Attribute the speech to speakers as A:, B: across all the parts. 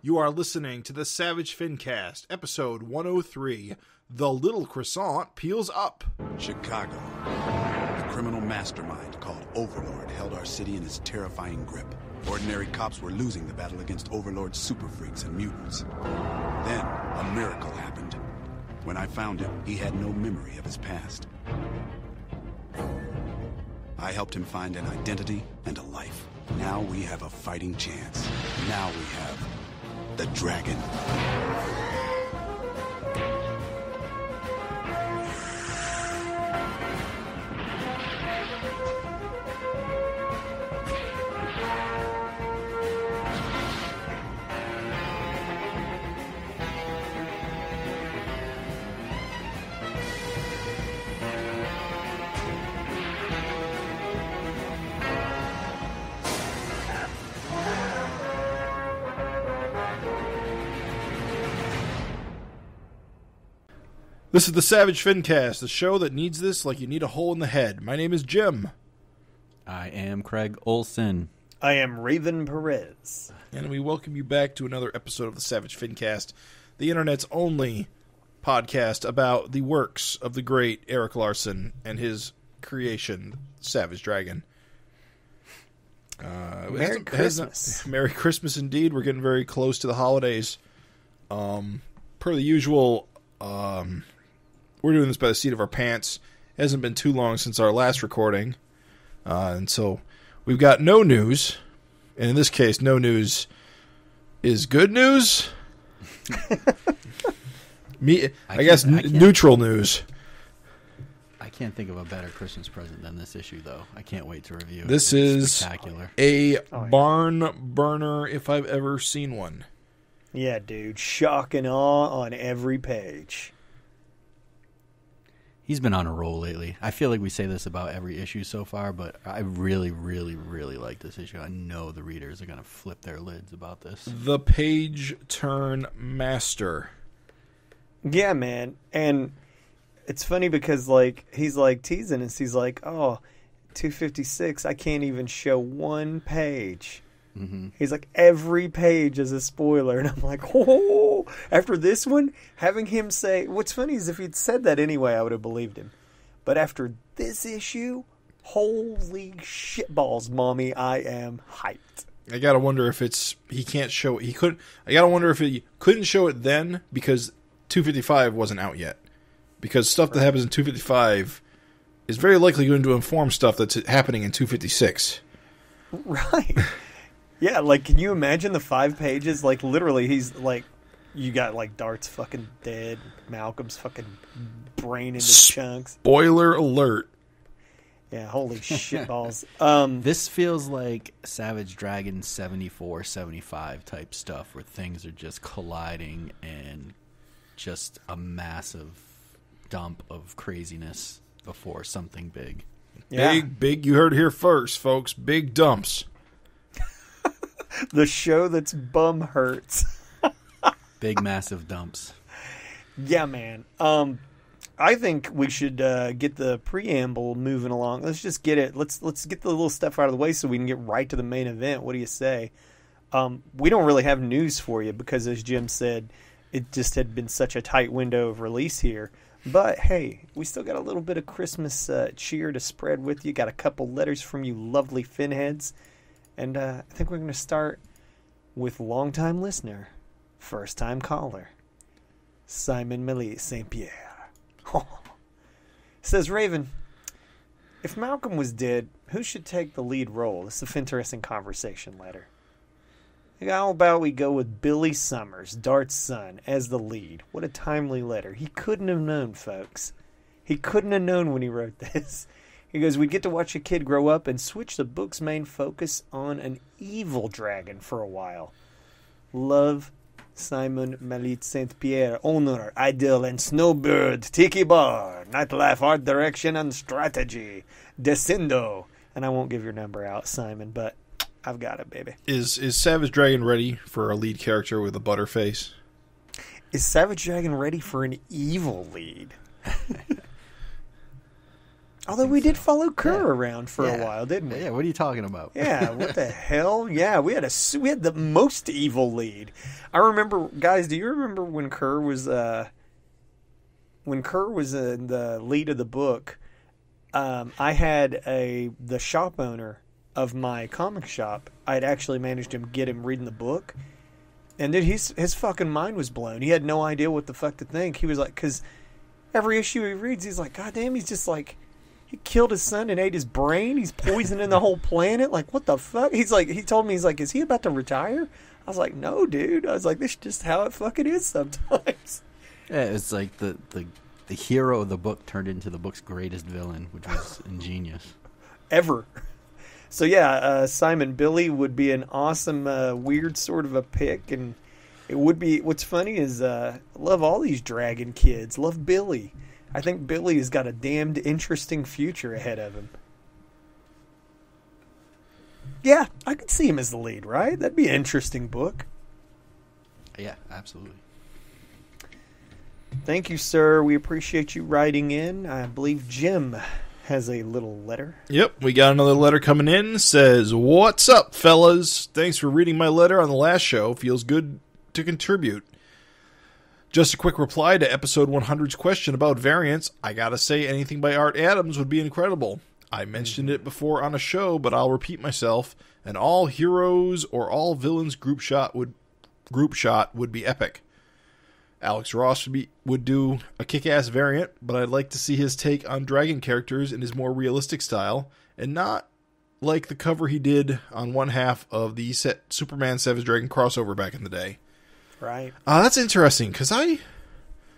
A: You are listening to the Savage FINcast, Episode 103, The Little Croissant Peels Up.
B: Chicago. A criminal mastermind called Overlord held our city in his terrifying grip. Ordinary cops were losing the battle against Overlord's super freaks and mutants. Then, a miracle happened. When I found him, he had no memory of his past. I helped him find an identity and a life. Now we have a fighting chance. Now we have the dragon.
A: This is the Savage FINcast, the show that needs this like you need a hole in the head. My name is Jim.
C: I am Craig Olson.
D: I am Raven Perez.
A: And we welcome you back to another episode of the Savage FINcast, the internet's only podcast about the works of the great Eric Larson and his creation, Savage Dragon.
D: Merry Christmas.
A: Merry Christmas indeed. We're getting very close to the holidays. Per the usual, we're doing this by the seat of our pants. It hasn't been too long since our last recording. And so we've got no news. And in this case, no news is good news. I guess neutral news.
C: I can't think of a better Christmas present than this issue, though. I can't wait to review it.
A: This is
C: spectacular.
A: A barn burner if I've ever seen one.
D: Yeah, dude. Shock and awe on every page.
C: He's been on a roll lately. I feel like we say this about every issue so far, but I really, really, really like this issue. I know the readers are going to flip their lids about this.
A: The page turn master.
D: Yeah, man. And it's funny because, like, he's, like, teasing us. He's like, oh, 256, I can't even show one page. Mm-hmm. He's like, every page is a spoiler. And I'm like, oh, after this one, having him say, what's funny is if he'd said that anyway, I would have believed him. But after this issue, holy shitballs, mommy, I am hyped.
A: I gotta wonder if he can't show it. I gotta wonder if he couldn't show it then because 255 wasn't out yet. Because stuff that happens in 255 is very likely going to inform stuff that's happening in 256.
D: Right. Yeah, like, can you imagine the 5 pages? Like, literally, he's, like, you got, like, Dart's fucking dead, Malcolm's fucking brain into chunks.
A: Spoiler alert.
D: Yeah, holy shitballs.
C: This feels like Savage Dragon 74, 75 type stuff where things are just colliding and just a massive dump of craziness before something big.
D: Yeah.
A: Big, you heard it here first, folks. Big dumps.
D: The show that's bum hurts.
C: Big, massive dumps.
D: Yeah, man. I think we should get the preamble moving along. Let's just get it. Let's get the little stuff out of the way so we can get right to the main event. What do you say? We don't really have news for you because, as Jim said, it just had been such a tight window of release here. But, hey, we still got a little bit of Christmas cheer to spread with you. Got a couple letters from you lovely Finheads. And I think we're going to start with longtime listener, first-time caller, Simon Melie St. Pierre. Says, Raven, if Malcolm was dead, who should take the lead role? This is a FINteresting Conversation letter. How about we go with Billy Summers, Dart's son, as the lead? What a timely letter. He couldn't have known, folks. He couldn't have known when he wrote this. He goes, we'd get to watch a kid grow up and switch the book's main focus on an evil dragon for a while. Love, Simon Melie St. Pierre, owner, idol, and snowbird, tiki bar, nightlife, art direction, and strategy. Descendo. And I won't give your number out, Simon, but I've got it, baby.
A: Is Savage Dragon ready for a lead character with a butterface?
D: Is Savage Dragon ready for an evil lead? Although we did follow Kerr around for a while, didn't we?
C: Yeah, what are you talking about?
D: Yeah, what the hell? Yeah, we had the most evil lead. I remember, guys. Do you remember when Kerr was in the lead of the book? I had the shop owner of my comic shop. I'd actually managed to get him reading the book, and then his fucking mind was blown. He had no idea what the fuck to think. He was like, because every issue he reads, he's like, God damn, he's just like. He killed his son and ate his brain. He's poisoning the whole planet. Like, what the fuck? He told me, is he about to retire? I was like, no, dude. I was like, this is just how it fucking is sometimes.
C: Yeah, it's like the hero of the book turned into the book's greatest villain, which was ingenious.
D: Ever. So, yeah, Simon Billy would be an awesome, weird sort of a pick. And it would be, what's funny is, I love all these dragon kids. Love Billy. I think Billy has got a damned interesting future ahead of him. Yeah, I could see him as the lead, right? That'd be an interesting book.
C: Yeah, absolutely.
D: Thank you, sir. We appreciate you writing in. I believe Jim has a little letter.
A: Yep, we got another letter coming in. Says, "What's up, fellas? Thanks for reading my letter on the last show. Feels good to contribute. Just a quick reply to episode 100's question about variants. I gotta say, anything by Art Adams would be incredible. I mentioned it before on a show, but I'll repeat myself. An all heroes or all villains group shot would be epic. Alex Ross would do a kick-ass variant, but I'd like to see his take on dragon characters in his more realistic style, and not like the cover he did on one half of the Superman Savage Dragon crossover back in the day."
D: Right.
A: That's interesting, because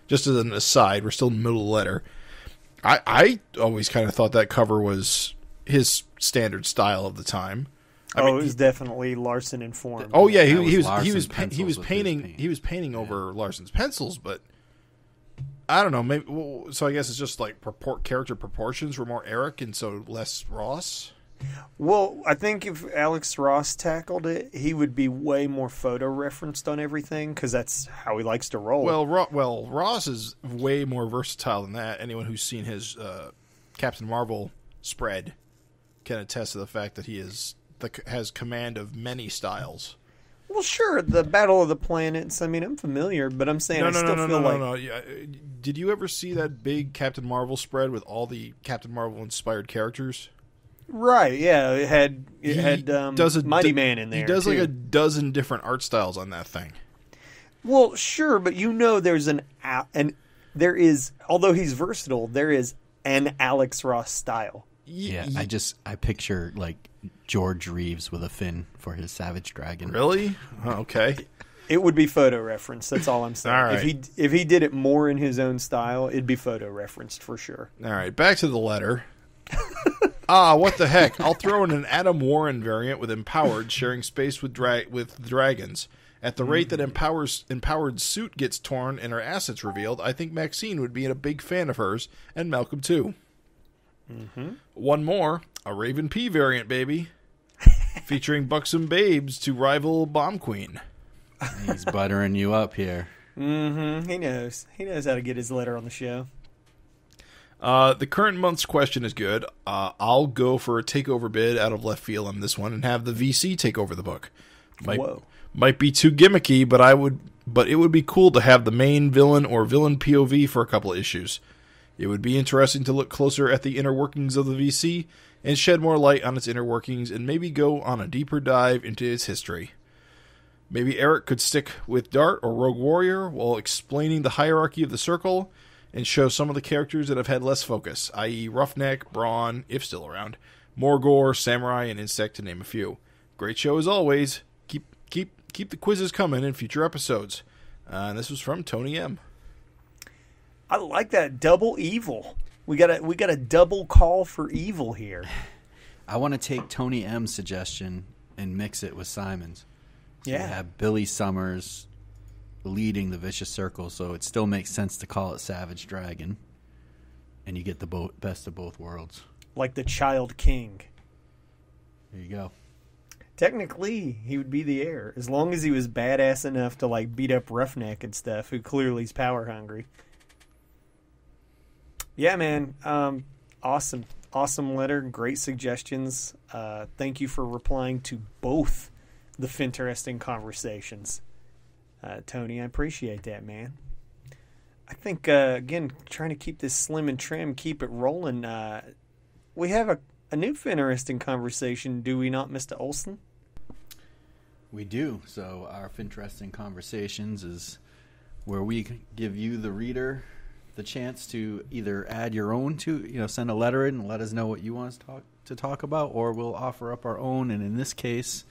A: just as an aside, we're still in the middle of the letter, I always kind of thought that cover was his standard style of the time. I mean,
D: it was definitely Larson informed.
A: Oh yeah, he was painting over Larson's pencils, but I don't know, maybe so I guess it's just like character proportions were more Eric and so less Ross.
D: Well, I think if Alex Ross tackled it, he would be way more photo referenced on everything because that's how he likes to roll.
A: Well, Ross is way more versatile than that. Anyone who's seen his Captain Marvel spread can attest to the fact that he has command of many styles.
D: Well, sure, the Battle of the Planets. I mean, I'm familiar, but I'm saying
A: No. Yeah. Did you ever see that big Captain Marvel spread with all the Captain Marvel inspired characters?
D: Right, yeah, it had Mighty Man in there.
A: He does like a dozen different art styles on that thing.
D: Well, sure, but there's there is, although he's versatile, there is an Alex Ross style.
C: Yeah, I picture like George Reeves with a fin for his Savage Dragon.
A: Really? Oh, okay.
D: It would be photo referenced. That's all I'm saying.
A: All right.
D: If he did it more in his own style, it'd be photo referenced for sure.
A: All right, back to the letter. What the heck? I'll throw in an Adam Warren variant with Empowered sharing space with dragons. At the rate that Empowered's suit gets torn and her assets revealed, I think Maxine would be a big fan of hers, and Malcolm too. Mm-hmm. One more, a Raven P variant, baby. Featuring buxom babes to rival Bomb Queen.
C: He's buttering you up here.
D: Mm-hmm. He knows how to get his letter on the show.
A: The current month's question is good. I'll go for a takeover bid out of left field on this one and have the VC take over the book. Might be too gimmicky, but it would be cool to have the main villain or villain POV for a couple of issues. It would be interesting to look closer at the inner workings of the VC and shed more light on its inner workings and maybe go on a deeper dive into its history. Maybe Eric could stick with Dart or Rogue Warrior while explaining the hierarchy of the Circle and show some of the characters that have had less focus, i.e. Roughneck, Brawn, if still around, Morgor, Samurai, and Insect, to name a few. Great show as always. Keep the quizzes coming in future episodes. And this was from Tony M.
D: I like that double evil. We got a double call for evil here.
C: I want to take Tony M's suggestion and mix it with Simon's. So you have Billy Summers leading the Vicious Circle, so it still makes sense to call it Savage Dragon, and you get the best of both worlds.
D: Like the Child King.
C: There you go.
D: Technically, he would be the heir, as long as he was badass enough to like beat up Roughneck and stuff, who clearly is power hungry. Yeah, man. Awesome letter. Great suggestions. Thank you for replying to both the FINteresting Conversations. Tony, I appreciate that, man. I think, again, trying to keep this slim and trim, keep it rolling. We have a new FINteresting Conversation, do we not, Mr. Olson?
C: We do. So our FINteresting Conversations is where we give you, the reader, the chance to either add your own to, send a letter in and let us know what you want us to talk about, or we'll offer up our own. And in this case,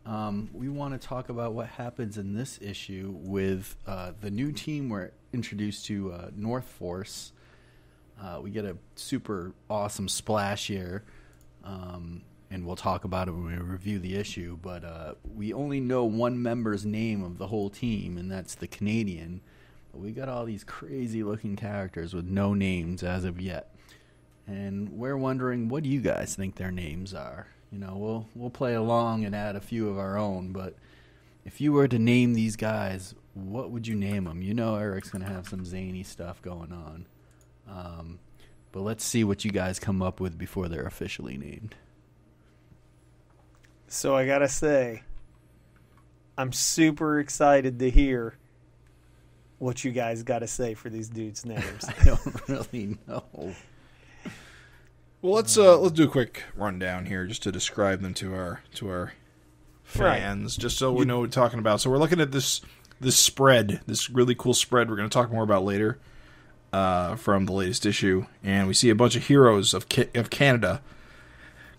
C: we want to talk about what happens in this issue with the new team we're introduced to, North Force. We get a super awesome splash here, and we'll talk about it when we review the issue. But we only know one member's name of the whole team, and that's the Canadian. But we got all these crazy-looking characters with no names as of yet. And we're wondering, what do you guys think their names are? We'll play along and add a few of our own, but if you were to name these guys, what would you name them? Eric's going to have some zany stuff going on. But let's see what you guys come up with before they're officially named.
D: So I got to say, I'm super excited to hear what you guys got to say for these dudes' names.
C: I don't really know.
A: Well, let's do a quick rundown here just to describe them to our fans, just so we know what we're talking about. So we're looking at this spread, this really cool spread we're going to talk more about later from the latest issue, and we see a bunch of heroes of Canada.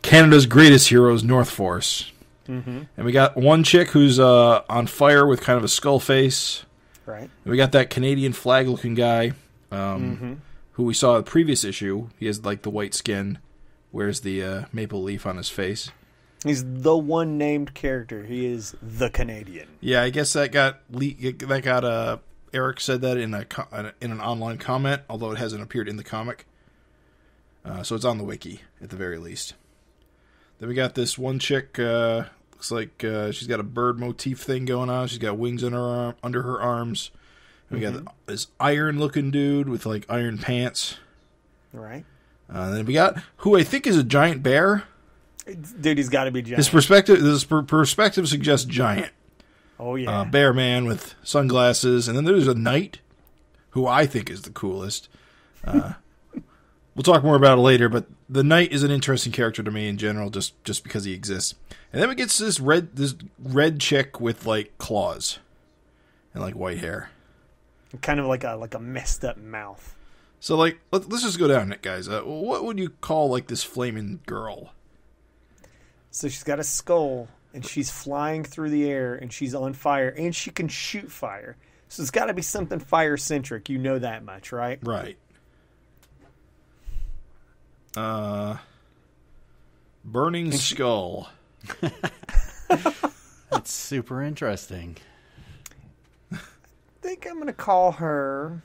A: Canada's greatest heroes, North Force. Mm-hmm. And we got one chick who's on fire with kind of a skull face.
D: Right.
A: And we got that Canadian flag-looking guy. Who we saw in the previous issue. He has like the white skin, wears the maple leaf on his face.
D: He's the one named character. He is the Canadian.
A: Yeah, I guess that got Eric said that in an online comment, although it hasn't appeared in the comic. So it's on the wiki at the very least. Then we got this one chick. Looks like she's got a bird motif thing going on. She's got wings under her arms. We got this iron-looking dude with, like, iron pants.
D: Right.
A: Then we got who I think is a giant bear.
D: Dude, he's got to be giant.
A: This perspective suggests giant.
D: Oh, yeah.
A: Bear man with sunglasses. And then there's a knight, who I think is the coolest. We'll talk more about it later, but the knight is an interesting character to me in general, just because he exists. And then we get this red chick with, like, claws and, like, white hair.
D: Kind of like a messed up mouth.
A: So, like, let's just go down it, guys. What would you call, like, this flaming girl?
D: So she's got a skull, and she's flying through the air, and she's on fire, and she can shoot fire. So it's got to be something fire-centric. You know that much, right?
A: Right. Burning skull.
C: That's super interesting.
D: I think I'm going to call her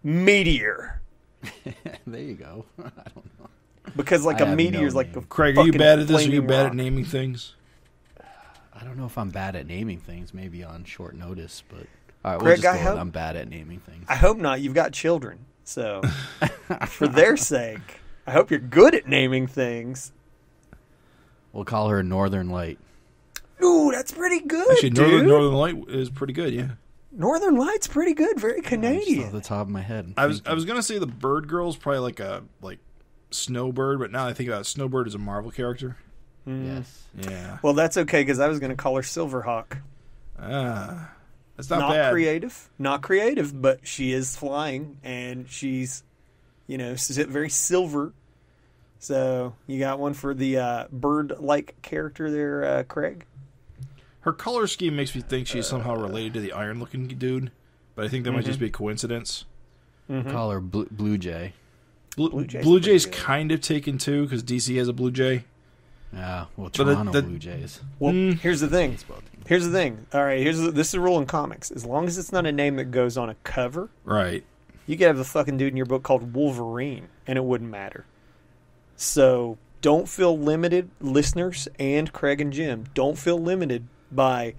D: Meteor.
C: There you go. I don't know.
D: Because like a meteor is like a
A: Craig, are you bad at this? Are you bad at naming things?
C: I don't know if I'm bad at naming things, maybe on short notice, but all right,
D: Craig,
C: we'll just go with I'm bad at naming things.
D: I hope not. You've got children. So for their sake, I hope you're good at naming things.
C: We'll call her Northern Light.
D: Ooh, that's pretty good,
A: actually,
D: dude.
A: Northern Light is pretty good, yeah.
D: Northern Light's pretty good. Very Canadian.
C: Just off the top of my head.
A: I was gonna say the bird girl's probably like a Snowbird, but now that I think about it, Snowbird is a Marvel character.
C: Yes.
A: Yeah.
D: Well, that's okay because I was gonna call her Silverhawk.
A: That's not bad.
D: Not creative, but she is flying and she's, very silver. So you got one for the bird-like character there, Craig?
A: Her color scheme makes me think she's somehow related to the iron-looking dude, but I think that might just be a coincidence.
C: Mm-hmm. Call her Blue Jay.
A: Blue Jay's kind of taken too, because DC has a Blue Jay.
C: Yeah, well, Toronto Blue Jays.
D: Well, here's the thing. All right, this is the rule in comics. As long as it's not a name that goes on a cover,
A: right?
D: You could have the fucking dude in your book called Wolverine, and it wouldn't matter. So don't feel limited, listeners and Craig and Jim. Don't feel limited by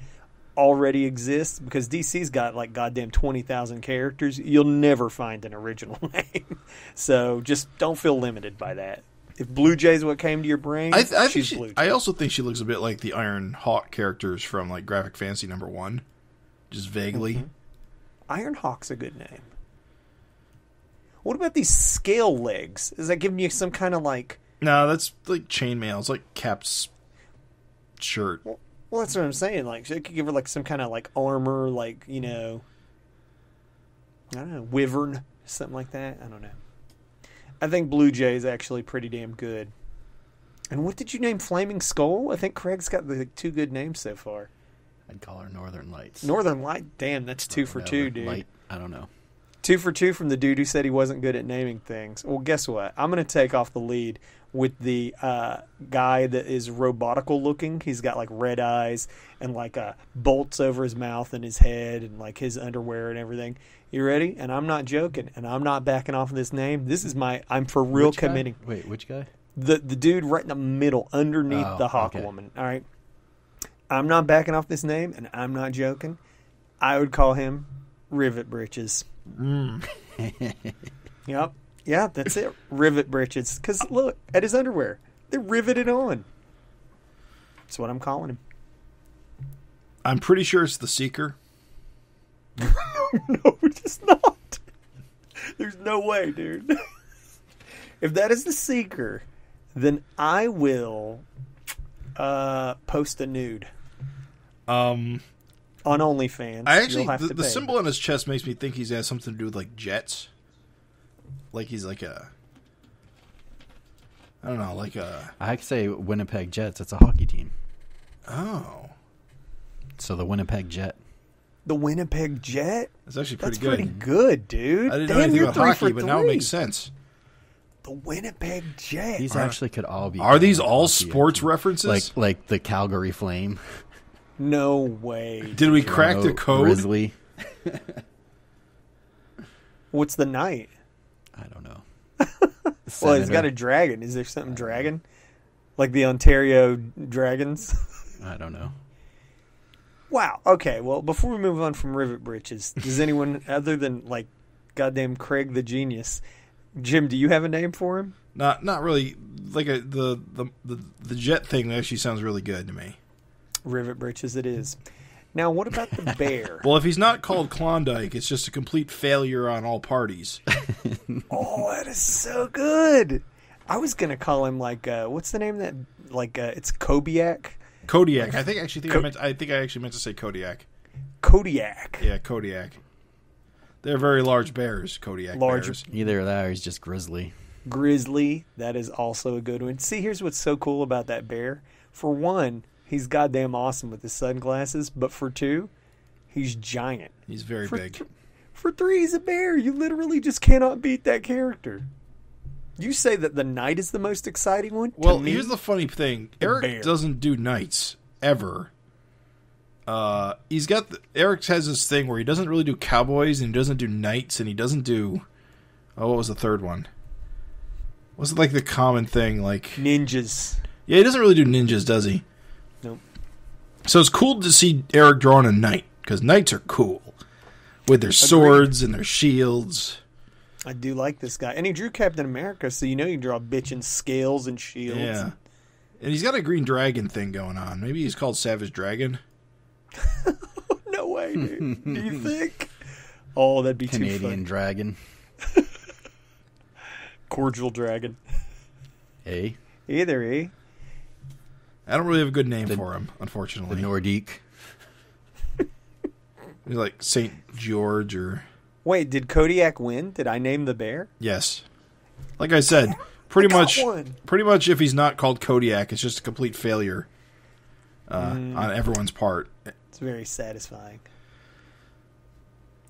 D: already exists, because DC's got like goddamn 20,000 characters. You'll never find an original name. So just don't feel limited by that. If Blue Jay's what came to your brain, she's Blue Jay.
A: I also think she looks a bit like the Iron Hawk characters from like Graphic Fantasy #1, just vaguely.
D: Mm-hmm. Iron Hawk's a good name. What about these scale legs? Is that giving you some kind of like...
A: No, that's like chainmail. It's like Cap's shirt.
D: Well, that's what I'm saying. Like, it could give her like some kind of like armor, like, you know, I don't know, wyvern, something like that. I don't know. I think Blue Jay is actually pretty damn good. And what did you name Flaming Skull? I think Craig's got the 2 good names so far.
C: I'd call her Northern Lights.
D: Northern Light? Damn, that's 2 for 2, dude.
C: Light, I don't know.
D: 2 for 2 from the dude who said he wasn't good at naming things. Well, guess what? I'm going to take off the lead with the guy that is robotical looking. He's got like red eyes and like bolts over his mouth and his head and like his underwear and everything. You ready? And I'm not joking. And I'm not backing off of this name. This is I'm for real committing.
C: Wait, which guy?
D: The dude right in the middle underneath the Hawk Woman. All right. I'm not backing off this name, and I'm not joking. I would call him Rivet Britches. Yep. Yeah, that's it. Rivet Britches. Because look at his underwear. They're riveted on. That's what I'm calling him.
A: I'm pretty sure it's the Seeker.
D: No, it's not. There's no way, dude. If that is the Seeker, then I will post a nude.
A: On
D: OnlyFans.
A: I actually, the symbol on his chest makes me think he's has something to do with like jets. Like he's like a, I don't know, like a.
C: I could say Winnipeg Jets. It's a hockey team.
A: Oh.
C: So the Winnipeg Jet.
D: The Winnipeg Jet?
A: That's actually pretty
D: That's
A: good.
D: pretty good, dude.
A: I didn't know anything about hockey, but now it makes sense.
D: The Winnipeg Jet.
C: These actually could all be.
A: Are these all sports references?
C: Like the Calgary Flame.
D: No way.
A: Did we crack the code?
C: Grizzly.
D: What's the Knight?
C: I don't know.
D: Well, he's got a dragon. Is there something dragon? Like the Ontario Dragons?
C: I don't know.
D: Wow. Okay, well, before we move on from Rivet Britches, does anyone other than, like, goddamn Craig the Genius, Jim, do you have a name for him?
A: Not really. Like the jet thing actually sounds really good to me.
D: Rivet Britches it is. Now, what about the bear?
A: Well, if he's not called Klondike, it's just a complete failure on all parties.
D: Oh, that is so good. I was going to call him, like, what's the name of that? Like, it's Kodiak?
A: Kodiak. I think I actually meant to say Kodiak.
D: Kodiak.
A: Yeah, Kodiak. They're very large bears, Kodiak bears.
C: Either of that or he's just grizzly.
D: Grizzly. That is also a good one. See, here's what's so cool about that bear. For one, he's goddamn awesome with his sunglasses. But for two, he's giant.
A: He's very big.
D: For three, he's a bear. You literally just cannot beat that character. You say that the Knight is the most exciting one?
A: Well, here's the funny thing. Eric doesn't do Knights, ever. Eric has this thing where he doesn't really do cowboys, and he doesn't do knights, and he doesn't do... Oh, what was the third one? Was it like the common thing, like...
D: Ninjas.
A: Yeah, he doesn't really do ninjas, does he?
D: Nope.
A: So it's cool to see Eric drawing a knight, because knights are cool. With their swords and their shields...
D: I do like this guy. And he drew Captain America, so you know you can draw bitchin' scales and shields.
A: Yeah. And he's got a green dragon thing going on. Maybe he's called Savage Dragon.
D: No way, dude. Do you think? Oh, that'd be
C: Canadian
D: too funny.
C: Dragon.
D: Cordial Dragon.
C: Hey.
D: Either, eh?
A: I don't really have a good name for him, unfortunately.
C: The Nordique.
A: Like St. George or...
D: Wait, did Kodiak win? Did I name the bear?
A: Yes. Like I said, pretty much if he's not called Kodiak, it's just a complete failure on everyone's part.
D: It's very satisfying.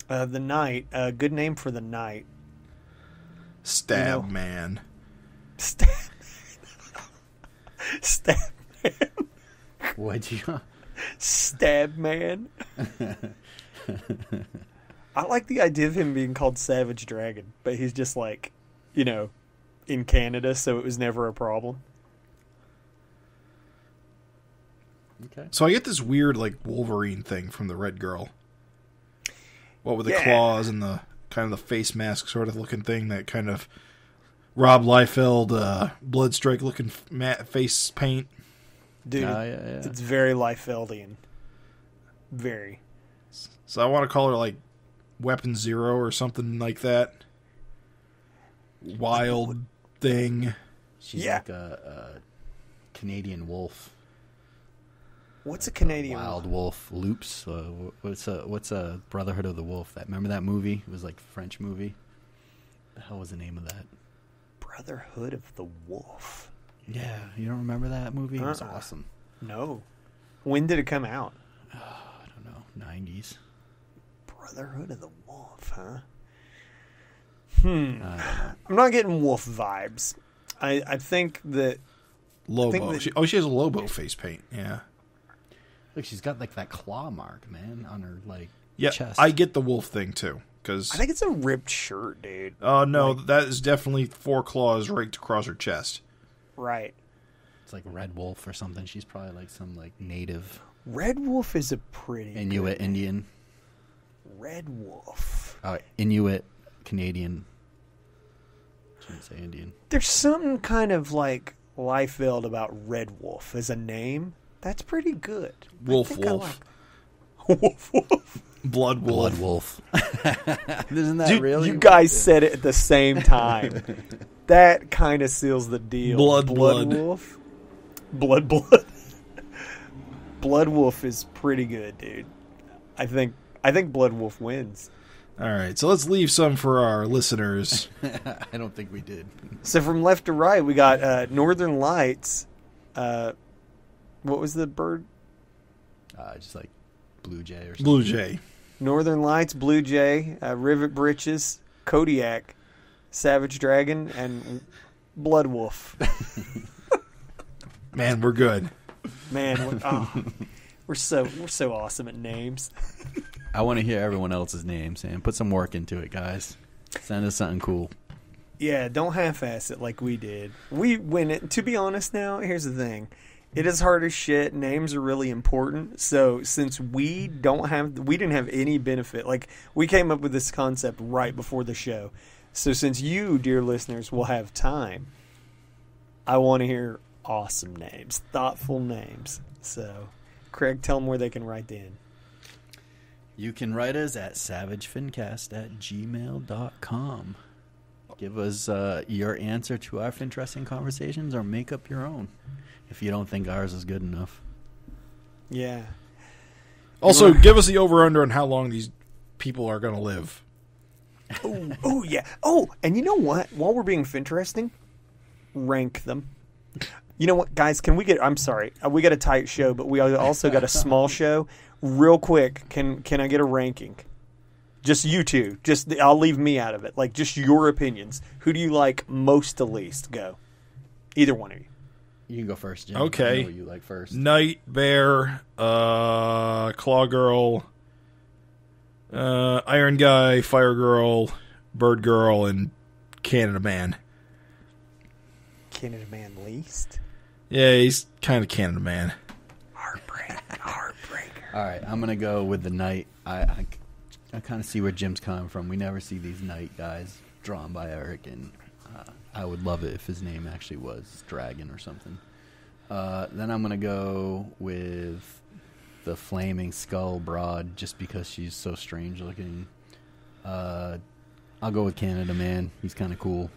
D: The Knight, a good name for the Knight.
A: Stab Man.
D: Stab Man.
C: What'd you...
D: Stab Man. I like the idea of him being called Savage Dragon, but he's just like, in Canada, so it was never a problem.
C: Okay.
A: So I get this weird, like, Wolverine thing from the Red Girl. What with the
D: Yeah.
A: claws and the kind of the face mask sort of looking thing, that kind of Rob Liefeld, Bloodstrike looking face paint.
D: Dude,
C: Yeah.
D: it's very Liefeldian. Very.
A: So I want to call her, like, Weapon Zero or something like that. Wild thing.
C: She's
D: Yeah.
C: like a Canadian wolf.
D: What's a Canadian
C: Wild
D: one?
C: wolf loops. What's a Brotherhood of the Wolf? Remember that movie? It was like a French movie. The hell was the name of that?
D: Brotherhood of the Wolf.
C: Yeah, you don't remember that movie? It was
D: Uh-uh.
C: awesome.
D: No. When did it come out?
C: I don't know, 90s.
D: Brotherhood of the Wolf, huh?
C: I don't know.
D: I'm not getting wolf vibes. I think that
A: Lobo.
D: that-
A: She has a Lobo face paint. Yeah.
C: Look, she's got like that claw mark, man, on her like
A: Yeah,
C: chest.
A: I get the wolf thing, too. Because,
D: I think it's a ripped shirt, dude.
A: no, that is definitely 4 claws raked across her chest.
D: Right.
C: It's like Red Wolf or something. She's probably like some like native
D: Red Wolf is a pretty
C: Inuit
D: good-
C: Indian.
D: Red Wolf.
C: Inuit Canadian. Shouldn't say Indian.
D: There's something kind of like Liefeld about Red Wolf as a name. That's pretty good.
A: Wolf
D: I think I
A: Wolf.
D: like- Wolf Wolf.
A: Blood wolf.
C: Blood Wolf. Isn't that
D: Dude,
C: really?
D: you guys said it at the same time. That kind of seals the deal.
A: Blood.
D: Wolf. Blood. Blood Wolf is pretty good, dude. I think Blood Wolf wins.
A: All right, so let's leave some for our listeners.
C: I don't think we did.
D: So from left to right, we got Northern Lights. What was the bird?
C: Just like Blue Jay or something.
A: Blue Jay.
D: Northern Lights, Blue Jay, Rivet Britches, Kodiak, Savage Dragon, and Blood Wolf.
A: Man, we're good.
D: Man, we're so awesome at names.
C: I want to hear everyone else's names and put some work into it, guys. Send us something cool.
D: Yeah, don't half-ass it like we did. We win it. To be honest now, here's the thing. It is hard as shit. Names are really important. So since we didn't have any benefit, like we came up with this concept right before the show. So since you, dear listeners, will have time, I want to hear awesome names, thoughtful names. So, Craig, tell them where they can write in.
C: You can write us at savagefincast@gmail.com. Give us your answer to our FINteresting Conversations or make up your own if you don't think ours is good enough.
D: Yeah.
A: Also, give us the over-under on how long these people are going to live.
D: Oh, yeah. Oh, and you know what? While we're being FINteresting, rank them. You know what, guys? Can we get? I'm sorry, we got a tight show, but we also got a small show. Real quick, can I get a ranking? Just you two. I'll leave me out of it. Like just your opinions. Who do you like most to least? Go. Either one of you.
C: You can go first, Jim.
A: Okay.
C: I know what you like first.
A: Night Bear, Claw Girl, Iron Guy, Fire Girl, Bird Girl, and Canada Man.
D: Canada Man least.
A: Yeah, he's kind of Canada Man.
D: Heartbreaker.
C: All right, I'm going to go with the Knight. I kind of see where Jim's coming from. We never see these Knight guys drawn by Eric, and I would love it if his name actually was Dragon or something. Then I'm going to go with the Flaming Skull Broad just because she's so strange looking. I'll go with Canada Man. He's kind of cool.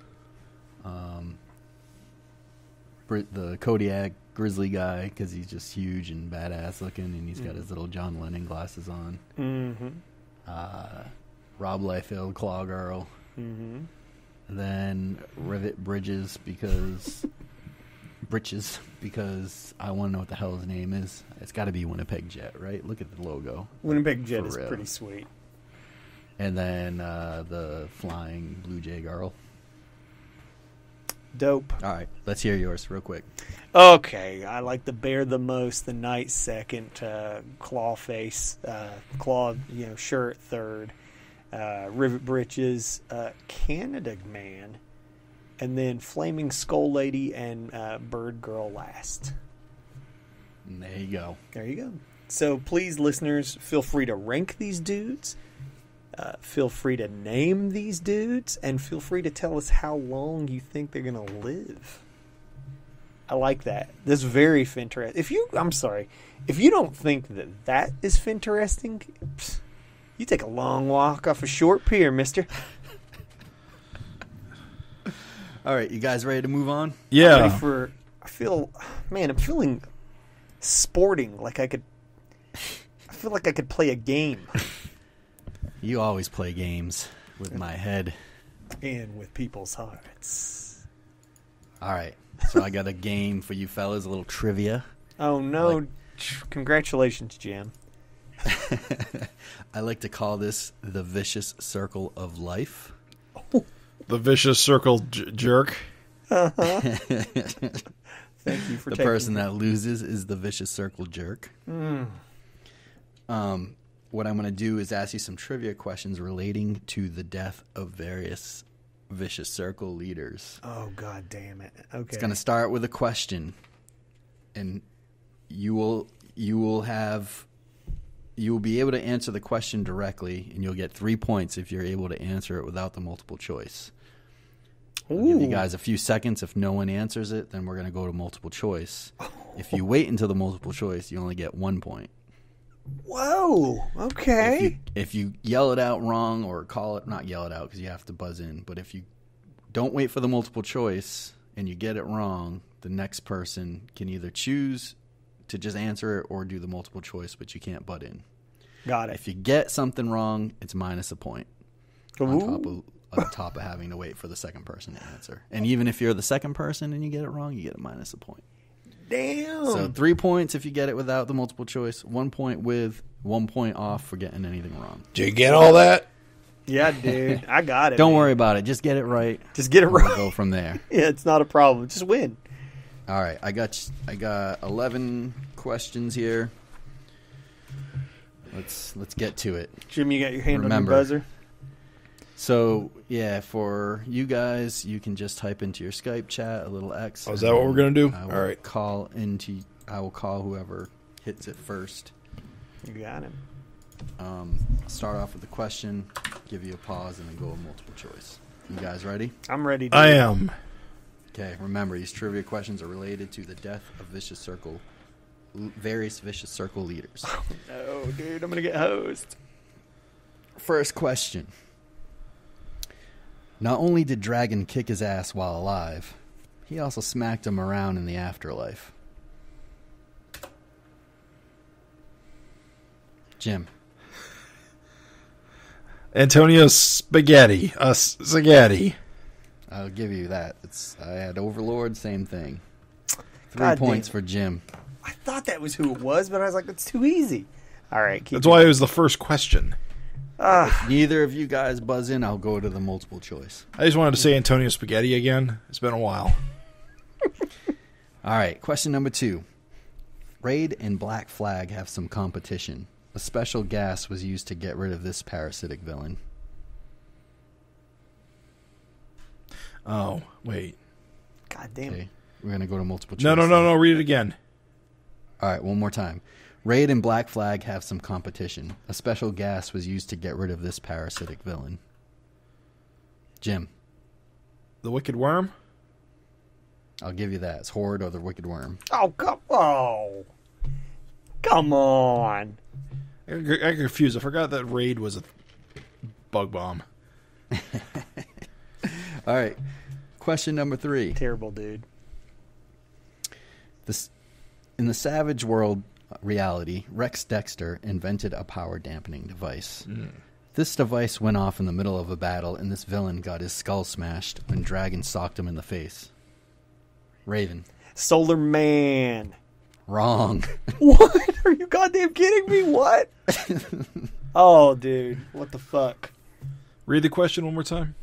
C: The Kodiak Grizzly guy because he's just huge and badass looking, and he's got his little John Lennon glasses on.
D: Mm-hmm.
C: Rob Liefeld, Claw Girl.
D: Mm-hmm.
C: Then Rivet Bridges because I want to know what the hell his name is. It's got to be Winnipeg Jet, right? Look at the logo.
D: Winnipeg Jet
C: For
D: is
C: real.
D: pretty sweet.
C: And then the Flying Blue Jay Girl.
D: Dope.
C: All right, let's hear yours real quick.
D: Okay, I like the Bear the most, the Knight second, Claw Face, Claw, shirt third, Rivet Britches, Canada Man, and then Flaming Skull Lady and Bird Girl last.
C: There you go.
D: There you go. So please, listeners, feel free to rank these dudes. Feel free to name these dudes, and feel free to tell us how long you think they're going to live. I like that. That's very FINteresting. If you don't think that is FINteresting, you take a long walk off a short pier, mister.
C: All right, you guys ready to move on?
A: Yeah.
D: I'm feeling sporting. I feel like I could play a game.
C: You always play games with my head.
D: And with people's hearts.
C: All right. So I got a game for you fellas, a little trivia.
D: Oh, no. Congratulations, Jim.
C: I like to call this the vicious circle of life.
A: The vicious circle jerk.
D: Thank you for
C: the person that loses is the vicious circle jerk. What I'm going to do is ask you some trivia questions relating to the death of various vicious circle leaders.
D: Oh, God damn it. Okay.
C: It's going to start with a question, and you will be able to answer the question directly, and you'll get 3 points if you're able to answer it without the multiple choice. I'll give you guys a few seconds. If no one answers it, then we're going to go to multiple choice. If you wait until the multiple choice, you only get 1 point.
D: Whoa. Okay.
C: If you yell it out wrong or call it, not yell it out because you have to buzz in, but if you don't wait for the multiple choice and you get it wrong, the next person can either choose to just answer it or do the multiple choice, but you can't butt in.
D: Got it.
C: If you get something wrong, it's minus a point on top of having to wait for the second person to answer. And even if you're the second person and you get it wrong, you get a minus a point.
D: Damn.
C: So 3 points if you get it without the multiple choice, 1 point with, 1 point off for getting anything wrong.
A: Did you get all that?
D: Yeah, dude. I got it.
C: Don't worry about it. Just get it right.
D: Just get it right.
C: We'll go from there.
D: Yeah, it's not a problem. Just win.
C: All right. I got 11 questions here. Let's get to it.
D: Jim, you got your hand
C: Remember,
D: on your buzzer?
C: So, yeah, for you guys, you can just type into your Skype chat a little X.
A: Oh, is that what we're going to do?
C: All
A: right.
C: I will call whoever hits it first.
D: You got him.
C: I'll start off with a question, give you a pause, and then go with multiple choice. You guys ready?
D: I'm ready.
A: I am.
C: Okay, remember, these trivia questions are related to the death of various vicious circle leaders.
D: Oh, no, dude. I'm going to get hosed.
C: First question. Not only did Dragon kick his ass while alive, he also smacked him around in the afterlife. Jim.
A: Antonio Spaghetti. Spaghetti.
C: I'll give you that. I had Overlord, same thing. 3
D: God
C: points
D: damn.
C: for Jim.
D: I thought that was who it was, but I was like, it's too easy. All right.
A: That's why it was the first question.
C: If neither of you guys buzz in, I'll go to the multiple choice.
A: I just wanted to say Antonio Spaghetti again. It's been a while.
C: All right, question number 2. Raid and Black Flag have some competition. A special gas was used to get rid of this parasitic villain.
A: Oh, wait.
D: God damn.
C: Okay, we're going to go to multiple choice.
A: No. Read it again.
C: All right, one more time. Raid and Black Flag have some competition. A special gas was used to get rid of this parasitic villain. Jim.
A: The Wicked Worm?
C: I'll give you that. It's Horde or the Wicked Worm.
D: Oh, come on.
A: I got confused. I forgot that Raid was a bug bomb.
C: All right. Question number 3.
D: Terrible, dude.
C: In the Savage World reality, Rex Dexter invented a power dampening device. This device went off in the middle of a battle, and this villain got his skull smashed when Dragon socked him in the face. Raven.
D: Solar Man.
C: Wrong.
D: What? Are you goddamn kidding me? What? Oh, dude. What the fuck?
A: Read the question one more time.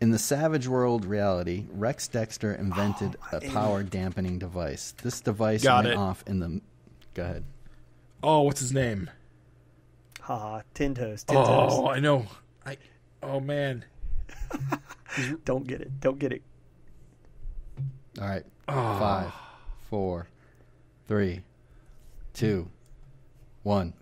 C: In the Savage World reality, Rex Dexter invented a power dampening device. This device went off in the... Go ahead.
A: Oh, what's his name?
D: Tin Toast.
A: Oh, I know. Oh, man.
D: Don't get it.
C: All right. 5, 4, 3, 2, 1.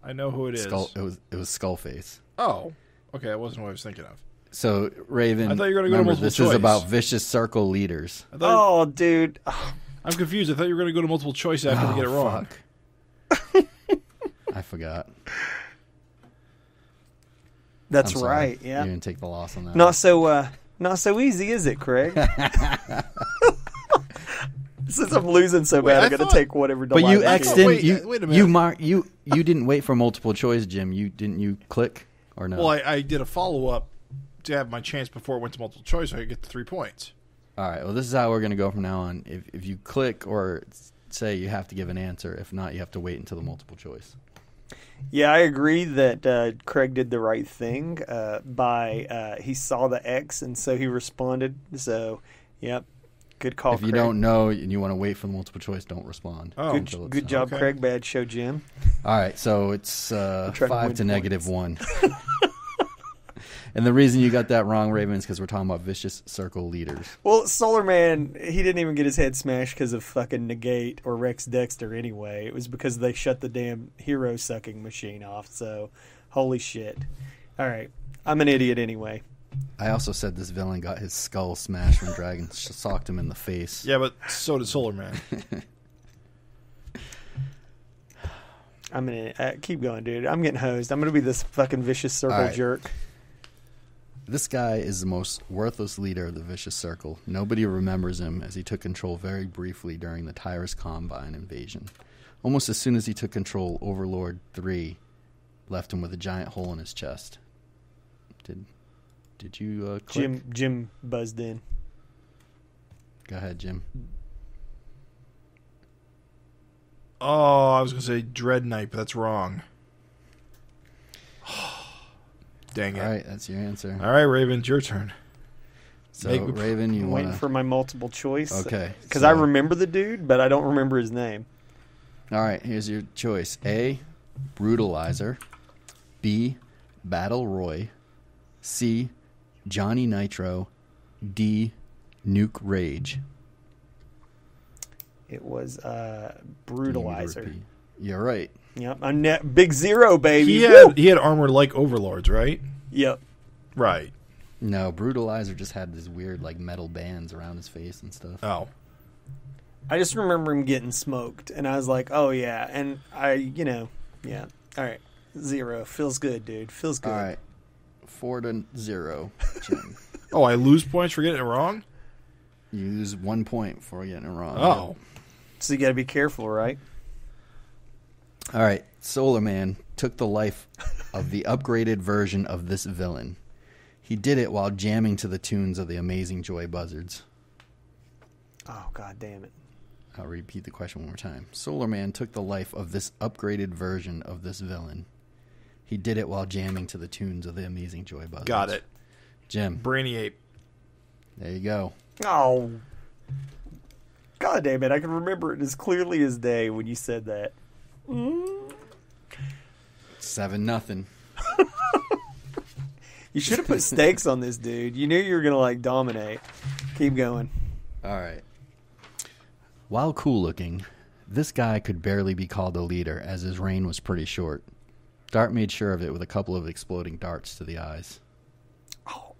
A: I know who it is.
C: It was Skullface.
A: Oh, okay. That wasn't what I was thinking of.
C: So, Raven,
A: I thought you were going to go to multiple
C: this
A: choice.
C: is about vicious circle leaders.
D: Oh, dude.
A: I'm confused. I thought you were going to go to multiple choice after we get it wrong.
C: Fuck. I forgot.
D: That's
C: I'm sorry.
D: right. Yeah.
C: You didn't take the loss on that.
D: Not so easy, is it, Craig? Since I'm losing so bad, I'm going to take whatever.
C: But you
A: wait a minute.
C: You didn't wait for multiple choice, Jim. You click or no?
A: Well, I did a follow-up to have my chance before it went to multiple choice so I could get the 3 points.
C: All right. Well, this is how we're going to go from now on. If you click or say, you have to give an answer. If not, you have to wait until the multiple choice.
D: Yeah, I agree that Craig did the right thing by he saw the X and so he responded. So, yep, good call.
C: If you
D: Craig.
C: don't know and you want to wait for the multiple choice, don't respond.
A: Oh,
D: good job,
A: okay.
D: Craig. Bad show, Jim.
C: All right, so it's 5 to -1. And the reason you got that wrong, Raven, is because we're talking about vicious circle leaders.
D: Well, Solar Man, he didn't even get his head smashed because of fucking Negate or Rex Dexter anyway. It was because they shut the damn hero sucking machine off. So, holy shit. All right, I'm an idiot anyway.
C: I also said this villain got his skull smashed when Dragon socked him in the face.
A: Yeah, but so did Solar Man.
D: I'm gonna keep going, dude. I'm getting hosed. I'm gonna be this fucking vicious circle jerk.
C: This guy is the most worthless leader of the Vicious Circle. Nobody remembers him as he took control very briefly during the Tyrus Combine invasion. Almost as soon as he took control, Overlord 3 left him with a giant hole in his chest. Did you click?
D: Jim buzzed in.
C: Go ahead, Jim.
A: Oh, I was going to say Dread Knight, but that's wrong. Dang it.
C: All right, that's your answer.
A: All right, Raven, it's your turn.
C: So, Raven, you
D: I'm
C: want
D: waiting for my multiple choice.
C: Okay.
D: Because I remember the dude, but I don't remember his name.
C: All right, here's your choice. A, Brutalizer. B, Battle Roy. C, Johnny Nitro. D, Nuke Rage.
D: It was Brutalizer.
C: You're right.
D: Yep, big zero, baby.
A: He had armor like Overlords, right?
D: Yep.
A: Right.
C: No, Brutalizer just had these weird like metal bands around his face and stuff.
A: Oh.
D: I just remember him getting smoked, and I was like, oh, yeah. And yeah. All right. 0. Feels good, dude. Feels good.
C: All right. 4-0, Jim.
A: Oh, I lose points for getting it wrong?
C: You lose 1 point for getting it wrong.
A: Oh.
D: So you got to be careful, right?
C: All right. Solar Man took the life of the upgraded version of this villain. He did it while jamming to the tunes of the Amazing Joy Buzzards.
D: Oh, God damn it.
C: I'll repeat the question one more time. Solar Man took the life of this upgraded version of this villain. He did it while jamming to the tunes of the Amazing Joy Buzzards.
A: Got it.
C: Jim.
A: Brainy Ape.
C: There you go.
D: Oh. God damn it. I can remember it as clearly as day when you said that.
C: 7-0.
D: You should have put stakes on this, dude. You knew you were going to, dominate. Keep going.
C: All right. While cool looking, this guy could barely be called a leader as his reign was pretty short. Dart made sure of it with a couple of exploding darts to the eyes.
D: Oh.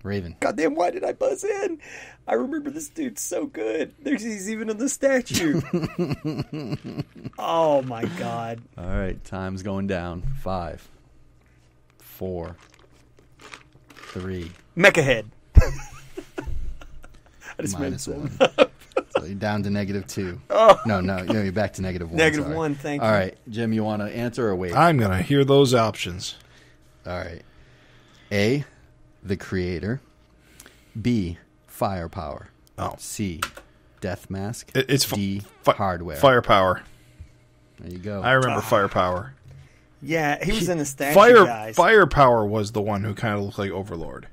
C: Raven.
D: Goddamn, why did I buzz in? I remember this dude so good. He's even in the statue. Oh, my God.
C: All right, time's going down. 5, 4, 3.
D: Mechahead. I just
C: -1.
D: meant
C: So you're down to -2.
D: Oh.
C: No, you're back to -1.
D: -1, thank you.
C: All right, Jim, you want to answer or wait?
A: I'm going to hear those options.
C: All right. A, the creator. B, firepower.
A: Oh.
C: C, death mask.
A: It's
C: D,
A: fi-
C: hardware.
A: Firepower.
C: There you go.
A: I remember Firepower.
D: Yeah, he was in the statue, guys.
A: Firepower was the one who kind of looked like Overlord.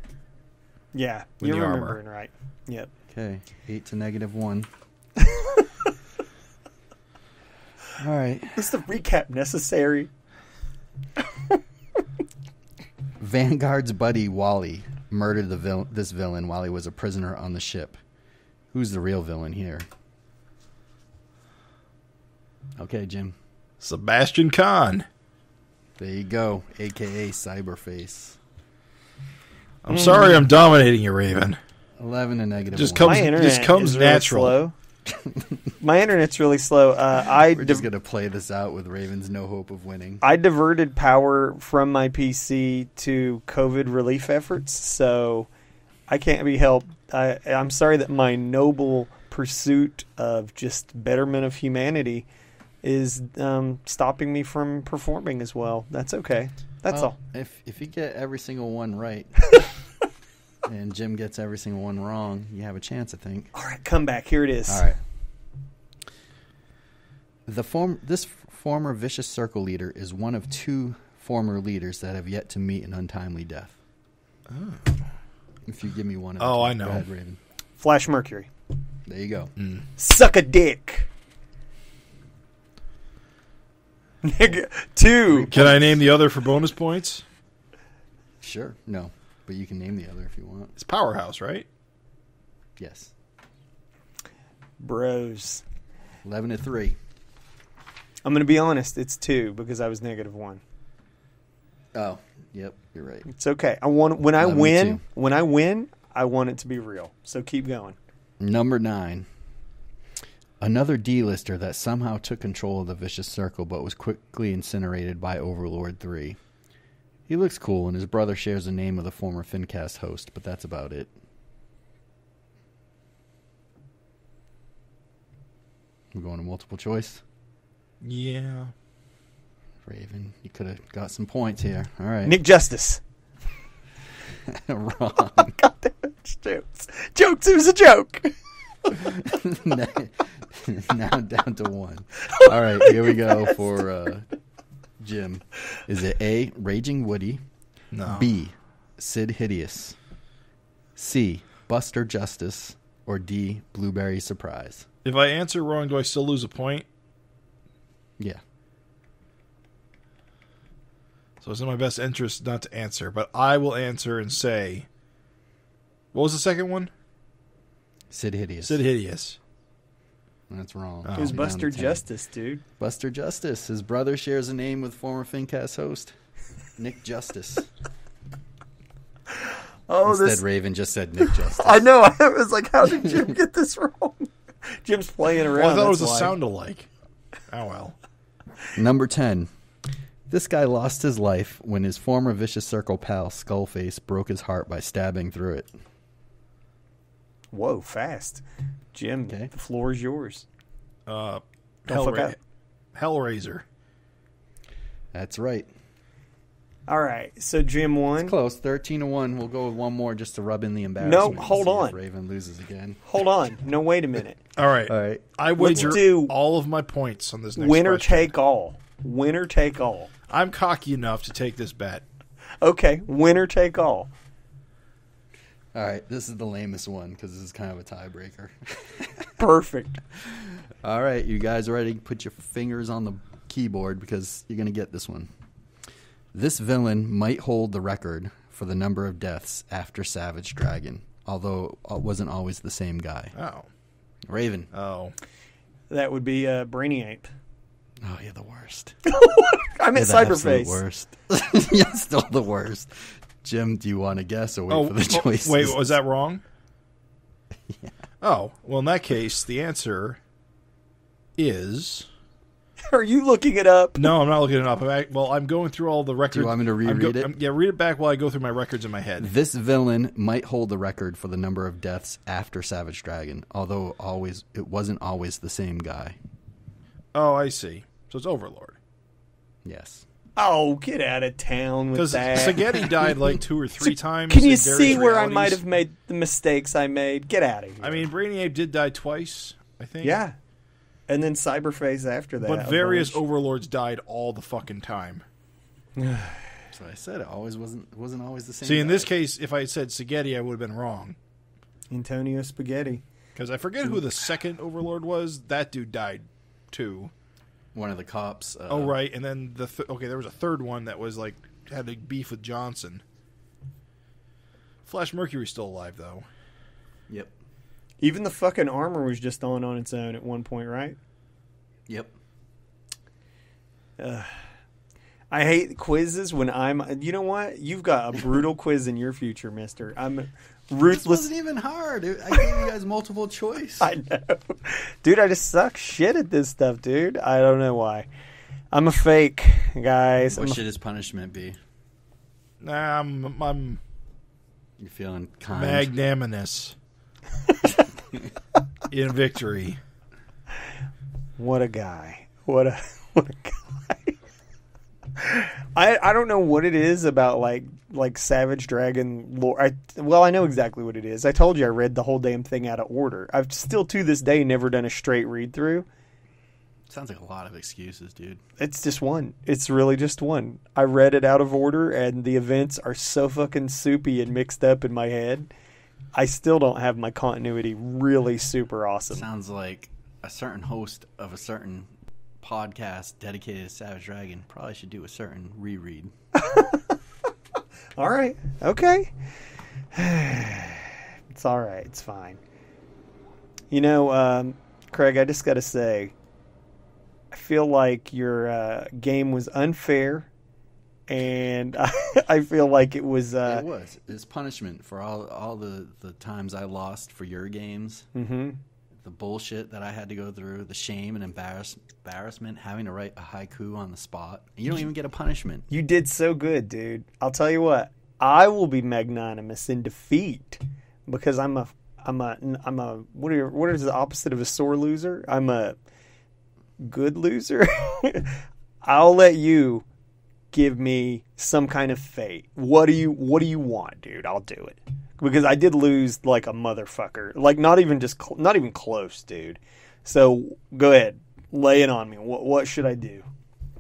D: Yeah,
A: With
D: you're
A: the armor.
D: remembering right. Yep.
C: Okay, 8 to -1. All right.
D: Is the recap necessary?
C: Vanguard's buddy Wally murdered this villain while he was a prisoner on the ship. Who's the real villain here? Okay, Jim.
A: Sebastian Khan.
C: There you go, a.k.a. Cyberface.
A: I'm sorry I'm dominating you, Raven.
C: 11 and negative
A: Just
C: 1.
A: comes,
D: My internet
A: just comes
D: is really
A: natural.
D: slow. My internet's really slow.
C: We're just going to play this out with Ravens no hope of winning.
D: I diverted power from my PC to COVID relief efforts, so I can't be helped. I'm sorry that my noble pursuit of just betterment of humanity is stopping me from performing as well. That's okay. That's all.
C: If you get every single one right, and Jim gets every single one wrong, you have a chance, I think.
D: All right, come back. Here it is.
C: All right. This former Vicious Circle leader is one of 2 former leaders that have yet to meet an untimely death. Oh. If you give me one of them.
A: Oh, I know.
C: Go ahead, Raven.
D: Flash Mercury.
C: There you go.
D: Suck a dick. 2.
A: Can I name the other for bonus points?
C: Sure. No. But you can name the other if you want.
A: It's Powerhouse, right?
C: Yes.
D: Bros.
C: 11 to 3.
D: I'm going to be honest. It's 2 because I was negative 1.
C: Oh, yep. You're right.
D: It's okay. When I
C: 11 to
D: win,
C: 2.
D: when I win, I want it to be real. So keep going.
C: Number 9. Another D-lister that somehow took control of the Vicious Circle but was quickly incinerated by Overlord 3. He looks cool, and his brother shares the name of the former FINcast host, but that's about it. We're going to multiple choice.
A: Yeah.
C: Raven, you could have got some points here. All right.
D: Nick Justice.
C: Wrong.
D: God damn it. Jokes. Jokes. It was a joke.
C: Now down to 1. All right, here we go for Jim. Is it A, Raging Woody?
A: No.
C: B, Sid Hideous? C, Buster Justice? Or D, Blueberry Surprise?
A: If I answer wrong, do I still lose a point?
C: Yeah.
A: So it's in my best interest not to answer, but I will answer and say... What was the second one?
C: Sid Hideous.
A: Sid Hideous.
C: That's wrong.
D: It was
C: Down
D: Buster
C: to 10.
D: Justice, dude.
C: Buster Justice. His brother shares a name with former FINcast host Nick Justice. Instead, Raven just said Nick Justice.
D: I know. I was like, how did Jim get this wrong? Jim's playing around.
A: Well, I thought it was
D: that's
A: a
D: why.
A: sound-alike. Oh, well.
C: Number 10. This guy lost his life when his former Vicious Circle pal, Skullface, broke his heart by stabbing through it.
D: Whoa, fast. Jim,
C: Okay.
D: the floor is yours. Don't fuck up.
A: Hellraiser.
C: That's right.
D: All right, so Jim won.
C: Close. 13-1. We'll go with one more just to rub in the embarrassment.
D: No, hold
C: See if
D: on.
C: Raven loses again.
D: Hold on. No, wait a minute.
A: All right.
C: All right.
A: I
D: Let's
A: wager
D: do
A: all of my points on this next
D: Winner
A: question.
D: take all. Winner take all.
A: I'm cocky enough to take this bet.
D: Okay, winner take all.
C: All right. This is the lamest one because this is kind of a tiebreaker.
D: Perfect.
C: All right. You guys ready? Put your fingers on the keyboard because you're going to get this one. This villain might hold the record for the number of deaths after Savage Dragon, although it wasn't always the same guy.
A: Oh.
C: Raven.
A: Oh.
D: That would be Brainiape.
C: Oh, you're the worst.
D: I meant
C: You're the absolute
D: Cyberface.
C: worst. You're still the worst. Jim, do you want to guess or wait for the choices?
A: Wait, was that wrong? Yeah. Oh, well, in that case, the answer is...
D: Are you looking it up?
A: No, I'm not looking it up. I'm going through all the records.
C: Do you want me to reread it?
A: Yeah, read it back while I go through my records in my head.
C: This villain might hold the record for the number of deaths after Savage Dragon, although it wasn't always the same guy.
A: Oh, I see. So it's Overlord.
C: Yes.
D: Oh, get out of town with
A: Because
D: that.
A: Spaghetti died like 2 or 3 times.
D: Can you
A: in
D: see
A: various
D: where I
A: realities.
D: might have made the mistakes I made? Get out of here.
A: I mean, Brainiape did die twice, I think.
D: yeah. And then Cyberface after that.
A: But various Overlords died all the fucking time.
C: So I said it wasn't always the same
A: See, in
C: guy.
A: this case, if I had said Spaghetti, I would have been wrong.
D: Antonio Spaghetti.
A: Because I forget who the second Overlord was. That dude died, too.
C: One of the cops.
A: Oh, right. And then there was a third one that was like had a beef with Johnson. Flash Mercury's still alive, though.
C: Yep.
D: Even the fucking armor was just on its own at one point, right?
C: Yep.
D: I hate quizzes when I'm... You know what? You've got a brutal quiz in your future, mister. I'm ruthless.
C: This wasn't even hard. I gave you guys multiple choice.
D: I know. Dude, I just suck shit at this stuff, dude. I don't know why. I'm a fake, guys.
C: What should his punishment be?
A: Nah, I'm
C: You feeling kind?
A: magnanimous in victory.
D: What a guy. What a guy. I don't know what it is about like Savage Dragon lore. I know exactly what it is. I told you I read the whole damn thing out of order. I've still to this day never done a straight read through.
C: Sounds like a lot of excuses, dude.
D: It's just one. It's really just one. I read it out of order, and the events are so fucking soupy and mixed up in my head. I still don't have my continuity really super awesome.
C: Sounds like a certain host of a certain podcast dedicated to Savage Dragon probably should do a certain reread.
D: All right. Okay. It's all right. It's fine. You know, Craig, I just got to say, I feel like your game was unfair, and I feel like it was...
C: It was. It's punishment for all the times I lost for your games.
D: Mm-hmm.
C: The bullshit that I had to go through, the shame and embarrassment, having to write a haiku on the spot. And you don't even get a punishment.
D: You did so good, dude. I'll tell you what. I will be magnanimous in defeat because I'm a what is the opposite of a sore loser? I'm a good loser. I'll let you give me some kind of fate. What do you want, dude? I'll do it. Because I did lose like a motherfucker. Like not even close, dude. So go ahead, lay it on me. What should I do?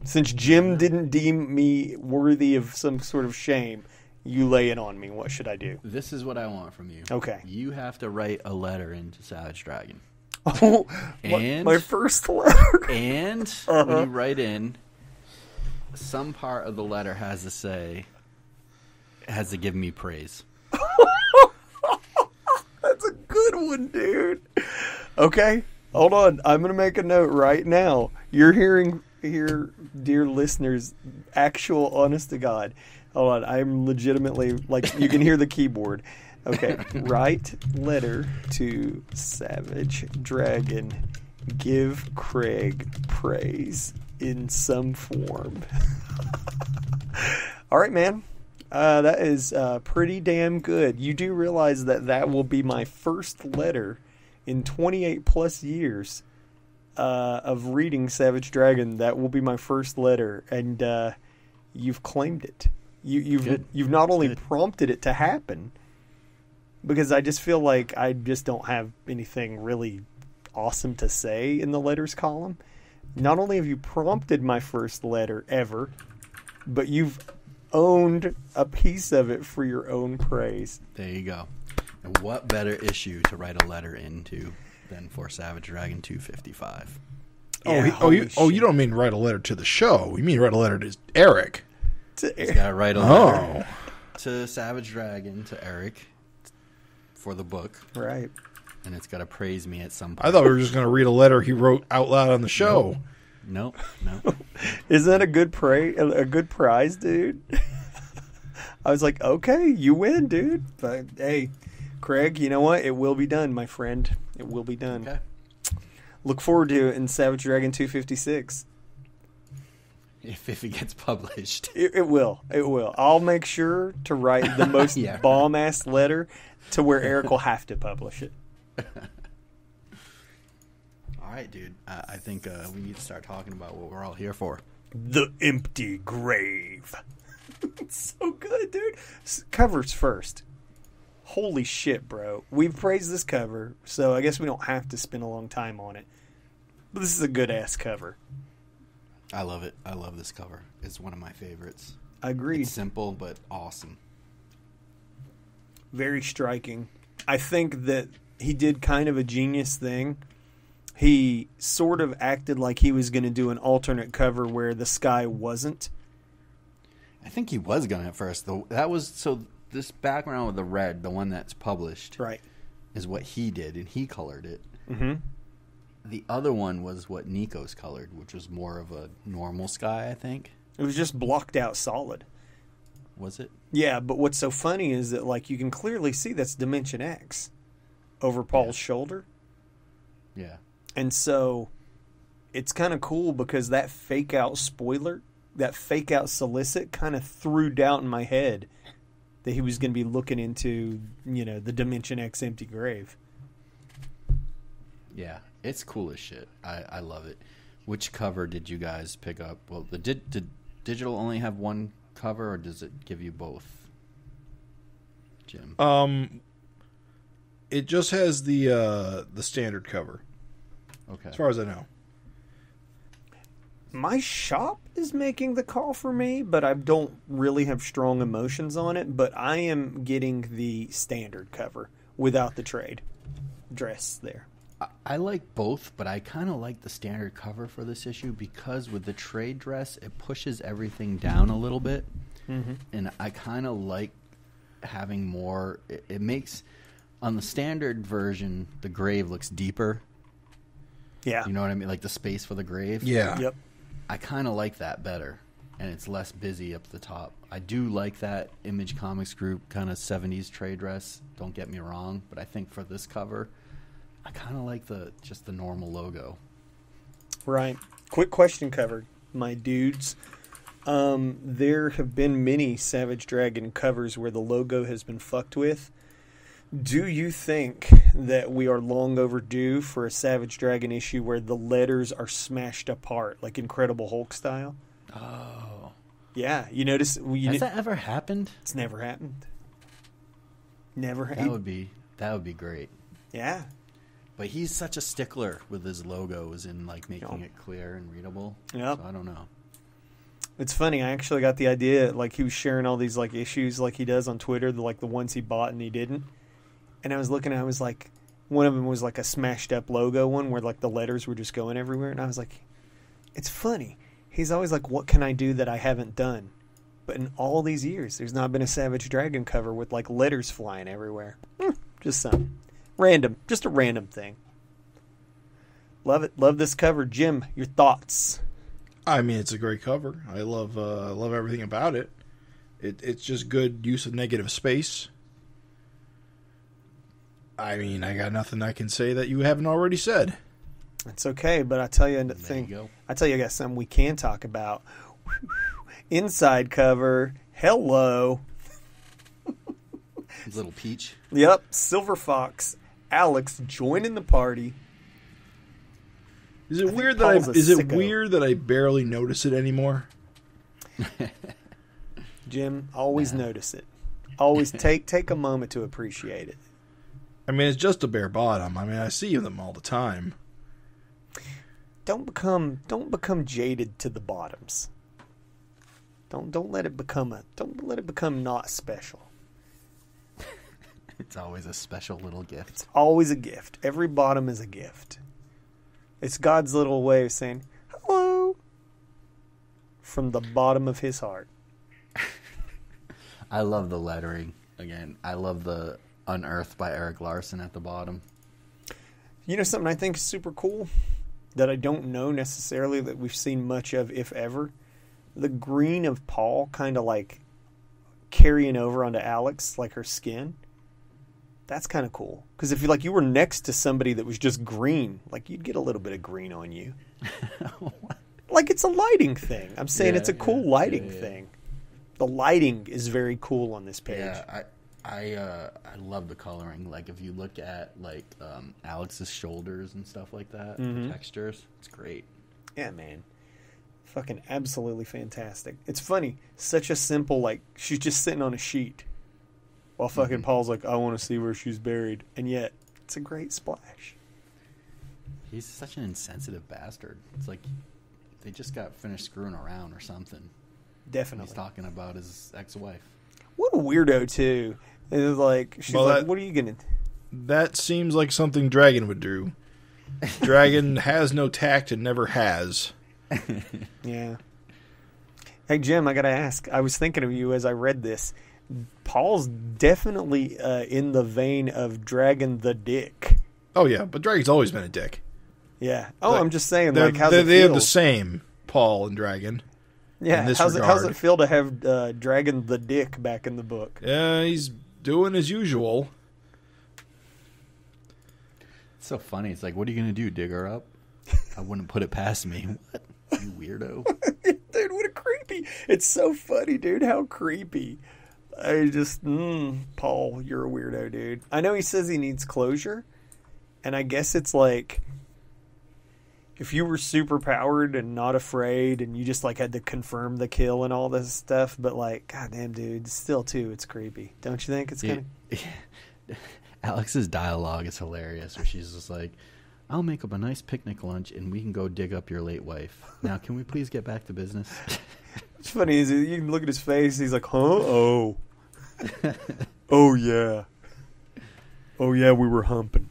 D: Since Jim didn't deem me worthy of some sort of shame, you lay it on me. What should I do?
C: This is what I want from you.
D: Okay.
C: You have to write a letter into Savage Dragon.
D: Oh,
C: and
D: my first letter.
C: And when you write in, some part of the letter has to give me praise.
D: That's a good one, dude. Okay, hold on. I'm going to make a note right now. You're hearing here, dear listeners, actual honest to God. Hold on. I'm legitimately, like, you can hear the keyboard. Okay, write letter to Savage Dragon. Give Craig praise in some form. All right, man. That is pretty damn good. You do realize that will be my first letter in 28 plus years of reading Savage Dragon. That will be my first letter, and you've claimed it. You've not only prompted it to happen, because I just feel like I just don't have anything really awesome to say in the letters column. Not only have you prompted my first letter ever, but you've owned a piece of it for your own praise.
C: There you go. And what better issue to write a letter into than for Savage Dragon 255?
A: You don't mean write a letter to the show. You mean write a letter to Eric.
C: He's got to write a letter to Savage Dragon, to Eric, for the book.
D: Right.
C: And it's got to praise me at some point.
A: I thought we were just going to read a letter he wrote out loud on the show.
C: Nope.
D: Isn't that a good prize, dude? I was like, okay, you win, dude. But hey, Craig, you know what? It will be done, my friend. It will be done.
C: Okay.
D: Look forward to it in Savage Dragon 256.
C: If it gets published.
D: It will. It will. I'll make sure to write the most bomb-ass letter to where Eric will have to publish it.
C: All right, dude. I think we need to start talking about what we're all here for.
D: The empty grave. It's so good, dude. Covers first. Holy shit, bro. We've praised this cover, so I guess we don't have to spend a long time on it. But this is a good-ass cover.
C: I love it. I love this cover. It's one of my favorites.
D: Agreed.
C: It's simple, but awesome.
D: Very striking. I think that he did kind of a genius thing. He sort of acted like he was going to do an alternate cover where the sky wasn't.
C: I think he was going to at first. This background with the red, the one that's published.
D: Right.
C: is what he did, and he colored it.
D: Mm-hmm.
C: The other one was what Nico's colored, which was more of a normal sky, I think.
D: It was just blocked out solid.
C: Was it?
D: Yeah, but what's so funny is that, like, you can clearly see that's Dimension X over Paul's shoulder.
C: Yeah.
D: And so it's kind of cool because that fake out spoiler, that fake out solicit kind of threw doubt in my head that he was going to be looking into, the Dimension X empty grave.
C: Yeah, it's cool as shit. I love it. Which cover did you guys pick up? Well, did digital only have one cover, or does it give you both, Jim?
A: It just has the standard cover.
C: Okay.
A: As far as I know.
D: My shop is making the call for me, but I don't really have strong emotions on it. But I am getting the standard cover without the trade dress there.
C: I like both, but I kind of like the standard cover for this issue because with the trade dress, it pushes everything down a little bit. Mm-hmm. And I kind of like having more. It makes, on the standard version, the grave looks deeper.
D: Yeah.
C: You know what I mean? Like the space for the grave.
A: Yeah.
D: Yep.
C: I kind of like that better, and it's less busy up the top. I do like that Image Comics Group kind of 70s trade dress, don't get me wrong, but I think for this cover, I kind of like just the normal logo.
D: Right. Quick question covered, my dudes. There have been many Savage Dragon covers where the logo has been fucked with. Do you think that we are long overdue for a Savage Dragon issue where the letters are smashed apart, like Incredible Hulk style?
C: Oh.
D: Yeah, you notice...
C: Has that ever happened?
D: It's never happened. Never
C: That
D: happened.
C: would be great.
D: Yeah.
C: But he's such a stickler with his logos and like making it clear and readable.
D: Yep.
C: So I don't know.
D: It's funny, I actually got the idea, like he was sharing all these like issues like he does on Twitter, the ones he bought and he didn't. And I was looking, I was like, one of them was like a smashed up logo one where like the letters were just going everywhere. And I was like, it's funny. He's always like, what can I do that I haven't done? But in all these years, there's not been a Savage Dragon cover with like letters flying everywhere. Just some random, just a random thing. Love it. Love this cover. Jim, your thoughts?
A: I mean, it's a great cover. I love everything about it. It's just good use of negative space. I mean, I got nothing I can say that you haven't already said.
D: It's okay, but I tell you the thing. I tell you, I got something we can talk about. Inside cover. Hello.
C: Little Peach.
D: Yep, Silver Fox. Alex joining the party.
A: Is it weird that I barely notice it anymore?
D: Jim, always notice it. Always take a moment to appreciate it.
A: I mean, it's just a bare bottom. I mean, I see them all the time.
D: Don't become jaded to the bottoms. Don't let it become not special.
C: It's always a special little gift.
D: It's always a gift. Every bottom is a gift. It's God's little way of saying hello from the bottom of his heart.
C: I love the lettering. Again, I love the Unearthed by Eric Larson at the bottom.
D: You know something I think is super cool that I don't know necessarily that we've seen much of, if ever? The green of Paul kind of like carrying over onto Alex, like her skin. That's kind of cool. Because if you were next to somebody that was just green, like you'd get a little bit of green on you. Like it's a lighting thing. I'm saying it's a cool lighting thing. The lighting is very cool on this page.
C: Yeah, I love the coloring. Like if you look at like Alex's shoulders and stuff like that, the textures, it's great.
D: Yeah, man. Fucking absolutely fantastic. It's funny. Such a simple, like, she's just sitting on a sheet while fucking Paul's like, I want to see where she's buried. And yet, it's a great splash.
C: He's such an insensitive bastard. It's like they just got finished screwing around or something.
D: Definitely.
C: He's talking about his ex-wife.
D: What a weirdo, too. It's like, she's like, what are you going to...
A: That seems like something Dragon would do. Dragon has no tact and never has.
D: Yeah. Hey, Jim, I got to ask. I was thinking of you as I read this. Paul's definitely in the vein of Dragon the Dick.
A: Oh yeah, but Dragon's always been a dick.
D: Yeah. Oh,
A: Like,
D: I'm just saying, like, how's it
A: they
D: feel?
A: have the same Paul and Dragon.
D: Yeah.
A: in this
D: How's
A: regard.
D: it feel to have Dragon the Dick back in the book?
A: Yeah, he's doing as usual.
C: It's so funny. It's like, what are you going to do, dig her up? I wouldn't put it past me. What? You weirdo.
D: Dude, what a creepy. It's so funny, dude. How creepy. I just, Paul, you're a weirdo, dude. I know he says he needs closure, and I guess it's like, if you were super powered and not afraid and you just like had to confirm the kill and all this stuff, but like, goddamn, dude, still too, it's creepy. Don't you think? It's kind of...
C: Alex's dialogue is hilarious, where she's just like, I'll make up a nice picnic lunch and we can go dig up your late wife. Now, can we please get back to business?
D: It's funny, is you can look at his face, he's like, huh? Oh. Oh, yeah. Oh, yeah, we were humping.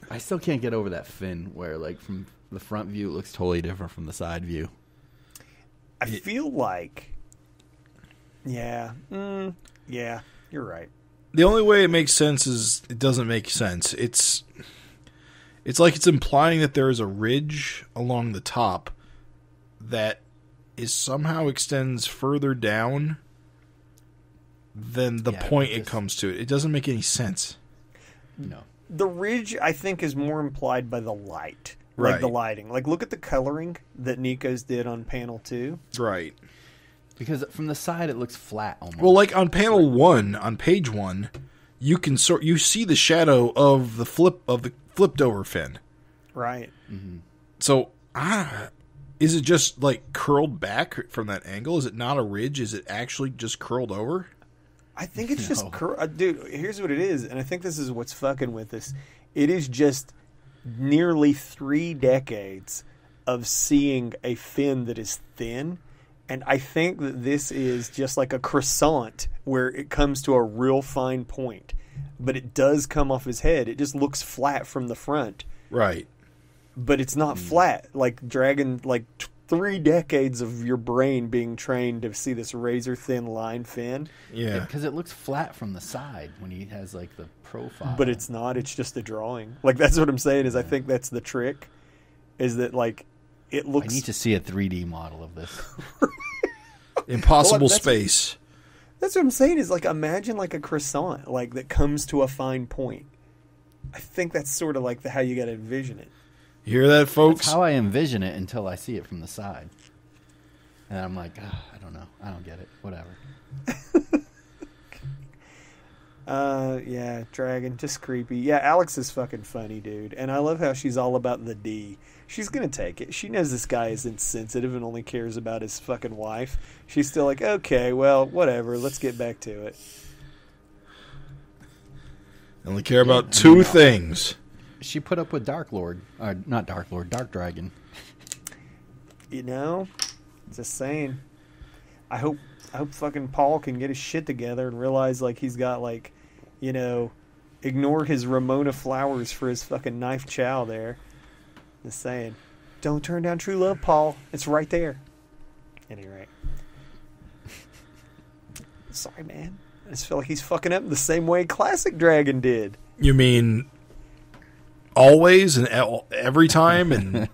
C: I still can't get over that fin where, like, from the front view, it looks totally different from the side view.
D: I feel like, yeah, you're right.
A: The only way it makes sense is it doesn't make sense. It's like it's implying that there is a ridge along the top that is somehow extends further down than the point it comes to. It doesn't make any sense.
C: No.
D: The ridge, I think, is more implied by the light. Like the lighting. Like, look at the coloring that Nico's did on panel 2.
A: Right.
C: Because from the side, it looks flat almost.
A: Well, like on panel 1, on page 1, you can you see the shadow of the flipped over fin.
D: Right.
C: Mm-hmm.
A: So, is it just like curled back from that angle? Is it not a ridge? Is it actually just curled over?
D: I think it's just dude, here's what it is, and I think this is what's fucking with us. It is just nearly 3 decades of seeing a fin that is thin, and I think that this is just like a croissant where it comes to a real fine point, but it does come off his head. It just looks flat from the front.
A: Right.
D: But it's not flat. Like Dragon, like 3 decades of your brain being trained to see this razor thin line fin.
A: Yeah.
C: Because it looks flat from the side when he has, like, the profile.
D: But it's not. It's just a drawing. Like, that's what I'm saying is I think that's the trick. Is that, like, it looks...
C: I need to see a 3D model of this.
A: Impossible space.
D: That's what I'm saying is, like, imagine, like, a croissant, like, that comes to a fine point. I think that's sort of, like, how you got to envision it.
A: You hear that, folks?
C: That's how I envision it until I see it from the side. And I'm like, I don't know. I don't get it. Whatever.
D: Yeah, Dragon, just creepy. Yeah, Alex is fucking funny, dude. And I love how she's all about the D. She's gonna take it. She knows this guy is insensitive and only cares about his fucking wife. She's still like, okay, well, whatever. Let's get back to it.
A: Only care about 2 things.
C: She put up with Dark Lord. Not Dark Lord, Dark Dragon.
D: You know? Just saying. I hope fucking Paul can get his shit together and realize, like, he's got, like, you know, ignore his Ramona flowers for his fucking knife chow there. Just saying. Don't turn down true love, Paul. It's right there. At any rate. Sorry, man. I just feel like he's fucking up the same way Classic Dragon did.
A: You mean always and every time? And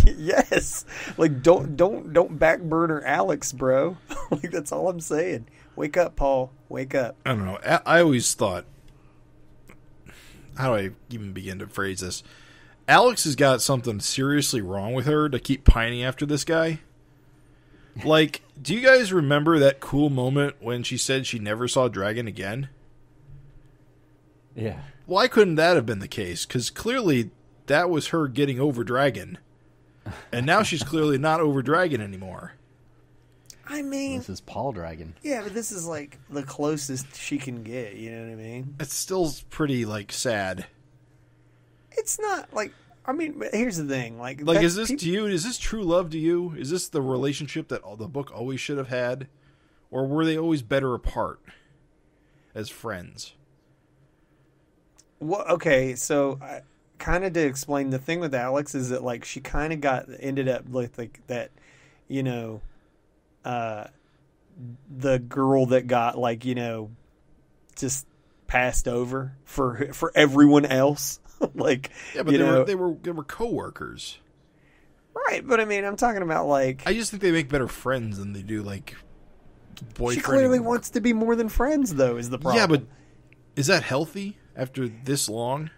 D: Yes. Like, don't backburner Alex, bro. Like, that's all I'm saying. Wake up, Paul. Wake up.
A: I don't know. I always thought, how do I even begin to phrase this? Alex has got something seriously wrong with her to keep pining after this guy. Like, do you guys remember that cool moment when she said she never saw Dragon again?
C: Yeah.
A: Why couldn't that have been the case? Because clearly that was her getting over Dragon. And now she's clearly not over Dragon anymore.
D: I mean...
C: This is Paul Dragon.
D: Yeah, but this is, like, the closest she can get, you know what I mean?
A: It's still pretty, like, sad.
D: It's not, like... I mean, but here's the thing. Like
A: is this to you? Is this true love to you? Is this the relationship that the book always should have had? Or were they always better apart as friends?
D: Well, okay, so kind of to explain, the thing with Alex is that, like, she kind of ended up with, like, that, you know, the girl that got like, just passed over for everyone else. Like,
A: yeah, but they were coworkers.
D: Right, but I mean, I'm talking about like,
A: I just think they make better friends than they do like boyfriend.
D: She clearly wants to be more than friends, though, is the problem.
A: Yeah, but is that healthy after this long?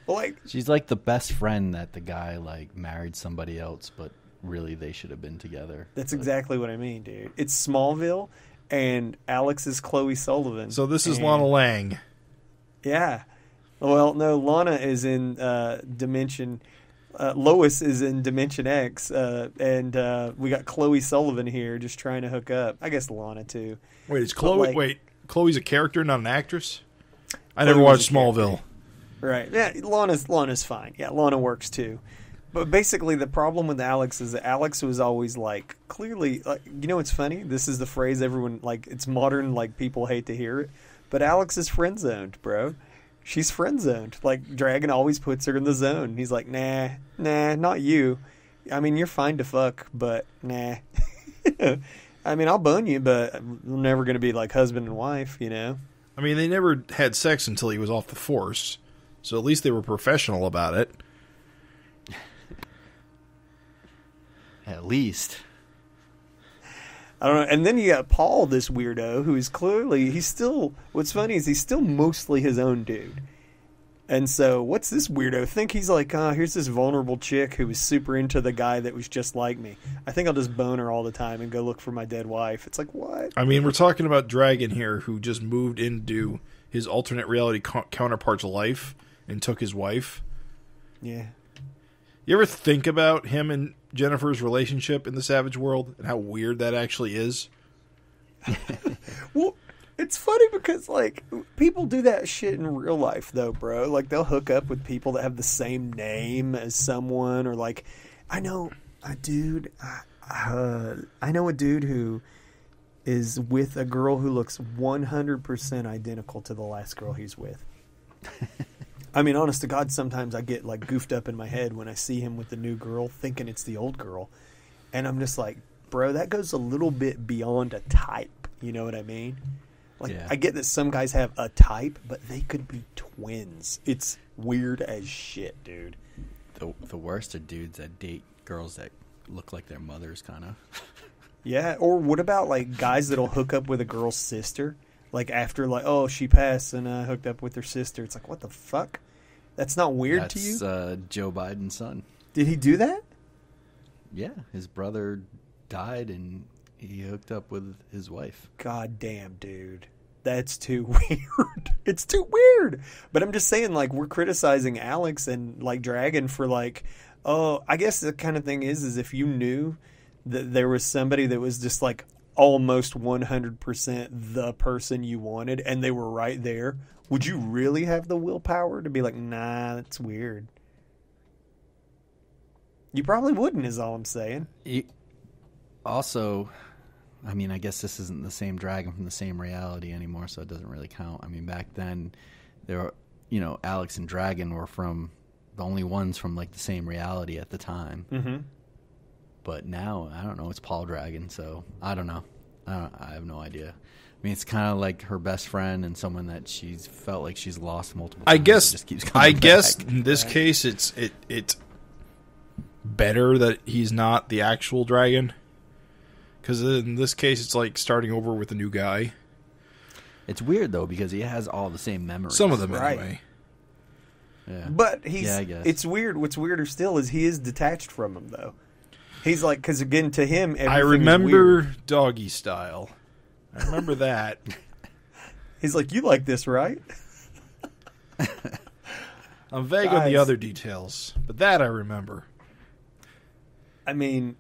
D: Well, like,
C: she's like the best friend that the guy like married somebody else, but really they should have been together.
D: That's exactly what I mean, dude. It's Smallville, and Alex is Chloe Sullivan.
A: So this is Lana Lang.
D: Yeah. Well, no, Lana is in Dimension. Lois is in Dimension X, and we got Chloe Sullivan here just trying to hook up. I guess Lana too.
A: Wait, is Chloe? Wait, Chloe's a character, not an actress. I
D: Chloe
A: never watched Smallville.
D: Right? Yeah, Lana's fine. Yeah, Lana works too. But basically, the problem with Alex is that Alex was always like clearly. Like, what's funny? This is the phrase everyone like. It's modern. Like people hate to hear it, but Alex is friend zoned, bro. She's friend zoned. Like Dragon always puts her in the zone. He's like, nah, not you. I mean, you're fine to fuck, but nah. I mean, I'll bone you, but we're never going to be like husband and wife,
A: I mean, they never had sex until he was off the force, so at least they were professional about it.
C: At least.
D: I don't know. And then you got Paul, this weirdo, who is clearly, what's funny is he's still mostly his own dude. And so what's this weirdo think? He's like, here's this vulnerable chick who was super into the guy that was just like me. I think I'll just bone her all the time and go look for my dead wife. It's like, what?
A: I mean, we're talking about Dragon here, who just moved into his alternate reality counterpart's life and took his wife.
D: Yeah.
A: You ever think about him and Jennifer's relationship in the Savage world and how weird that actually is?
D: Well, it's funny because, like, people do that shit in real life, though, bro. Like, they'll hook up with people that have the same name as someone, or, like, I know a dude who is with a girl who looks 100% identical to the last girl he's with. I mean, honest to God, sometimes I get like goofed up in my head when I see him with the new girl, thinking it's the old girl, and I'm just like, bro, that goes a little bit beyond a type. You know what I mean? Like, yeah. I get that some guys have a type, but they could be twins. It's weird as shit, dude.
C: The worst are dudes that date girls that look like their mothers, kind of.
D: Yeah, or what about like guys that'll hook up with a girl's sister? Like after, like, oh, she passed and hooked up with her sister. It's like, what the fuck? That's not weird to you?
C: That's Joe Biden's son.
D: Did he do that?
C: Yeah, his brother died and he hooked up with his wife.
D: God damn, dude. That's too weird. It's too weird. But I'm just saying, like, we're criticizing Alex and, like, Dragon for, like, oh, I guess the kind of thing is if you knew that there was somebody that was just, like, almost 100% the person you wanted and they were right there, would you really have the willpower to be like, nah, that's weird? You probably wouldn't, is all I'm saying.
C: Also, I mean, I guess this isn't the same Dragon from the same reality anymore, so it doesn't really count. I mean, back then, there were, Alex and Dragon were from the only ones from, like, the same reality at the time.
D: Mm-hmm.
C: But now, I don't know, it's Paul Dragon, so I don't know. I have no idea. I mean, it's kind of like her best friend and someone that she's felt like she's lost multiple times.
A: I guess in this case, it's better that he's not the actual Dragon. Because in this case, it's like starting over with a new guy.
C: It's weird, though, because he has all the same memories.
A: Some of them, anyway.
C: Yeah.
D: But
C: I guess.
D: It's weird. What's weirder still is he is detached from him, though. He's like, because again, to him, everything
A: I remember
D: is weird.
A: Doggy Style. I remember that.
D: He's like, you like this, right?
A: I'm vague on the other details, but that I remember.
D: I mean,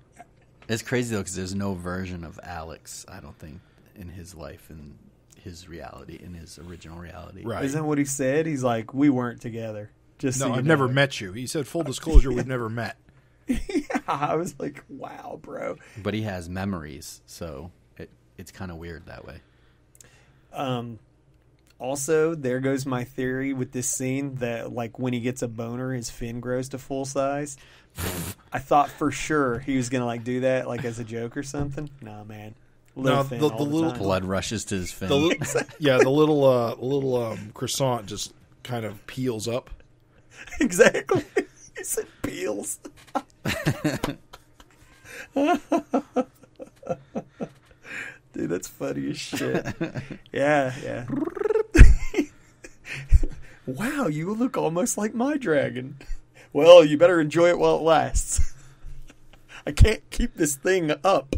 C: it's crazy though because there's no version of Alex, I don't think, in his life, in his reality, in his original reality.
A: Right?
D: Isn't that what he said? He's like, we weren't together. Just
A: no,
D: so
A: I've never met you. He said, full disclosure, we've never met.
D: Yeah, I was like, wow, bro.
C: But he has memories, so it's kind of weird that way.
D: Also, there goes my theory with this scene that, like, when he gets a boner, his fin grows to full size. I thought for sure he was going to, like, do that, like, as a joke or something. Nah, man.
A: No,
D: thin
A: the
D: all
A: little
D: time.
C: Blood rushes to his fin.
A: the little croissant just kind of peels up.
D: Exactly. He said peels. Dude, that's funny as shit. Yeah. Wow, you look almost like my dragon. Well, you better enjoy it while it lasts. I can't keep this thing up.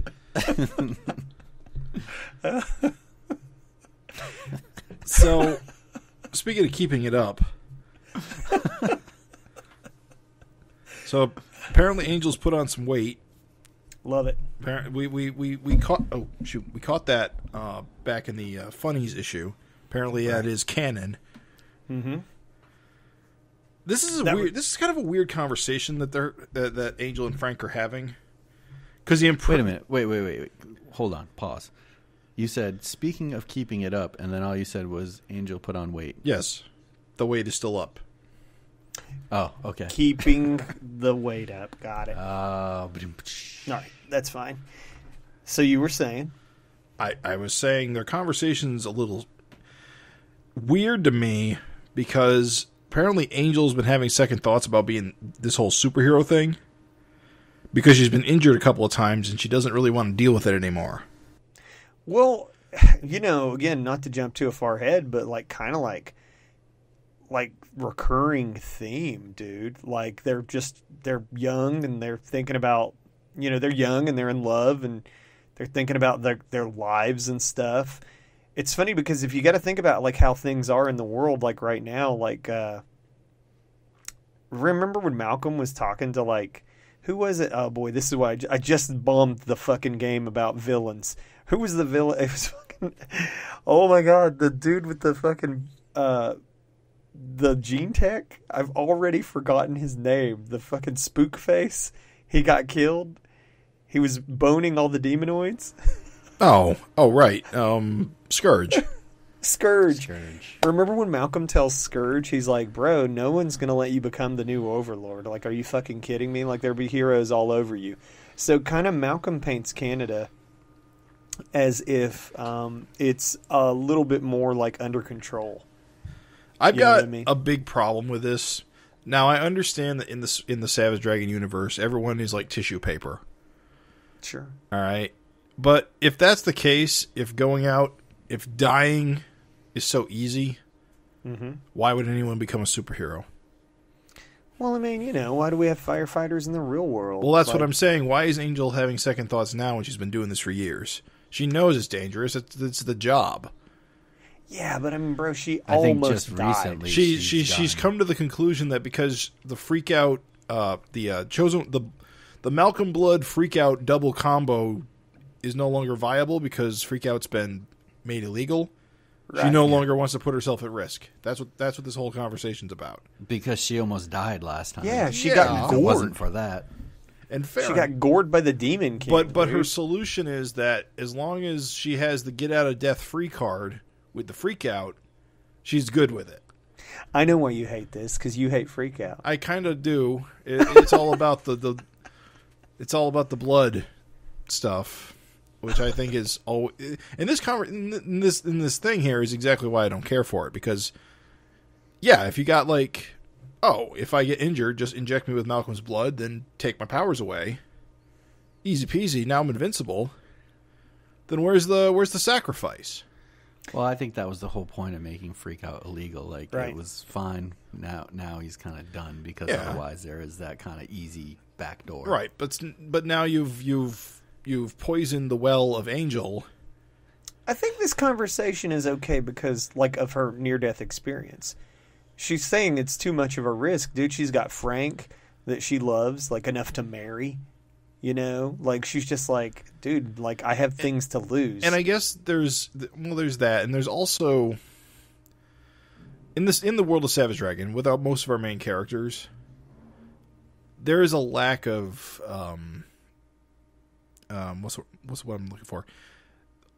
A: So, speaking of keeping it up, so apparently Angel's put on some weight.
D: Love it.
A: Apparently, we caught we caught that back in the Funnies issue. Apparently, that is canon.
D: Mm-hmm.
A: This is This is kind of a weird conversation that Angel and Frank are having. Because
C: Wait a minute. Wait. Hold on. Pause. You said, speaking of keeping it up, and then all you said was Angel put on weight.
A: Yes, the weight is still up.
C: Oh, okay.
D: Keeping the weight up. Got it.
C: All
D: All right, that's fine. So you were saying?
A: I was saying their conversation's a little weird to me because apparently Angel's been having second thoughts about being this whole superhero thing because she's been injured a couple of times and she doesn't really want to deal with it anymore.
D: Well, again, not to jump too far ahead, but kind of like recurring theme, dude. Like they're young and they're thinking about, they're young and they're in love and they're thinking about their lives and stuff. It's funny because if you got to think about how things are in the world, right now, remember when Malcolm was talking to who was it? Oh boy, this is why I just bombed the fucking game about villains. Who was the villain? It was fucking, oh my god, the dude with the fucking the gene tech. I've already forgotten his name. The fucking spook face. He got killed. He was boning all the demonoids.
A: Oh, right. Scourge.
D: Scourge. Remember when Malcolm tells Scourge, he's like, bro, no one's going to let you become the new Overlord. Are you fucking kidding me? There'll be heroes all over you. So kind of Malcolm paints Canada as if it's a little bit more under control.
A: I've got a big problem with this. Now, I understand that in the Savage Dragon universe, everyone is like tissue paper.
D: Sure.
A: All right. But if that's the case, if dying is so easy, why would anyone become a superhero?
D: Well, why do we have firefighters in the real world?
A: Well, that's what I'm saying. Why is Angel having second thoughts now when she's been doing this for years? She knows it's dangerous. It's the job.
D: Yeah, but bro, she
C: I think
D: almost
C: just
D: died.
C: recently
A: She's come to the conclusion that because the freak out, the Malcolm Blood freak out double combo is no longer viable because freak out's been made illegal. Right. She no longer wants to put herself at risk. That's what this whole conversation's about.
C: Because she almost died last time.
D: Yeah, she got
C: If it
D: gored.
C: wasn't for that.
A: And fair.
D: She got gored by the Demon King.
A: But her solution is that as long as she has the get out of death free card with the freak out, she's good with it.
D: I know why you hate this, because you hate freak out.
A: I kind of do. It's all about it's all about the blood stuff, which I think is all. In this thing here is exactly why I don't care for it, because if you got if I get injured, just inject me with Malcolm's blood, then take my powers away. Easy peasy. Now I'm invincible. Then where's the sacrifice?
C: Well, I think that was the whole point of making freak out illegal. Right. It was fine. Now he's kind of done because otherwise there is that kind of easy backdoor.
A: Right, but now you've poisoned the well of Angel.
D: I think this conversation is okay because of her near-death experience. She's saying it's too much of a risk, dude. She's got Frank that she loves, enough to marry. She's just dude, I have things to lose.
A: And I guess there's that, and there's also in the world of Savage Dragon, without most of our main characters, there is a lack of what's what I'm looking for.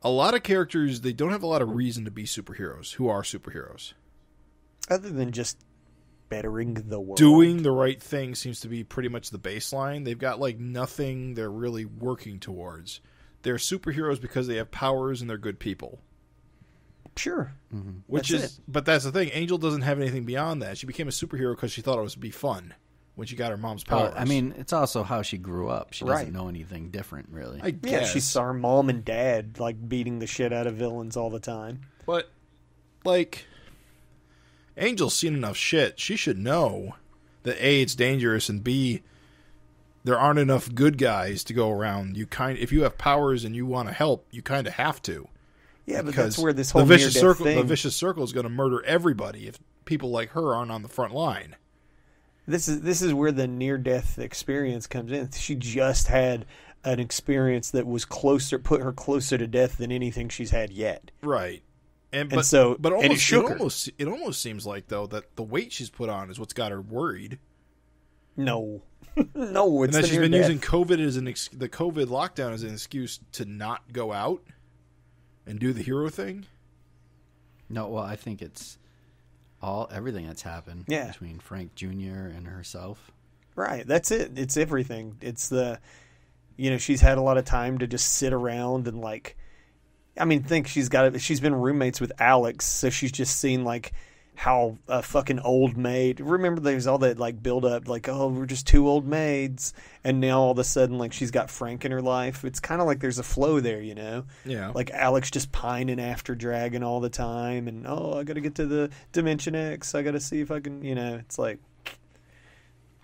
A: A lot of characters, they don't have a lot of reason to be superheroes. Who are superheroes?
D: Other than just bettering the world.
A: Doing the right thing seems to be pretty much the baseline. They've got nothing they're really working towards. they're superheroes because they have powers and they're good people.
D: Sure.
A: But that's the thing. Angel doesn't have anything beyond that. She became a superhero because she thought it was be fun when she got her mom's powers.
C: I mean, it's also how she grew up. She doesn't know anything different, really.
A: I guess.
D: Yeah, she saw her mom and dad like beating the shit out of villains all the time.
A: But like, Angel's seen enough shit. She should know that A, it's dangerous, and B, there aren't enough good guys to go around. If you have powers and you want to help, you kind of have to.
D: Yeah, but that's where this whole
A: the vicious circle,
D: thing...
A: the vicious circle is going to murder everybody if people like her aren't on the front line.
D: This is where the near-death experience comes in. She just had an experience that was put her closer to death than anything she's had yet.
A: Right. But it almost seems like, though, that the weight she's put on is what's got her worried.
D: No. No, it's
A: and that she's been using COVID as the COVID lockdown as an excuse to not go out and do the hero thing.
C: No, well, I think it's everything that's happened between Frank Jr. and herself.
D: Right, that's it. It's everything. It's she's had a lot of time to just sit around and like, I mean, she's been roommates with Alex, so she's just seen like how a fucking old maid. Remember, there's all that like build up, like, oh, we're just two old maids, and now all of a sudden, like, she's got Frank in her life. It's kind of like there's a flow there, you know?
A: Yeah.
D: Like Alex just pining after Dragon all the time, and I got to get to the Dimension X. I got to see if I can, it's like,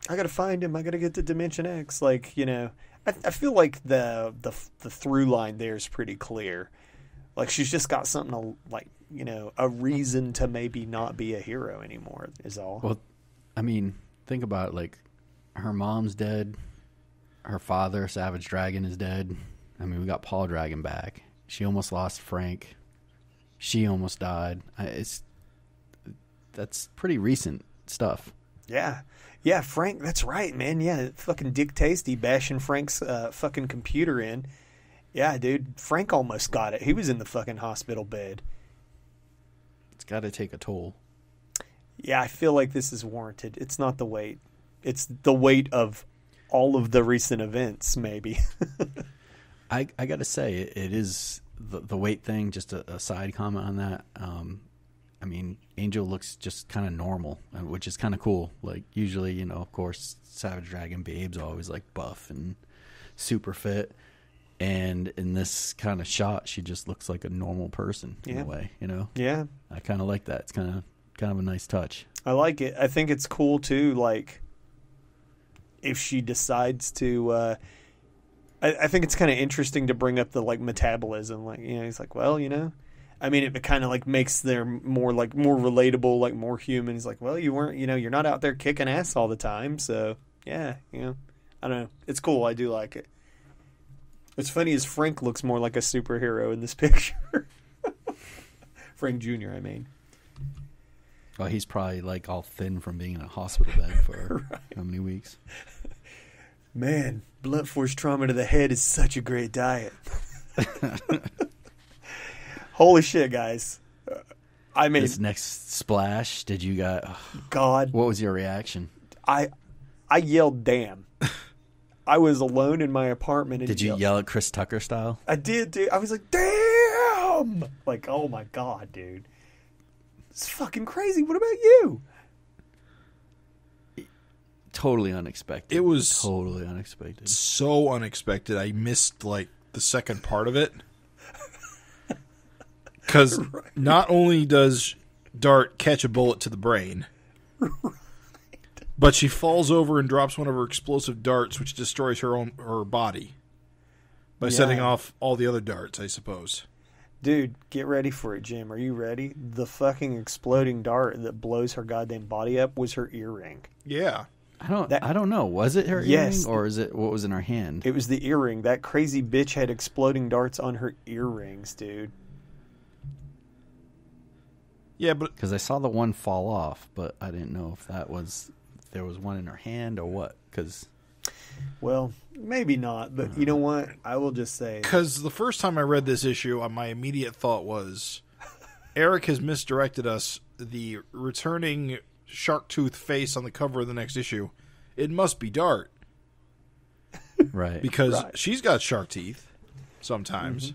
D: I got to find him. I got to get to Dimension X. Like, I feel like the through line there is pretty clear. Like, she's just got something to, like, a reason to maybe not be a hero anymore is all.
C: Well, I mean, think about it. Like, her mom's dead. Her father, Savage Dragon, is dead. I mean, we got Paul Dragon back. She almost lost Frank. She almost died. That's pretty recent stuff.
D: Yeah. Yeah, Frank, that's right, man. Yeah, fucking Dick Tasty bashing Frank's fucking computer in. Yeah, dude, Frank almost got it. He was in the fucking hospital bed.
C: It's got to take a toll.
D: Yeah, I feel like this is warranted. It's not the weight. It's the weight of all of the recent events, maybe.
C: I got to say, it is the weight thing, just a side comment on that. I mean, Angel looks just kind of normal, which is kind of cool. Like, usually, of course, Savage Dragon Babe's always, like, buff and super fit. And in this kind of shot, she just looks like a normal person in a way,
D: Yeah.
C: I kind of like that. It's kind of a nice touch.
D: I like it. I think it's cool, too, like, if she decides to... I think it's kind of interesting to bring up the, like, metabolism. Like, he's like, well, I mean, it kind of, like, makes them more relatable, like, more human. He's like, well, you weren't, you're not out there kicking ass all the time. So, yeah, I don't know. It's cool. I do like it. What's funny is Frank looks more like a superhero in this picture. Frank Jr., I mean.
C: Well, he's probably, like, all thin from being in a hospital bed for how many weeks?
D: Man, blunt force trauma to the head is such a great diet. Holy shit, guys. I mean...
C: This next splash, did you
D: God.
C: What was your reaction?
D: I yelled, damn. I was alone in my apartment. And
C: did you yell at Chris Tucker style?
D: I did, dude. I was like, damn! Like, oh my God, dude. It's fucking crazy. What about you?
C: Totally unexpected.
A: It was
C: totally unexpected.
A: So unexpected. I missed, like, the second part of it. Because not only does Dart catch a bullet to the brain... But she falls over and drops one of her explosive darts, which destroys her body by setting off all the other darts, I suppose.
D: Dude, get ready for it, Jim. Are you ready? The fucking exploding dart that blows her goddamn body up was her earring.
A: Yeah.
C: I don't know. Was it her earring, or is it what was in her hand?
D: It was the earring. That crazy bitch had exploding darts on her earrings, dude.
A: Yeah, but
C: because I saw the one fall off, but I didn't know if there was one in her hand or what. Because,
D: well, maybe not. But you know what? I will just say,
A: because the first time I read this issue, my immediate thought was, Eric has misdirected us. The returning shark tooth face on the cover of the next issue, it must be Dart,
C: right?
A: Because she's got shark teeth. sometimes.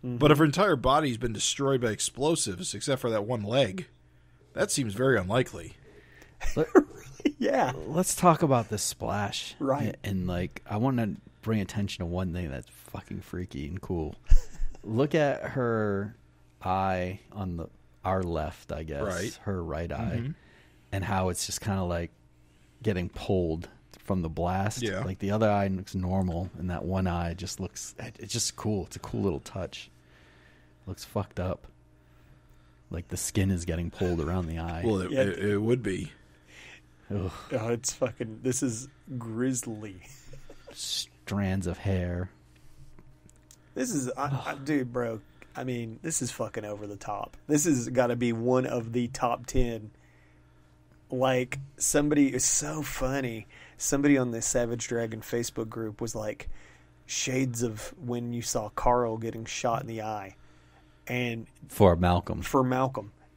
A: But if her entire body's been destroyed by explosives, except for that one leg, that seems very unlikely.
D: Yeah.
C: Let's talk about this splash.
D: Right.
C: And, like, I want to bring attention to one thing that's fucking freaky and cool. Look at her eye on our left, I guess.
A: Right.
C: Her right eye. And how it's just kind of like getting pulled from the blast.
A: Yeah.
C: Like the other eye looks normal, and that one eye just looks, it's just cool. It's a cool little touch. Looks fucked up. Like the skin is getting pulled around the eye.
A: Well, it would be.
C: Ugh.
D: Oh, it's fucking. This is grisly.
C: Strands of hair.
D: This is, dude, bro. I mean, this is fucking over the top. This has got to be one of the top 10. Like, somebody is so funny. Somebody on the Savage Dragon Facebook group was like, shades of when you saw Carl getting shot in the eye. And
C: For Malcolm.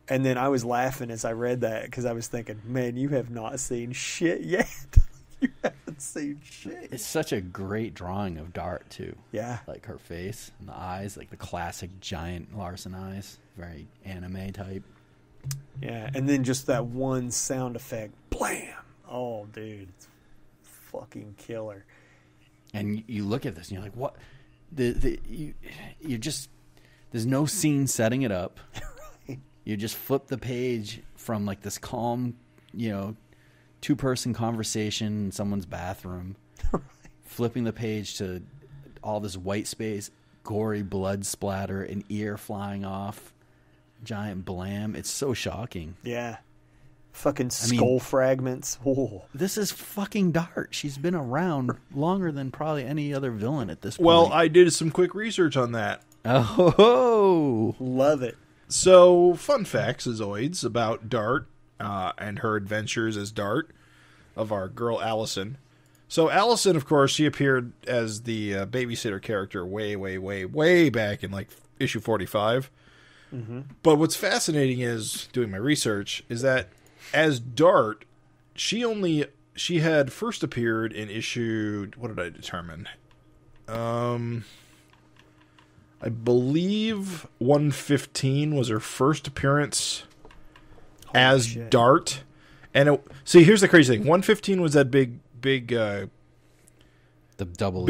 D: And then I was laughing as I read that because I was thinking, man, you have not seen shit yet. You haven't seen shit.
C: It's such a great drawing of Dart, too.
D: Yeah.
C: Like her face and the eyes, like the classic giant Larson eyes. Very anime type.
D: Yeah, and then just that one sound effect. Blam! Oh, dude. It's fucking killer.
C: And you look at this and you're like, what? You just, there's no scene setting it up.
D: Right.
C: You just flip the page from like this calm, two-person conversation in someone's bathroom.
D: Right.
C: Flipping the page to all this white space, gory blood splatter, an ear flying off, giant blam. It's so shocking.
D: Yeah. Fucking skull fragments. Oh.
C: This is fucking Dart. She's been around longer than probably any other villain at this point.
A: Well, I did some quick research on that.
C: Oh,
D: Love it.
A: So, fun facts, as always, about Dart and her adventures as Dart of our girl Allison. So, Allison, of course, she appeared as the babysitter character way back in, like, issue 45. But what's fascinating is, doing my research, is that as Dart, she had first appeared in issue, what did I determine? I believe 115 was her first appearance as
D: shit.
A: Dart. And see, here's the crazy thing. 115 was that big
C: the double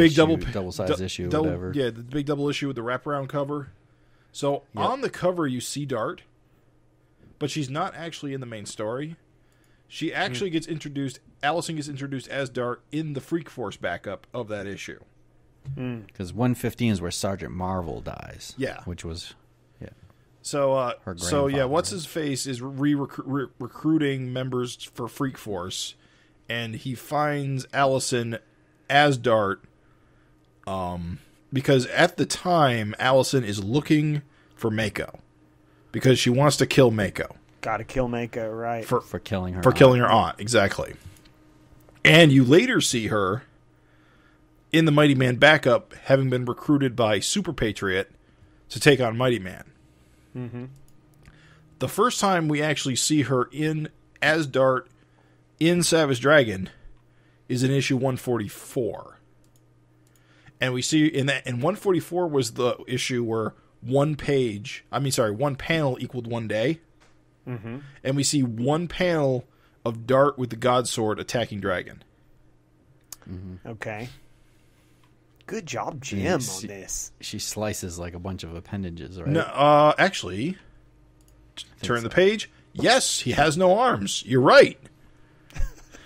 C: size issue, whatever.
A: Yeah, the big double issue with the wraparound cover. So on the cover, you see Dart, but she's not actually in the main story. She actually gets introduced. Allison gets introduced as Dart in the Freak Force backup of that issue.
C: Because 115 is where Sergeant Marvel dies.
A: Yeah,
C: which was
A: So,
C: her
A: what's his face is recruiting members for Freak Force, and he finds Allison as Dart. Because at the time, Allison is looking for Mako because she wants to kill Mako.
D: Gotta kill Mako, right?
C: for killing her.
A: Killing her aunt, exactly. And you later see her in the Mighty Man backup, having been recruited by Super Patriot to take on Mighty Man. The first time we actually see her as Dart in Savage Dragon is in issue 144. And we see and 144 was the issue where one panel equaled 1 day. And we see one panel of Dart with the God Sword attacking Dragon.
D: Okay. Good job, Jim, on this.
C: She slices like a bunch of appendages, right?
A: No, actually, turn the page. Yes, he has no arms. You're right.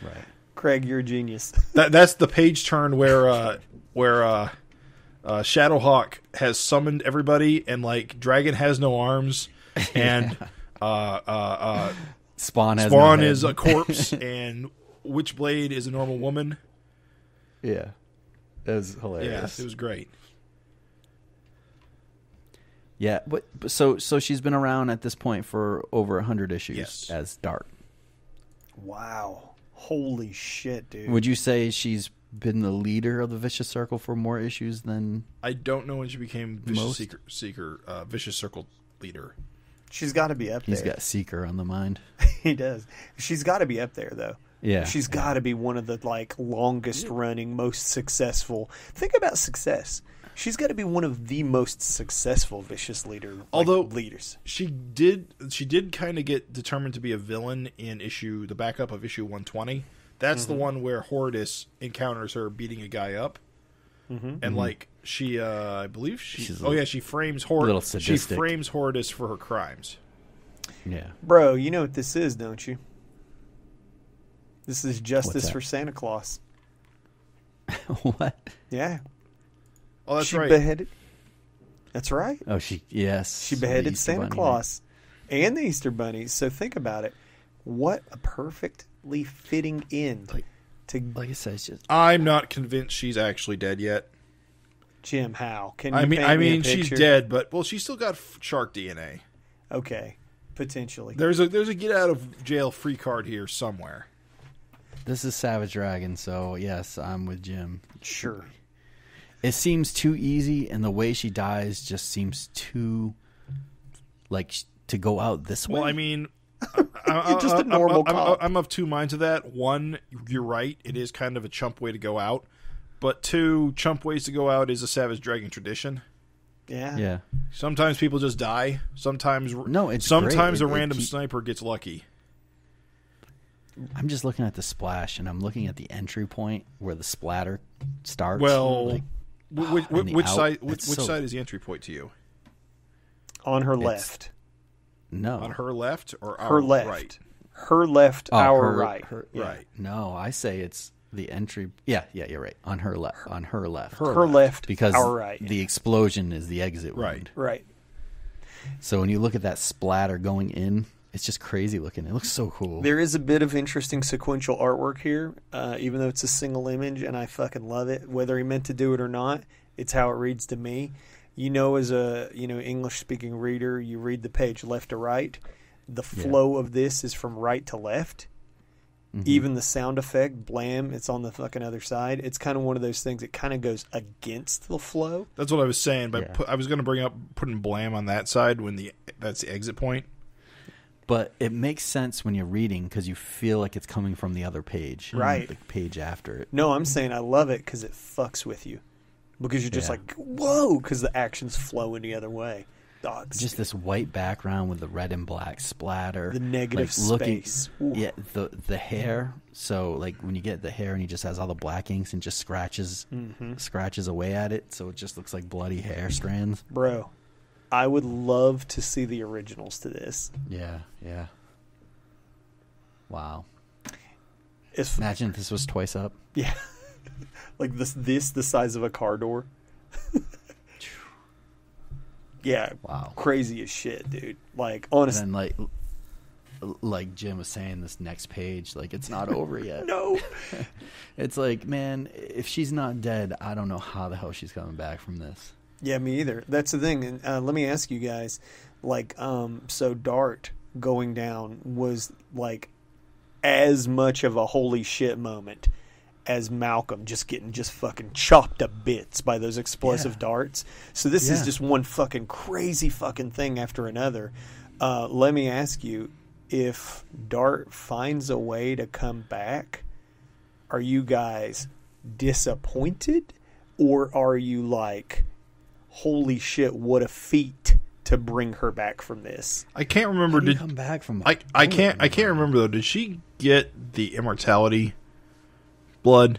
C: Right.
D: Craig, you're a genius.
A: That's the page turn where Shadowhawk has summoned everybody, and like Dragon has no arms, and
C: Spawn
A: is a corpse, and Witchblade is a normal woman.
C: Yeah. It was hilarious.
A: Yes, it was great.
C: Yeah, but so she's been around at this point for over 100 issues as Dart.
D: Wow. Holy shit, dude.
C: Would you say she's been the leader of the Vicious Circle for more issues than...
A: I don't know when she became Vicious Vicious Circle leader.
D: She's got to be up there.
C: He's got Seeker on the mind.
D: He does. She's got to be up there, though.
C: Yeah.
D: She's got to be one of the longest running, most successful. Think about success. She's got to be one of the most successful vicious leaders.
A: She did kind of get determined to be a villain in the backup of issue 120. That's the one where Hortus encounters her beating a guy up. And like she I believe she frames Hortus. She frames Hortus for her crimes.
C: Yeah.
D: Bro, you know what this is, don't you? This is justice for Santa Claus.
C: What?
D: Yeah.
A: Oh, that's
D: she
A: right.
D: Beheaded. That's right.
C: Oh, she
D: beheaded Santa Claus and the Easter Bunny. So think about it. What a perfectly fitting end.
C: Like I said, it's just...
A: I'm not convinced she's actually dead yet.
D: Jim, how? Can you
A: I
D: paint me a
A: she's
D: picture?
A: dead, but she's still got shark DNA.
D: Okay, potentially.
A: There's a get out of jail free card here somewhere.
C: This is Savage Dragon, so yes, I'm with Jim.
D: Sure.
C: It seems too easy, and the way she dies just seems too, to go out this way.
A: Well, I mean,
D: Just a normal cop.
A: I'm of two minds of that. One, you're right. It is kind of a chump way to go out. But two, chump ways to go out is a Savage Dragon tradition.
D: Yeah.
C: Yeah.
A: Sometimes people just die. Sometimes
C: it's
A: sometimes
C: great.
A: a random sniper gets lucky.
C: I'm just looking at the splash, and I'm looking at the entry point where the splatter starts.
A: Well, which side is the entry point to you?
D: On her left.
C: No.
A: On her left or our
D: Her left.
A: right?
D: Her left, our right.
A: Right.
C: No, I say it's the entry. Yeah, you're right. On her left. On her left.
D: Her left,
C: because
D: our right.
C: the explosion is the exit wound.
D: Right.
C: So when you look at that splatter going in, it's just crazy looking. It looks so cool.
D: There is a bit of interesting sequential artwork here, even though it's a single image, and I fucking love it. Whether he meant to do it or not, it's how it reads to me. You know, as a English-speaking reader, you read the page left to right. The flow of this is from right to left. Mm-hmm. Even the sound effect, blam, it's on the fucking other side. It's kind of one of those things that kind of goes against the flow.
A: That's what I was saying, but I was going to bring up putting blam on that side that's the exit point.
C: But it makes sense when you're reading because you feel like it's coming from the other page.
D: Right.
C: The page after it.
D: No, I'm saying I love it because it fucks with you. Because you're just like, whoa, because the action's flowing the other way. Dogs.
C: Just this white background with the red and black splatter.
D: The negative space.
C: Yeah, the hair. So, like, when you get the hair and he just has all the black inks and just scratches away at it. So it just looks like bloody hair strands.
D: Bro, I would love to see the originals to this.
C: Yeah. Wow.
D: Imagine
C: if this was twice up.
D: Yeah. Like this the size of a car door. Yeah.
C: Wow.
D: Crazy as shit, dude. Like, honestly.
C: And then, like Jim was saying, this next page, like, it's not over yet.
D: No.
C: It's like, man, if she's not dead, I don't know how the hell she's coming back from this.
D: Yeah, me either. That's the thing. And let me ask you guys, like, so Dart going down was, like, as much of a holy shit moment as Malcolm just getting fucking chopped to bits by those explosive darts. So this is just one fucking crazy fucking thing after another. Let me ask you, if Dart finds a way to come back, are you guys disappointed? Or are you like, holy shit, what a feat to bring her back from this?
A: I can't remember.
C: Did come back from?
A: I can't remember though. Did she get the immortality blood?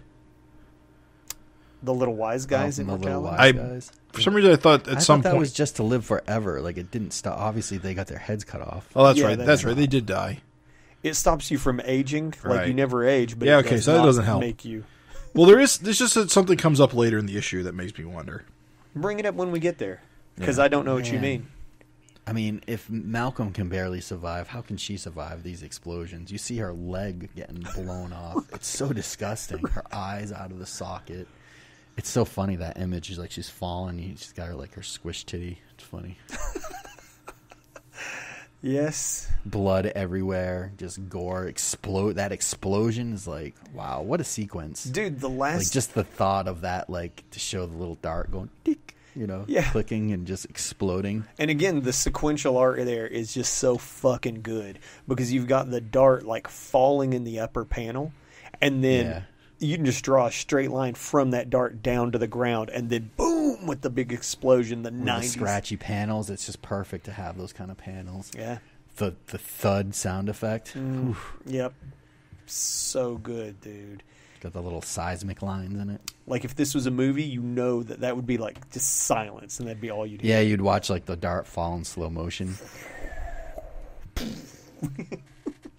D: The little wise guys
C: immortality.
A: For some reason, I thought at some point
C: that was just to live forever. Like, it didn't stop. Obviously, they got their heads cut off.
A: Oh, that's right. That's right. They did die.
D: It stops you from aging.
A: Right.
D: Like, you never age. But
A: okay, so that doesn't help.
D: Make you.
A: Well, there's just that something comes up later in the issue that makes me wonder.
D: Bring it up when we get there, because I don't know what you mean.
C: I mean, if Malcolm can barely survive, how can she survive these explosions? You see her leg getting blown off. It's so disgusting. Her eyes out of the socket. It's so funny, that image. She's falling. She's got her squish titty. It's funny.
D: Yes.
C: Blood everywhere. Just gore. That explosion is like, wow, what a sequence.
D: Dude, the last...
C: Like, just the thought of that, like, to show the little dart going, tick, clicking and just exploding.
D: And again, the sequential art there is just so fucking good. Because you've got the dart, like, falling in the upper panel. And then... you can just draw a straight line from that dart down to the ground, and then boom, with the big explosion, the
C: With
D: 90s.
C: the scratchy panels. It's just perfect to have those kind of panels.
D: Yeah.
C: The thud sound effect.
D: Yep. So good, dude.
C: Got the little seismic lines in it.
D: Like, if this was a movie, you know that would be, like, just silence, and that'd be all you'd hear.
C: Yeah, you'd watch, like, the dart fall in slow motion.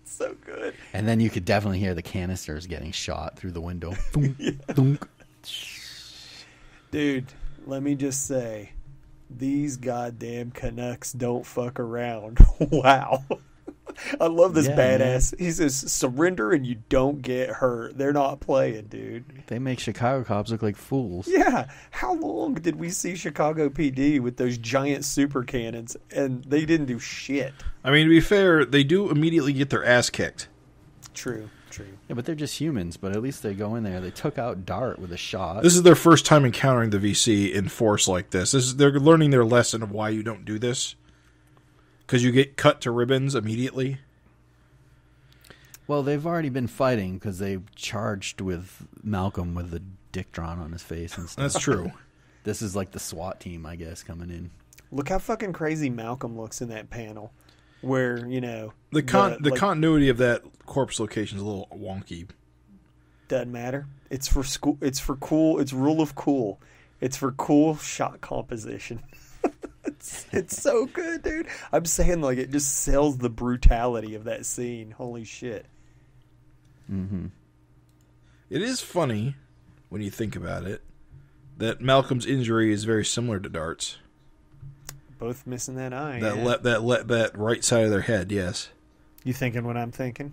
D: So good.
C: And then you could definitely hear the canisters getting shot through the window. Thunk, thunk.
D: Dude, let me just say, these goddamn Canucks don't fuck around. Wow. I love this badass. Man. He says, surrender and you don't get hurt. They're not playing, dude.
C: They make Chicago cops look like fools.
D: Yeah. How long did we see Chicago PD with those giant super cannons and they didn't do shit?
A: I mean, to be fair, they do immediately get their ass kicked.
D: True.
C: Yeah, but they're just humans. But at least they go in there. They took out Dart with a shot.
A: This is their first time encountering the VC in force like this. They're learning their lesson of why you don't do this. Because you get cut to ribbons immediately.
C: Well, they've already been fighting because they charged with Malcolm with the dick drawn on his face and stuff.
A: That's true.
C: This is like the SWAT team, I guess, coming in.
D: Look how fucking crazy Malcolm looks in that panel. Where, you know...
A: The continuity of that corpse location is a little wonky.
D: Doesn't matter. It's for school. It's for cool. It's rule of cool. It's for cool shot composition. It's so good, dude. I'm saying, like, it just sells the brutality of that scene. Holy shit.
C: Mm-hmm.
A: It is funny, when you think about it, that Malcolm's injury is very similar to Dart's.
D: Both missing that eye.
A: That right side of their head, yes.
D: You thinking what I'm thinking?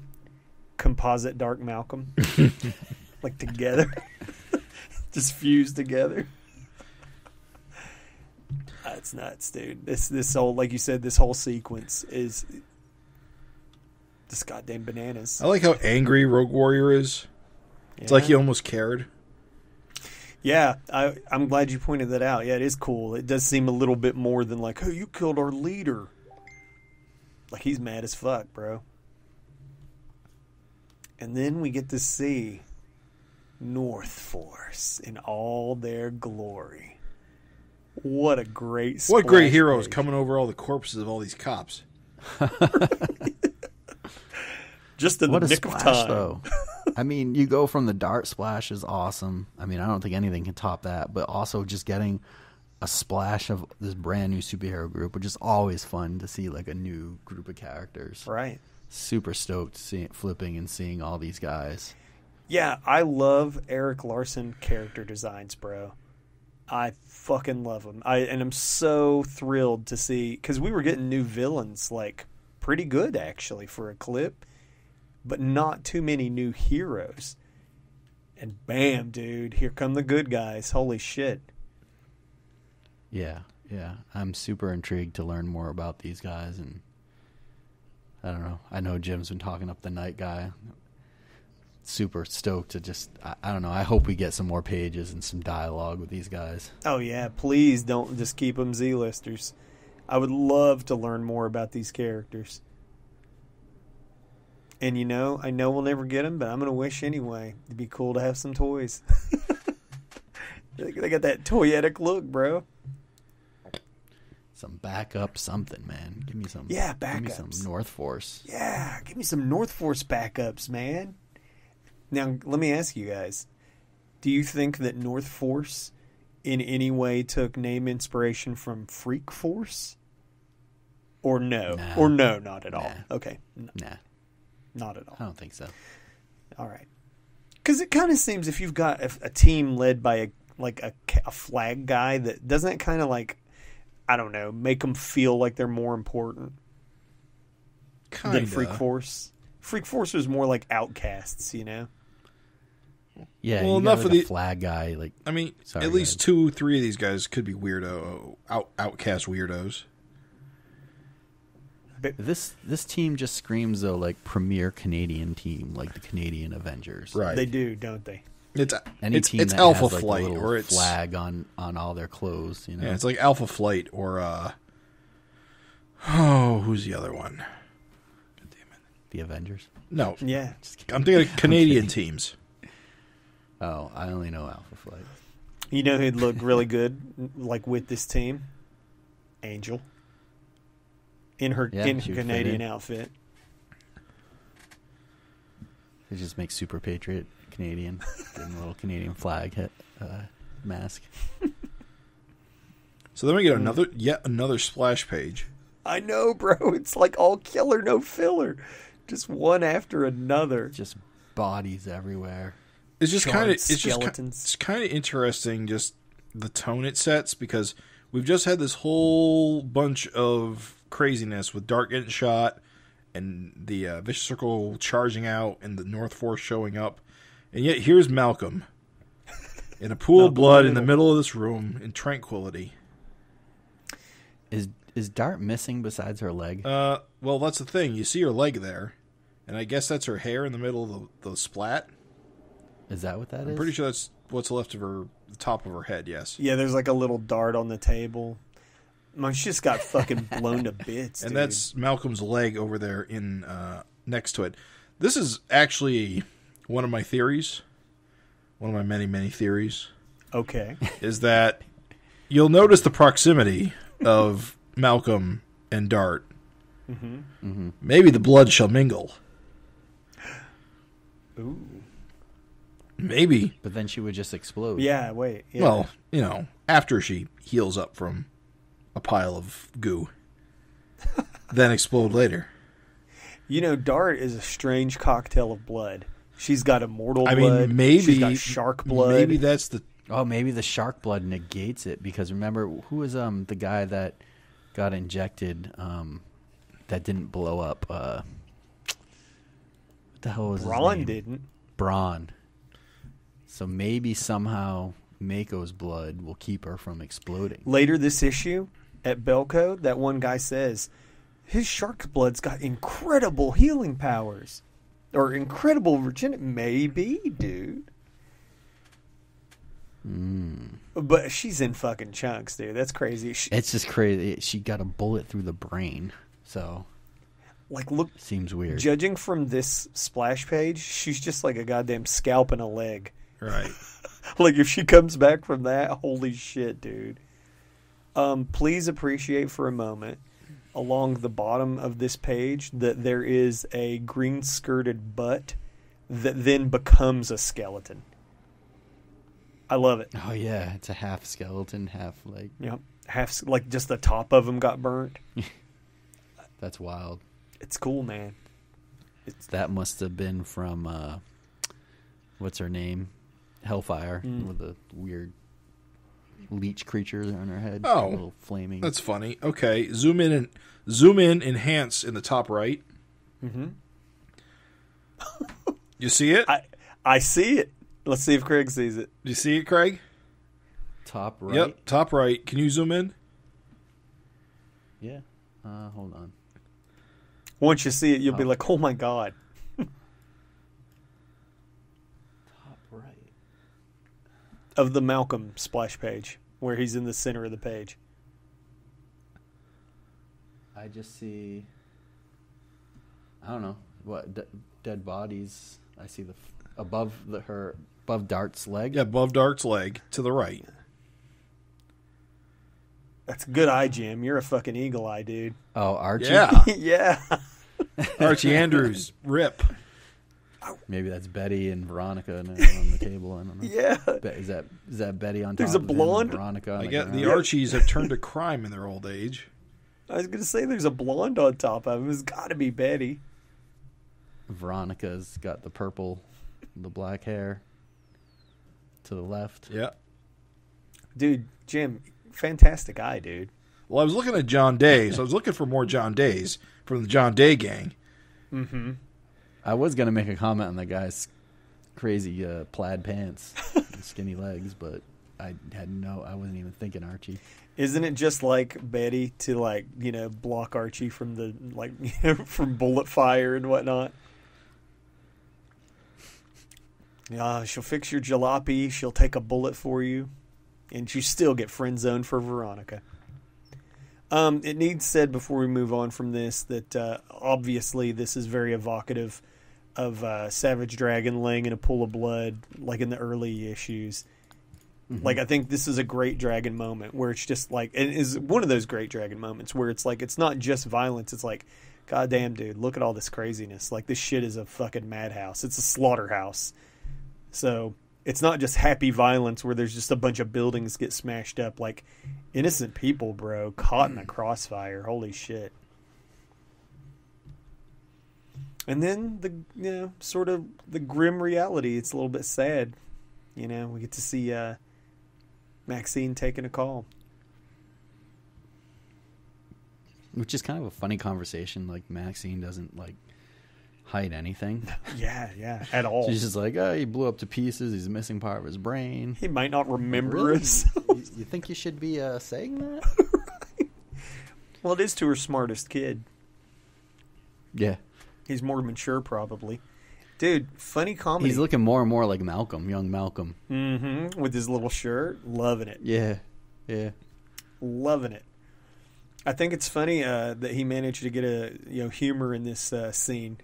D: Composite Dark Malcolm? Like, together? Just fused together? That's nuts, dude. This whole, like you said, this whole sequence is just goddamn bananas.
A: I like how angry Rogue Warrior is. It's like he almost cared.
D: Yeah, I'm glad you pointed that out. Yeah, it is cool. It does seem a little bit more than like, hey, you killed our leader. Like, he's mad as fuck, bro. And then we get to see North Force in all their glory. What a great splash
A: What great heroes
D: page.
A: coming over all the corpses of all these cops.
D: Just in
C: what
D: the
C: a
D: nick
C: splash,
D: of time.
C: though. I mean, you go from the Dart splash is awesome. I mean, I don't think anything can top that. But also just getting a splash of this brand new superhero group, which is always fun to see, like a new group of characters.
D: Right.
C: Super stoked flipping and seeing all these guys.
D: Yeah, I love Eric Larson character designs, bro. I fucking love them. And I'm so thrilled to see, because we were getting new villains, like, pretty good, actually, for a clip, but not too many new heroes. And bam, dude, here come the good guys. Holy shit.
C: Yeah. I'm super intrigued to learn more about these guys, and I don't know. I know Jim's been talking up the Night Guy. Super stoked to just, I don't know, I hope we get some more pages and some dialogue with these guys.
D: Oh, yeah, please don't just keep them Z-listers. I would love to learn more about these characters. And, you know, I know we'll never get them, but I'm going to wish anyway. It'd be cool to have some toys. They got that toyetic look, bro.
C: Some backup something, man. Give me some.
D: Yeah, backups.
C: Give me some North Force.
D: Yeah, give me some North Force backups, man. Now, let me ask you guys. Do you think that North Force in any way took name inspiration from Freak Force? Or no?
C: Nah.
D: Or no, not at all.
C: Nah.
D: Okay.
C: Nah,
D: Not at all.
C: I don't think so.
D: All right. Because it kind of seems if you've got a team led by a flag guy, that doesn't it kind of like, I don't know, make them feel like they're more important than Freak Force? Freak Force was more like outcasts, you know?
C: Yeah,
A: well,
C: you
A: enough
C: got
A: of
C: like
A: the
C: a flag guy. Like,
A: I mean,
C: sorry,
A: at least 2-3 of these guys could be outcast weirdos.
C: This team just screams though like premier Canadian team, like the Canadian Avengers.
A: Right.
D: They do, don't they?
A: It's
C: Team
A: it's
C: that
A: Alpha
C: has, like,
A: Flight,
C: the little
A: or it's
C: flag on all their clothes. You know,
A: yeah, it's like Alpha Flight, or who's the other one? God damn it.
C: the Avengers.
A: No,
D: Yeah.
A: I'm thinking of Canadian teams.
C: Oh, I only know Alpha Flight.
D: You know who'd look really good, like with this team? Angel. In her
C: Yeah, she would fit
D: Canadian
C: in.
D: outfit.
C: They just make Super Patriot Canadian, give him a little Canadian flag mask.
A: So then we get yet another splash page.
D: I know, bro. It's like all killer, no filler. Just one after another.
C: Just bodies everywhere.
A: It's just kind of
D: skeletons.
A: it's kind of interesting, just the tone it sets, because we've just had this whole bunch of craziness with Dart getting shot and the Vicious Circle charging out and the North Force showing up, and yet here's Malcolm in a pool of blood in the middle of this room in tranquility.
C: Is Dart missing besides her leg?
A: Well, that's the thing. You see her leg there, and I guess that's her hair in the middle of the splat.
C: Is that what that is?
A: I'm pretty sure that's what's left of her, the top of her head, yes.
D: Yeah, there's like a little dart on the table. Man, she just got fucking blown to bits,
A: And
D: dude.
A: that's Malcolm's leg over there in next to it. This is actually one of my theories, one of my many, many theories,
D: Okay.
A: is that you'll notice the proximity of Malcolm and Dart.
D: Mm-hmm.
C: Mm-hmm.
A: Maybe the blood shall mingle.
D: Ooh.
A: Maybe.
C: But then she would just explode.
D: Yeah, wait. Yeah.
A: Well, after she heals up from a pile of goo, then explode later.
D: Dart is a strange cocktail of blood. She's got immortal
A: I
D: blood.
A: mean, maybe
D: She's got shark blood.
A: Maybe that's the.
C: Oh, maybe the shark blood negates it, because remember, who was the guy that got injected that didn't blow up? What the hell was his
D: Braun
C: name?
D: didn't.
C: Braun. So maybe somehow Mako's blood will keep her from exploding.
D: Later this issue at Belco, that one guy says his shark's blood's got incredible healing powers. Or incredible regeneration. Maybe, dude. But she's in fucking chunks, dude. That's crazy.
C: It's just crazy. She got a bullet through the brain, so
D: Look,
C: seems weird.
D: judging from this splash page, she's just like a goddamn scalp and a leg.
A: Right.
D: Like, if she comes back from that, holy shit, dude. Please appreciate for a moment, along the bottom of this page, that there is a green-skirted butt that then becomes a skeleton. I love it.
C: Oh yeah, it's a half skeleton, half like.
D: Yep. Like, just the top of him got burnt.
C: That's wild.
D: It's cool, man.
C: That must have been from what's her name, Hellfire, with the weird leech creature on her head.
A: Oh,
C: a little flaming.
A: That's funny. Okay, zoom in, enhance in the top right.
D: Mm-hmm.
A: You see it?
D: I see it. Let's see if Craig sees it.
A: Do you see it, Craig?
C: Top right.
A: Yep, top right. Can you zoom in?
C: Yeah. Hold on.
D: Once you see it, you'll be like, oh my god.
C: Top right.
D: Of the Malcolm splash page, where he's in the center of the page.
C: I just see. I don't know what dead bodies. I see above Dart's leg.
A: Yeah, above Dart's leg to the right.
D: That's a good eye, Jim. You're a fucking eagle eye, dude.
C: Oh, Archie.
A: Yeah,
D: Yeah.
A: Archie Andrews, rip.
C: Maybe that's Betty and Veronica on the table. I don't know.
D: Yeah.
C: Is that Betty on top?
D: There's a
C: of him and
D: blonde-
C: Veronica. On
A: I
C: the
A: get the
C: ground?
A: Archies have turned to crime in their old age.
D: I was going to say there's a blonde on top of him. It's got to be Betty.
C: Veronica's got the black hair to the left.
A: Yeah.
D: Dude, Jim, fantastic eye, dude.
A: Well, I was looking at John Day, so I was looking for more John Days from the John Day gang.
D: Mm-hmm.
C: I was gonna make a comment on the guy's crazy plaid pants, and skinny legs, but I wasn't even thinking Archie.
D: Isn't it just like Betty to block Archie from from bullet fire and whatnot? She'll fix your jalopy. She'll take a bullet for you, and you still get friend zoned for Veronica. It needs said before we move on from this that obviously this is very evocative of Savage Dragon laying in a pool of blood, like in the early issues. Like, I think this is a great dragon moment where it's just like, it is one of those great dragon moments where it's like, it's not just violence. It's like, God damn, dude, look at all this craziness. Like, this shit is a fucking madhouse. It's a slaughterhouse. So it's not just happy violence where there's just a bunch of buildings get smashed up. Like, innocent people, bro, caught in a crossfire. Holy shit. And then sort of the grim reality. It's a little bit sad. We get to see Maxine taking a call.
C: Which is kind of a funny conversation. Like, Maxine doesn't, like, hide anything.
D: Yeah, at all.
C: She's just like, oh, he blew up to pieces. He's a missing part of his brain.
D: He might not remember
C: really?
D: us.
C: You think you should be saying that?
D: Right. Well, it is to her smartest kid.
C: Yeah.
D: He's more mature, probably. Dude, funny comedy.
C: He's looking more and more like Malcolm, young Malcolm.
D: Mm-hmm. With his little shirt. Loving it.
C: Yeah.
D: Loving it. I think it's funny that he managed to get a humor in this scene.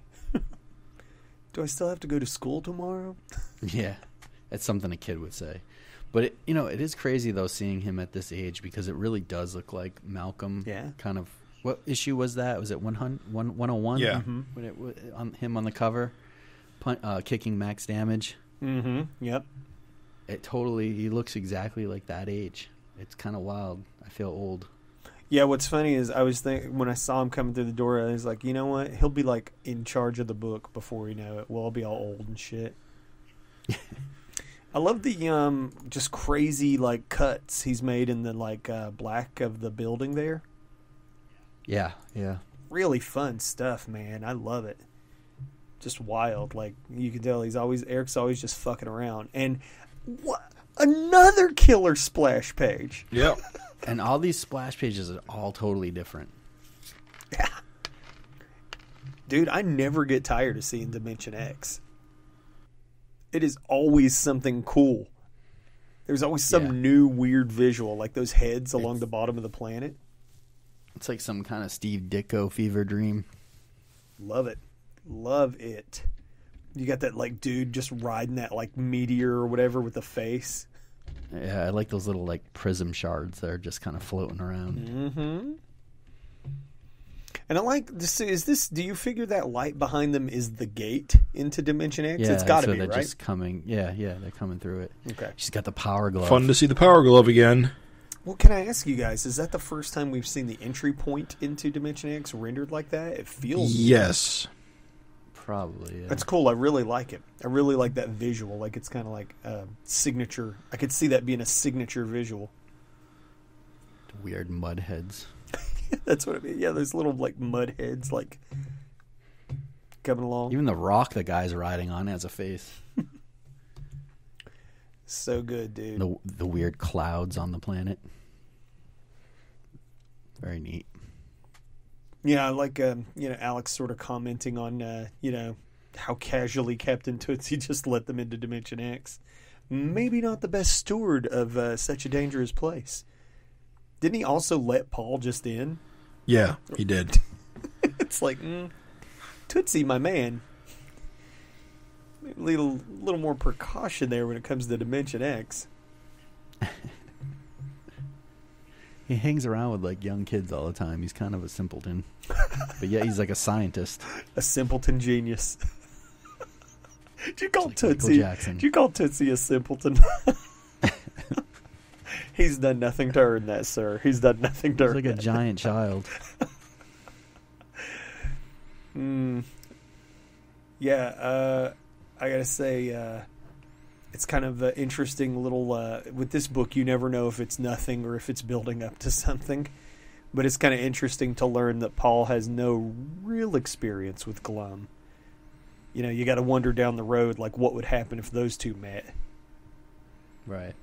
D: Do I still have to go to school tomorrow?
C: Yeah. That's something a kid would say. But, it is crazy, though, seeing him at this age because it really does look like Malcolm.
D: Yeah.
C: Kind of. What issue was that? Was it 101?
A: Yeah.
D: Mm-hmm.
C: When it was him on the cover? Kicking max damage.
D: Mm-hmm. Yep.
C: He looks exactly like that age. It's kind of wild. I feel old.
D: Yeah, what's funny is I was thinking when I saw him coming through the door, I was like, you know what? He'll be like in charge of the book before we know it. We'll all be all old and shit. I love the just crazy like cuts he's made in the like black of the building there.
C: Yeah.
D: Really fun stuff, man. I love it. Just wild. Like, you can tell Eric's always just fucking around. And what another killer splash page.
A: Yep.
C: And all these splash pages are all totally different.
D: Yeah. Dude, I never get tired of seeing Dimension X. It is always something cool. There's always some new weird visual, like those heads along the bottom of the planet.
C: It's like some kind of Steve Ditko fever dream.
D: Love it. Love it. You got that like dude just riding that like meteor or whatever with the face.
C: Yeah, I like those little like prism shards that are just kind of floating around.
D: Mm-hmm. And I like this. Do you figure that light behind them is the gate into Dimension X?
C: Yeah,
D: it's got to
C: so
D: be,
C: they're
D: right?
C: just coming. Yeah, they're coming through it.
D: Okay.
C: She's got the power glove.
A: Fun to see the Power Glove again.
D: Well, can I ask you guys, is that the first time we've seen the entry point into Dimension X rendered like that? It feels...
A: Yes.
C: Probably, yeah.
D: That's cool. I really like it. I really like that visual. Like, it's kind of like a signature. I could see that being a signature visual.
C: Weird mud heads.
D: That's what I mean. Yeah, those little, like, mud heads, like, coming along.
C: Even the rock the guy's riding on has a face.
D: So good, dude.
C: The weird clouds on the planet. Very neat.
D: Yeah, I like, Alex sort of commenting on, how casually Captain Tootsie just let them into Dimension X. Maybe not the best steward of such a dangerous place. Didn't he also let Paul just in?
A: Yeah, he did.
D: It's like, Tootsie, my man. A little more precaution there when it comes to Dimension X.
C: He hangs around with like young kids all the time. He's kind of a simpleton. But yeah, he's like a scientist.
D: A simpleton genius. Did you call
C: like
D: Tootsie? Did you call Tootsie a simpleton? He's done nothing to earn that, sir. He's done nothing to earn that.
C: He's like a giant child.
D: Yeah, I gotta say, it's kind of an interesting little... with this book, you never know if it's nothing or if it's building up to something. But it's kind of interesting to learn that Paul has no real experience with Glum. You know, you got to wonder down the road, like, what would happen if those two met.
C: Right.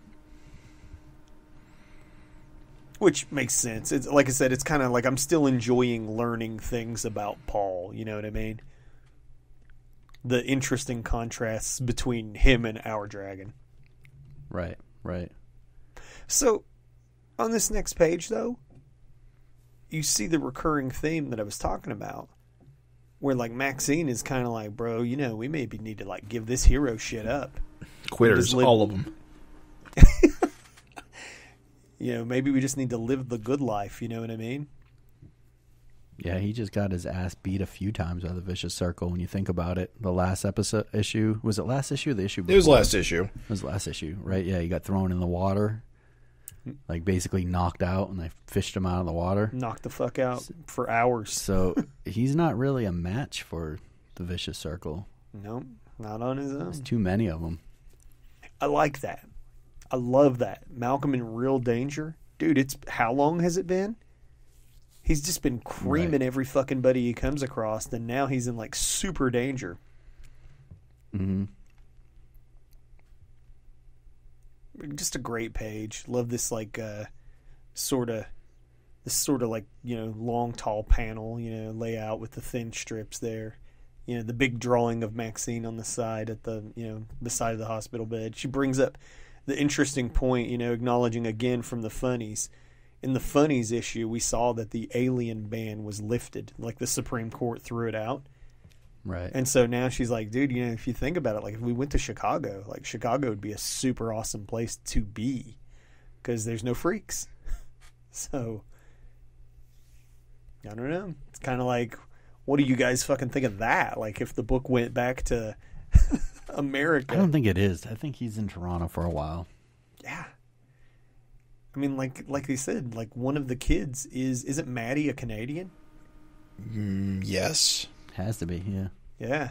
D: Which makes sense. It's like I said, it's kind of like I'm still enjoying learning things about Paul. You know what I mean? The interesting contrasts between him and our dragon.
C: Right.
D: So, on this next page, though, you see the recurring theme that I was talking about. Where, like, Maxine is kind of like, bro, we maybe need to, like, give this hero shit up.
A: Quitters, all of them.
D: maybe we just need to live the good life. You know what I mean?
C: Yeah, he just got his ass beat a few times by the Vicious Circle. When you think about it, the last issue, was it last issue or the issue before?
A: It was last issue.
C: It was last issue, right? Yeah, he got thrown in the water, like basically knocked out, and they fished him out of the water.
D: Knocked the fuck out for hours.
C: So he's not really a match for the Vicious Circle.
D: Nope, not on his own.
C: There's too many of them.
D: I like that. I love that. Malcolm in real danger. Dude, how long has it been? He's just been creaming every fucking buddy he comes across, and now he's in like super danger.
C: Mm-hmm.
D: Just a great page. Love this like sort of like long tall panel layout with the thin strips there. The big drawing of Maxine on the side at the side of the hospital bed. She brings up the interesting point, acknowledging again from the funnies. In the funnies issue, we saw that the alien ban was lifted, like the Supreme Court threw it out.
C: Right.
D: And so now she's like, dude, if you think about it, like if we went to Chicago, like Chicago would be a super awesome place to be because there's no freaks. So, I don't know. It's kind of like, what do you guys fucking think of that? Like if the book went back to America.
C: I don't think it is. I think he's in Toronto for a while.
D: Yeah. I mean, like they said, like one of the kids isn't Maddie a Canadian?
A: Yes.
C: Has to be, yeah.
D: Yeah.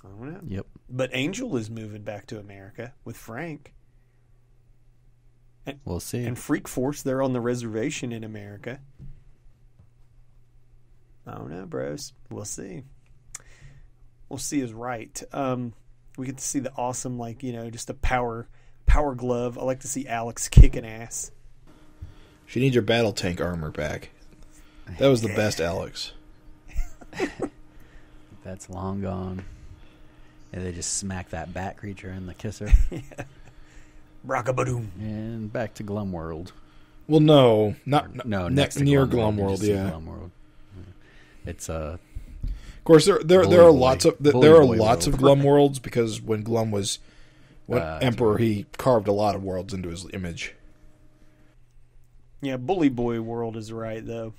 D: I don't know.
C: Yep.
D: But Angel is moving back to America with Frank. And,
C: we'll see.
D: And Freak Force, they're on the reservation in America. I don't know, bros. We'll see. We'll see is right. We get to see the awesome, just a power glove. I like to see Alex kicking ass.
A: She needs her battle tank armor back. That was the best Alex.
C: That's long gone. And they just smack that bat creature in the kisser.
D: Yeah. Brockabadoom.
C: And back to Glum World.
A: Well, no,
C: next to
A: near
C: Glum
A: Glum World. Yeah.
C: Glum World. It's
A: Of course, there are lots of Glum Worlds because when Glum was Emperor, he carved a lot of worlds into his image.
D: Yeah, Bully Boy World is right though.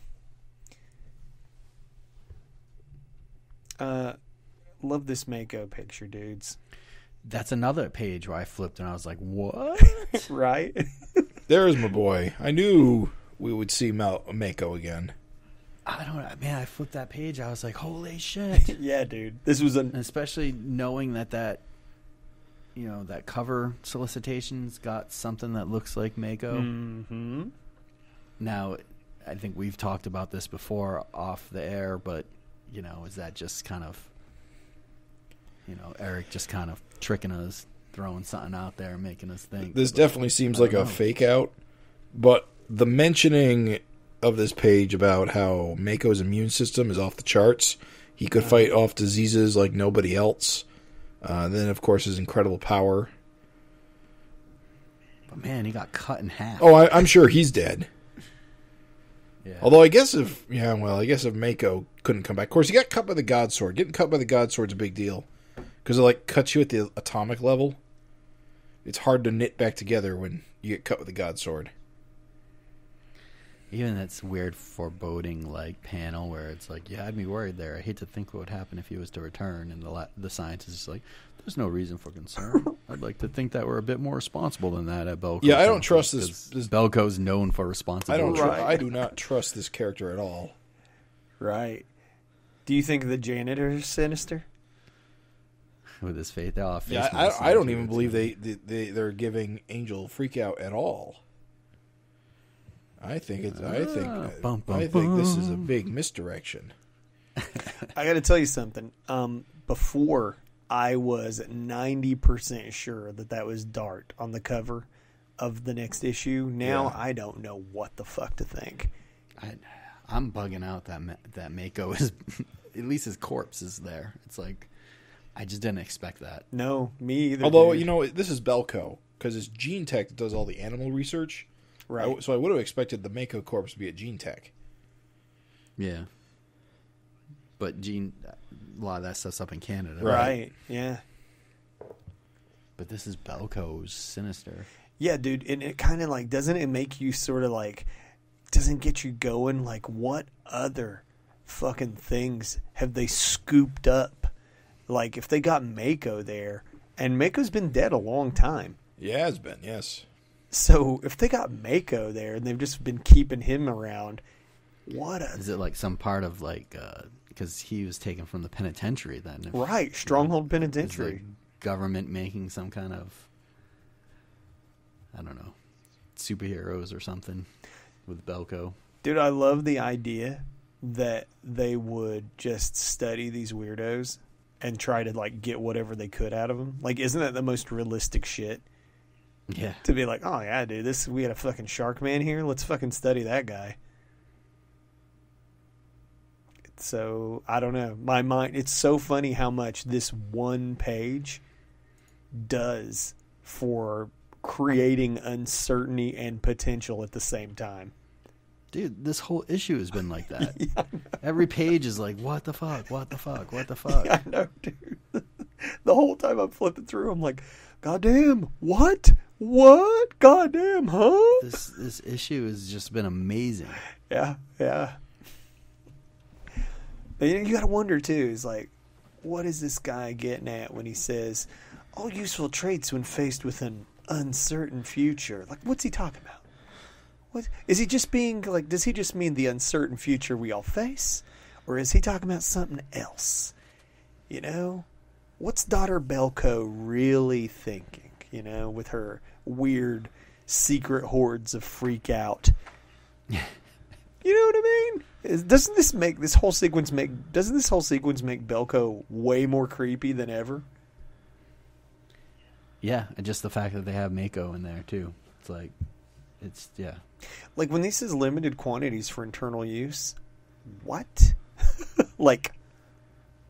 D: Love this Mako picture, dudes.
C: That's another page where I flipped and I was like, what?
D: Right?
A: There's my boy. I knew we would see Mako again.
C: I flipped that page. I was like, holy shit.
D: Yeah, dude. This was
C: especially knowing that cover solicitation's got something that looks like Mako.
D: Mm-hmm.
C: Now, I think we've talked about this before off the air, but, is that just kind of, Eric just kind of tricking us, throwing something out there, making us think.
A: This definitely seems like a fake out, but the mentioning of this page about how Mako's immune system is off the charts, he could fight off diseases like nobody else. Then, of course, his incredible power.
C: But man, he got cut in half.
A: Oh, I'm sure he's dead.
C: Yeah.
A: Although I guess if Mako couldn't come back. Of course, he got cut by the God Sword. Getting cut by the God Sword's a big deal. Because it cuts you at the atomic level. It's hard to knit back together when you get cut with the God Sword.
C: Even that's weird foreboding panel where it's like, you had me worried there. I hate to think what would happen if he was to return. And the scientist is like, there's no reason for concern. I'd like to think that we're a bit more responsible than that at Belko.
A: Yeah, I don't trust this.
C: Belko's known for responsibility.
A: I do not trust this character at all.
D: Right. Do you think the janitor is sinister?
C: With his face,
A: I don't even believe they're giving Angel freak out at all. I think this is a big misdirection.
D: I got to tell you something. Before, I was 90% sure that was Dart on the cover of the next issue. Now I don't know what the fuck to think.
C: I'm bugging out that Mako is at least his corpse is there. It's like I just didn't expect that.
D: No, me either.
A: Although this is Belko because it's Gene Tech that does all the animal research.
D: Right.
A: So I would have expected the Mako corpse to be at Gene Tech.
C: Yeah. But a lot of that stuff's up in Canada.
D: Right. Yeah.
C: But this is Belko's Sinister.
D: Yeah, dude, and it kind of like, doesn't it make you sort of like, doesn't get you going, like, what other fucking things have they scooped up? Like, if they got Mako there, and Mako's been dead a long time.
A: Yeah, it has been, yes.
D: So if they got Mako there and they've just been keeping him around,
C: is it like some part of like because he was taken from the penitentiary then?
D: Right, Stronghold Penitentiary.
C: Is the government making some kind of, I don't know, superheroes or something with Belko?
D: Dude, I love the idea that they would just study these weirdos and try to like get whatever they could out of them. Like, isn't that the most realistic shit?
C: Yeah.
D: To be like, oh yeah, dude, we had a fucking shark man here. Let's fucking study that guy. So, I don't know. My mind, it's so funny how much this one page does for creating uncertainty and potential at the same time.
C: Dude, this whole issue has been like that.
D: Yeah,
C: every page is like, what the fuck, what the fuck, what the fuck.
D: Yeah, I know, dude. The whole time I'm flipping through, I'm like, goddamn, what? What? Goddamn, huh?
C: This issue has just been amazing.
D: Yeah, yeah. But you got to wonder, too, is like, what is this guy getting at when he says, all useful traits when faced with an uncertain future? Like, what's he talking about? What is he just being like? Does he just mean the uncertain future we all face, or is he talking about something else? You know, what's daughter Belko really thinking? You know, with her weird secret hordes of freak out. You know what I mean? Doesn't this whole sequence make Belko way more creepy than ever?
C: Yeah, and just the fact that they have Mako in there too. It's like, yeah.
D: Like when this is limited quantities for internal use, what? Like,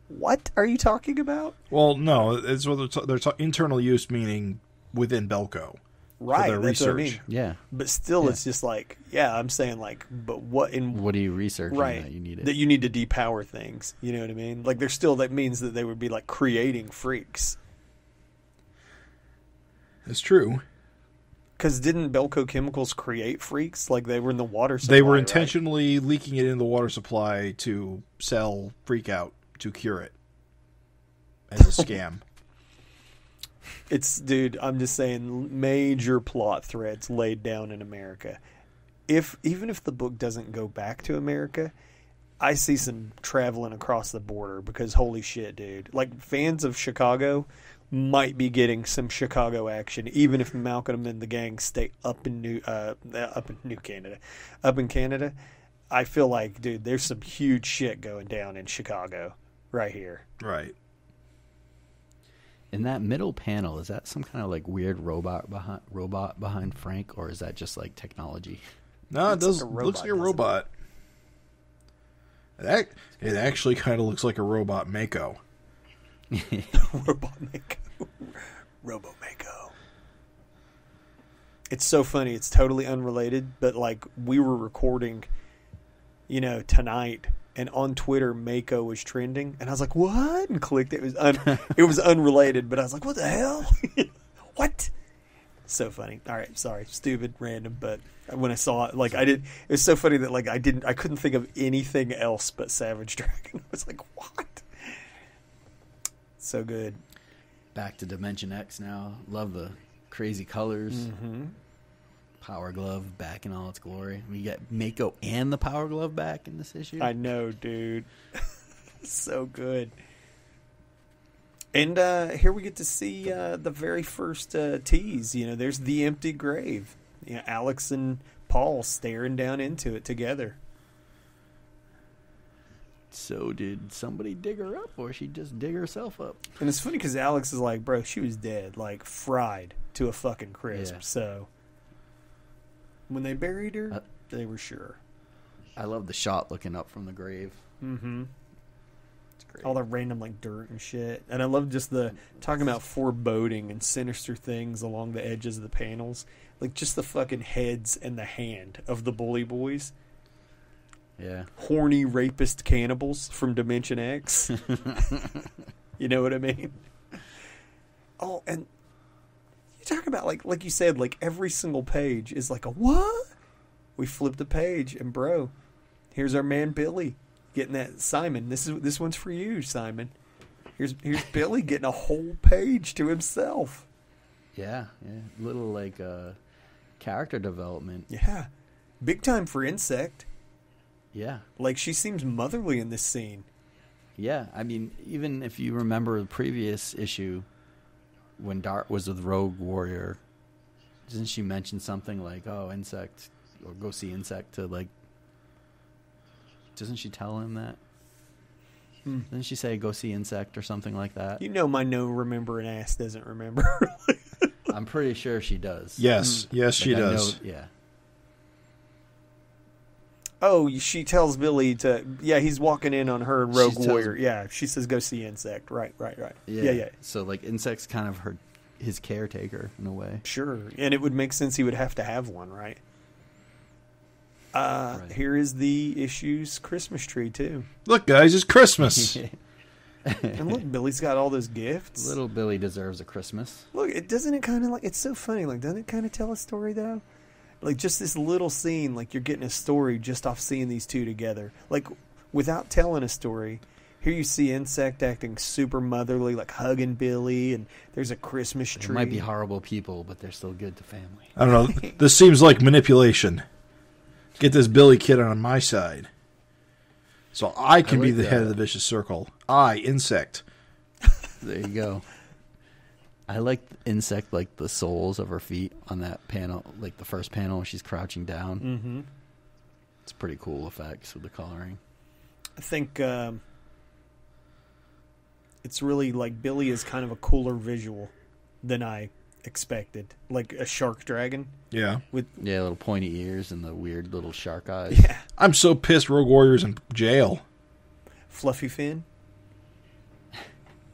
D: what are you talking about?
A: Well, no, it's what they're internal use, meaning within Belko.
D: Right,
A: for their
D: that's
A: research.
D: what I mean.
C: Yeah.
D: But still,
C: Yeah.
D: It's just like, yeah, I'm saying like, but what are
C: you researching
D: right,
C: that you need it?
D: That you need to depower things. You know what I mean? Like, there's still, that means that they would be like creating freaks.
A: It's true.
D: Because didn't Belko Chemicals create freaks? Like, they were in the water supply,
A: They were
D: right?
A: intentionally leaking it in the water supply to sell Freak Out, to cure it. As a scam.
D: Dude, I'm just saying, major plot threads laid down in America. Even if the book doesn't go back to America, I see some traveling across the border because holy shit, dude. Like, fans of Chicago might be getting some Chicago action, even if Malcolm and the gang stay up in Canada. I feel like, dude, there's some huge shit going down in Chicago right here.
A: Right.
C: In that middle panel, is that some kind of like weird robot behind Frank, or is that just like technology?
A: No, it
D: Looks
A: does.
D: like a robot,
A: Looks like a
D: doesn't it?
A: robot. It actually kind of looks like a robot Mako.
D: Robot Mako. Robo Mako. It's so funny. It's totally unrelated, but like we were recording, tonight, and on Twitter, Mako was trending, and I was like, "What?" and clicked. It was it was unrelated, but I was like, "What the hell? What?" So funny. All right, sorry, stupid, random, but when I saw it, like it was so funny that like I couldn't think of anything else but Savage Dragon. I was like, "What?" So good.
C: Back to Dimension X now. Love the crazy colors.
D: Mm-hmm.
C: Power Glove back in all its glory. We get Mako and the Power Glove back in this issue.
D: I know, dude. So good. And here we get to see the very first tease. There's the empty grave. Alex and Paul staring down into it together.
C: So did somebody dig her up, or she just dig herself up?
D: And it's funny because Alex is like, bro, she was dead, like fried to a fucking crisp.
C: Yeah.
D: So when they buried her, they were sure.
C: I love the shot looking up from the grave.
D: Mm-hmm.
C: It's great.
D: All the random like dirt and shit. And I love just the talking about foreboding and sinister things along the edges of the panels. Like just the fucking heads and the hand of the bully boys.
C: Yeah.
D: Horny rapist cannibals from Dimension X. You know what I mean? Oh, and talk about like you said, like every single page is like a what? We flip the page and bro, here's our man Billy getting that Simon. This one's for you, Simon. Here's Billy getting a whole page to himself.
C: Yeah. Little like character development.
D: Yeah, big time for Insect.
C: Yeah.
D: Like she seems motherly in this scene.
C: Yeah, I mean, even if you remember the previous issue when Dart was with Rogue Warrior, doesn't she mention something like, "Oh, Insect," or "Go see Insect"? To like, doesn't she tell him that? Doesn't she say, "Go see Insect" or something like that?
D: You know, my no remembering ass doesn't remember.
C: I'm pretty sure she does.
A: Yes, she
C: Like,
A: does.
C: Yeah.
D: Oh, she tells Billy to. Yeah, he's walking in on her Rogue
C: She tells-
D: Warrior. Yeah, she says, "Go see Insect." Right. Yeah.
C: So like, Insect's kind of his caretaker in a way.
D: Sure, and it would make sense he would have to have one, right?
C: Right.
D: Here is the issue's Christmas tree too,
A: Look, guys, it's Christmas.
D: and look, Billy's got all those gifts.
C: Little Billy deserves a Christmas.
D: Look, it kind of like it's so funny. Like, doesn't it kind of tell a story though? Like just this little scene, like you're getting a story just off seeing these two together. Like without telling a story, here you see Insect acting super motherly, like hugging Billy, and there's a Christmas
C: They
D: tree.
C: might be horrible people, but they're still good to family.
A: I don't know. This seems like manipulation. Get this Billy kid on my side. So I can be
C: like
A: the head
C: that.
A: of the vicious circle. I, Insect.
C: There you go. I like Insect, like the soles of her feet on that panel, like the first panel when she's crouching down.
D: Mm-hmm.
C: It's pretty cool effects with the coloring.
D: I think it's really like Billy is kind of a cooler visual than I expected. Like a shark dragon
A: Yeah.
D: with
C: Yeah, little pointy ears and the weird little shark eyes.
D: yeah,
A: I'm so pissed Rogue Warrior's in jail.
D: fluffy fin.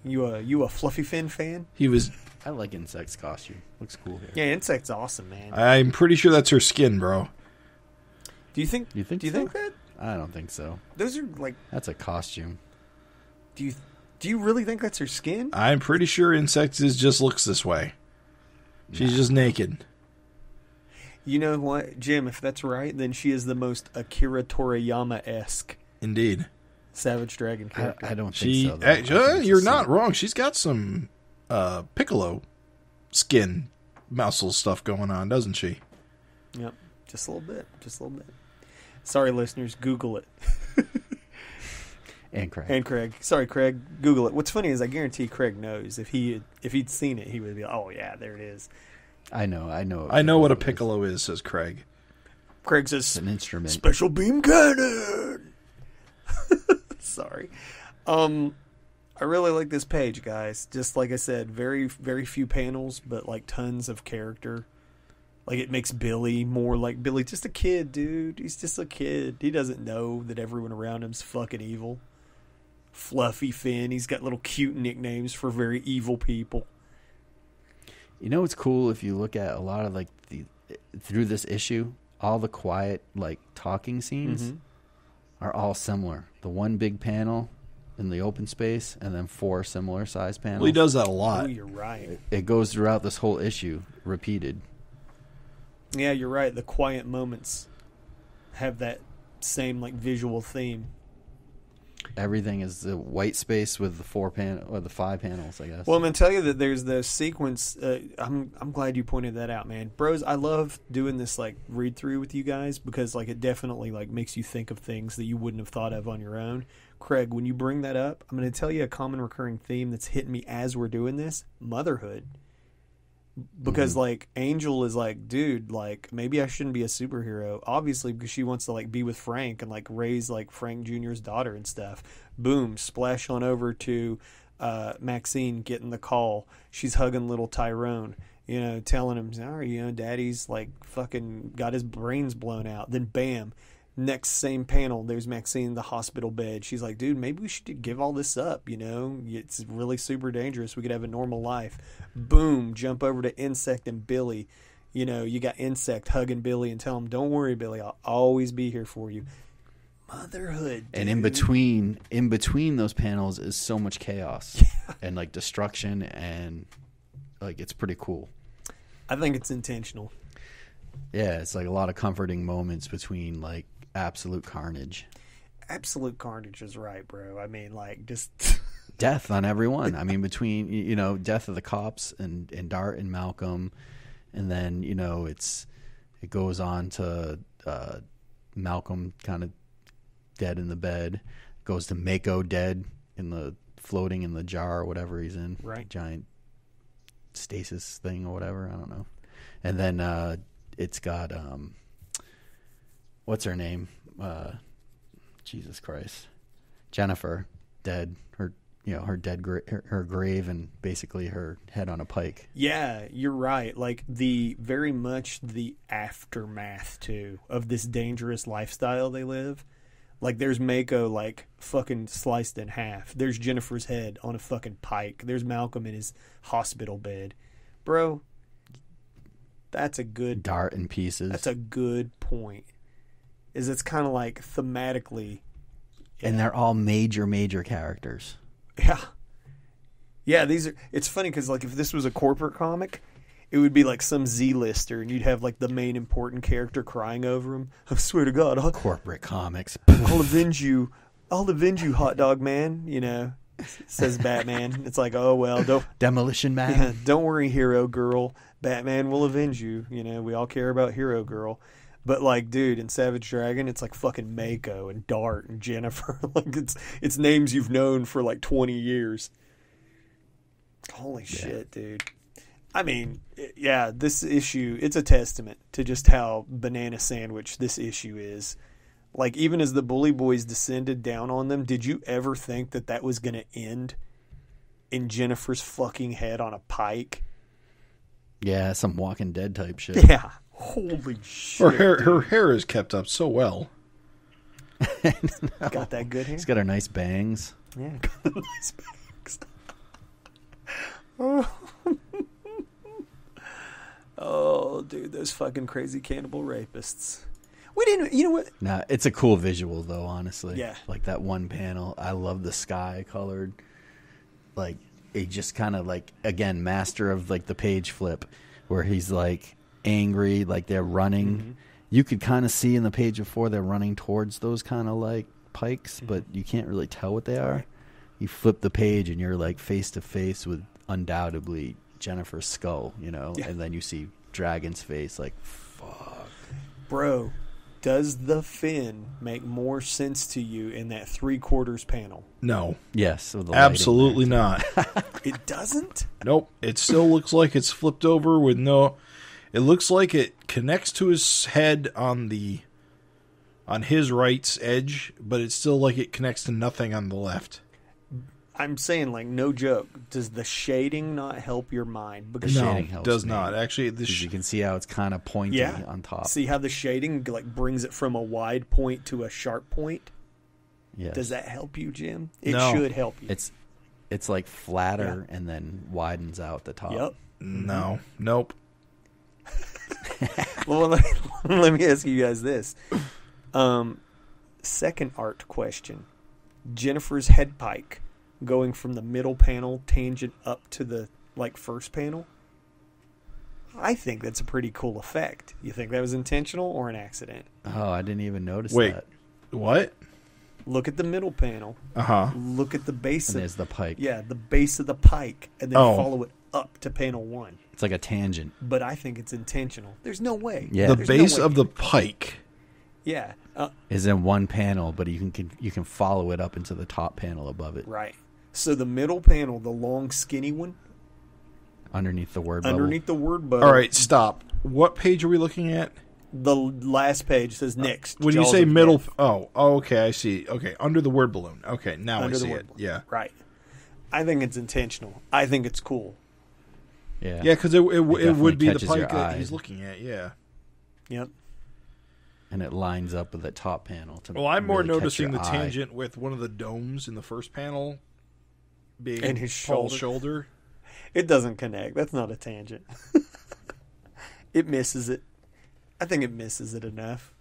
D: You a fluffy fin fan?
A: He was.
C: I like Insect's costume. Looks cool here.
D: Yeah, Insect's awesome, man.
A: I'm pretty sure that's her skin, bro.
D: Do you think?
C: You think
D: Do you
C: so?
D: think that
C: I don't think so.
D: those are like?
C: That's a costume.
D: Do you really think that's her skin?
A: I'm pretty sure Insect just looks this way. She's just naked.
D: You know what, Jim? If that's right, then she is the most Akira Toriyama-esque
A: Indeed.
D: Savage Dragon character.
C: I don't think
A: She,
C: so. Though. I think it's
A: you're
C: a
A: not
C: suit.
A: wrong. She's got some Piccolo skin muscle stuff going on, doesn't she?
D: Yep, just a little bit. Just a little bit. Sorry, listeners. Google it.
C: And Craig.
D: And Craig. Sorry, Craig. Google it. What's funny is I guarantee Craig knows. If he'd seen it, he would be like, "Oh yeah, there it is."
C: I know.
A: I know what a Piccolo is, says Craig.
D: Craig
C: It's
D: says,
C: an instrument.
D: "Special beam cannon." Sorry. I really like this page, guys. Just like I said, very, very few panels, but like tons of character. Like it makes Billy more like Billy, just a kid, dude. He's just a kid. He doesn't know that everyone around him's fucking evil. Fluffy Finn. He's got little cute nicknames for very evil people.
C: You know what's cool if you look at a lot of like through this issue, all the quiet like talking scenes are all similar. The one big panel in the open space, and then 4 similar size panels.
A: Well, he does that a
D: Oh,
A: lot.
D: you're right.
C: It goes throughout this whole issue, repeated.
D: Yeah, you're right. The quiet moments have that same like visual theme.
C: Everything is the white space with the 4 panel or the 5 panels, I guess.
D: Well, I'm gonna tell you that there's the sequence. I'm glad you pointed that out, man. Bros, I love doing this like read through with you guys because like it definitely like makes you think of things that you wouldn't have thought of on your own. Craig, when you bring that up, I'm gonna tell you a common recurring theme that's hitting me as we're doing this: motherhood. Because like Angel is like, dude, like maybe I shouldn't be a superhero. Obviously, because she wants to like be with Frank and like raise like Frank Jr.'s daughter and stuff. Boom, splash on over to Maxine getting the call. She's hugging little Tyrone, you know, telling him, sorry, you know, Daddy's like fucking got his brains blown out. Then bam, next same panel, there's Maxine in the hospital bed. She's like, dude, maybe we should give all this up, you know? It's really super dangerous. We could have a normal life. Boom, jump over to Insect and Billy. You know, you got Insect hugging Billy and tell him, don't worry, Billy, I'll always be here for you. Motherhood, dude.
C: and in between those panels is so much chaos and like destruction, and like it's pretty cool.
D: I think it's intentional.
C: Yeah, it's like a lot of comforting moments between like absolute carnage.
D: Absolute carnage is right, bro. I mean, like, just
C: Death on everyone. I mean, between, you know, death of the cops and Dart and Malcolm, and then, you know, it goes on to Malcolm kind of dead in the bed, goes to Mako dead floating in the jar or whatever he's in,
D: right?
C: Giant stasis thing or whatever, I don't know. And then it's got what's her name? Jesus Christ, Jennifer dead. Her dead her grave and basically her head on a pike.
D: Yeah, you're right. Like very much the aftermath too of this dangerous lifestyle they live. Like there's Mako like fucking sliced in half. There's Jennifer's head on a fucking pike. There's Malcolm in his hospital bed. Bro, that's a good
C: Dart in pieces.
D: That's a good point. It's kind of like thematically,
C: and they're all major characters.
D: Yeah. It's funny because like if this was a corporate comic, it would be like some Z-lister, and you'd have like the main important character crying over him. I swear to God,
C: corporate comics.
D: I'll avenge you, hot dog man. You know, says Batman. It's like, oh well, don't
C: Demolition Man.
D: Yeah, don't worry, Hero Girl. Batman will avenge you. You know, we all care about Hero Girl. But like, dude, in Savage Dragon, it's like fucking Mako and Dart and Jennifer. Like it's names you've known for like 20 years. Holy shit, dude. I mean, yeah, this issue, it's a testament to just how banana sandwich this issue is. Like, even as the Bully Boys descended down on them, did you ever think that was going to end in Jennifer's fucking head on a pike?
C: Yeah, some Walking Dead type shit.
D: Yeah. Holy shit.
A: Her hair is kept up so well.
D: No. Got that good hair?
C: She's got her nice bangs.
D: Yeah, got nice bangs. Oh, dude, those fucking crazy cannibal rapists. We didn't, you know what?
C: Nah, it's a cool visual, though, honestly.
D: Yeah.
C: Like that one panel. I love the sky colored. Like, it just kind of like, again, master of like the page flip, where he's like angry, like they're running. Mm-hmm. You could kind of see in the page before they're running towards those kind of like pikes, but you can't really tell what they are. Right. You flip the page and you're like face to face with undoubtedly Jennifer's skull, you know, and then you see Dragon's face. Like, fuck,
D: bro. Does the fin make more sense to you in that 3/4 panel?
A: No.
C: Yes.
A: Absolutely not.
D: It doesn't?
A: Nope. It still looks like it's flipped over with no... It looks like it connects to his head on his right's edge, but it's still like it connects to nothing on the left.
D: I'm saying, like, no joke. Does the shading not help your mind?
C: Because shading helps
A: does
C: me.
A: not. Actually,
C: you can see how it's kind of pointy on top.
D: See how the shading like brings it from a wide point to a sharp point?
C: Yes.
D: Does that help you, Jim? It
A: No.
D: should help you.
C: It's like flatter and then widens out the top.
D: Yep.
A: No. Nope.
D: Well, let me ask you guys this. Second art question. Jennifer's head pike going from the middle panel tangent up to the like first panel. I think that's a pretty cool effect. You think that was intentional or an accident?
C: Oh, I didn't even notice
A: Wait,
C: that.
A: what?
D: Look at the middle panel.
A: Uh-huh.
D: Look at the base
C: and there's the pike.
D: Yeah, the base of the pike, and then follow it up to panel 1.
C: It's like a tangent.
D: But I think it's intentional. There's no way.
C: Yeah.
A: The base of the pike.
D: Yeah.
C: Is in one panel, but you can follow it up into the top panel above it.
D: Right. So the middle panel, the long, skinny one,
C: underneath the word bubble.
A: All right, stop. What page are we looking at?
D: The last page says next.
A: When you say middle... Oh, okay, I see. Okay, under the word balloon. Okay, now
D: under
A: I see
D: the word
A: it.
D: balloon.
A: Yeah.
D: Right. I think it's intentional. I think it's cool.
C: Yeah.
A: Yeah, because it would be the
C: catches your
A: pike that
C: eye.
A: he's looking at, yeah.
D: Yep.
C: And it lines up with the top panel.
A: Well, I'm more
C: really catch
A: noticing
C: your
A: the
C: eye.
A: tangent with one of the domes in the first panel being
D: And his
A: Paul's shoulder.
D: It doesn't connect. That's not a tangent. It misses it. I think it misses it enough.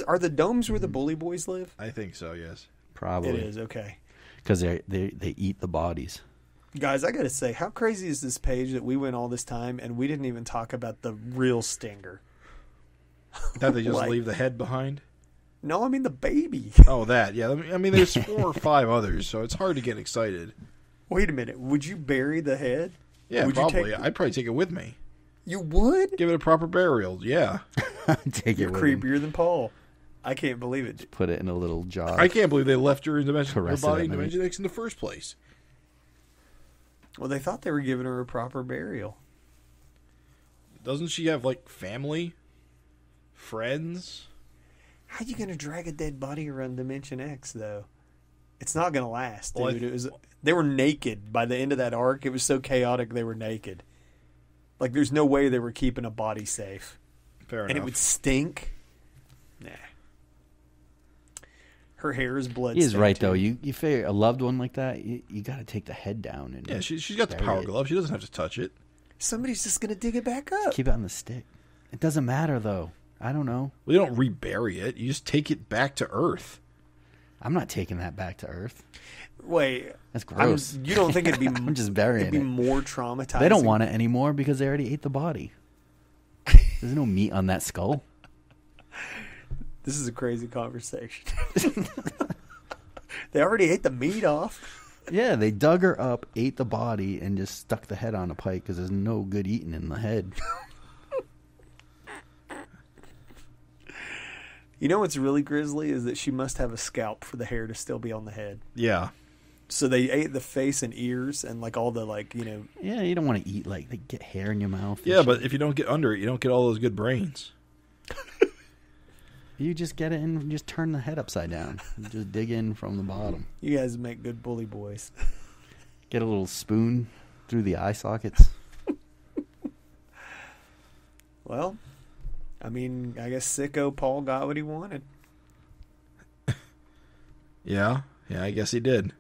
D: Are the domes where the Bully Boys live?
A: I think so, yes.
C: Probably.
D: It is, okay.
C: Because they eat the bodies.
D: Guys, I gotta say, how crazy is this page that we went all this time and we didn't even talk about the real stinger?
A: That they just leave the head behind?
D: No, I mean the baby.
A: Oh, that. Yeah, I mean, there's 4 or 5 others, so it's hard to get excited.
D: Wait a minute. Would you bury the head?
A: Yeah, probably. I'd probably take it with me.
D: You would?
A: Give it a proper burial, yeah.
D: You're creepier than Paul. I can't believe it.
C: Just put it in a little jar.
A: I can't believe they left her in her body in
C: night.
A: Dimension X in the first place.
D: Well, they thought they were giving her a proper burial.
A: Doesn't she have, like, family? Friends?
D: How you going to drag a dead body around Dimension X, though? It's not going to last, dude. They were naked by the end of that arc. It was so chaotic they were naked. Like, there's no way they were keeping a body safe.
A: Fair enough.
D: And it would stink. Nah. Her hair is blood.
C: He is right, though. You figure a loved one like that, you got to take the head down. And
A: yeah, she's got the power glove. She doesn't have to touch it.
D: Somebody's just going to dig it back up.
C: Just keep it on the stick. It doesn't matter, though. I don't know.
A: Well, you don't rebury it. You just take it back to Earth.
C: I'm not taking that back to Earth.
D: Wait.
C: That's gross.
D: You don't think it'd be...
C: I'm just burying
D: it'd be more traumatizing?
C: They don't want it anymore because they already ate the body. There's no meat on that skull.
D: This is a crazy conversation. They already ate the meat off.
C: Yeah, they dug her up, ate the body, and just stuck the head on a pike because there's no good eating in the head.
D: You know what's really grisly is that she must have a scalp for the hair to still be on the head.
A: Yeah.
D: So they ate the face and ears and like all the like, you know.
C: Yeah, you don't want to eat like they get hair in your mouth.
A: Yeah, but if you don't get under it, you don't get all those good brains.
C: You just get it and just turn the head upside down. You just dig in from the bottom.
D: You guys make good bully boys.
C: Get a little spoon through the eye sockets.
D: Well, I mean, I guess sicko Paul got what he wanted.
A: Yeah, I guess he did.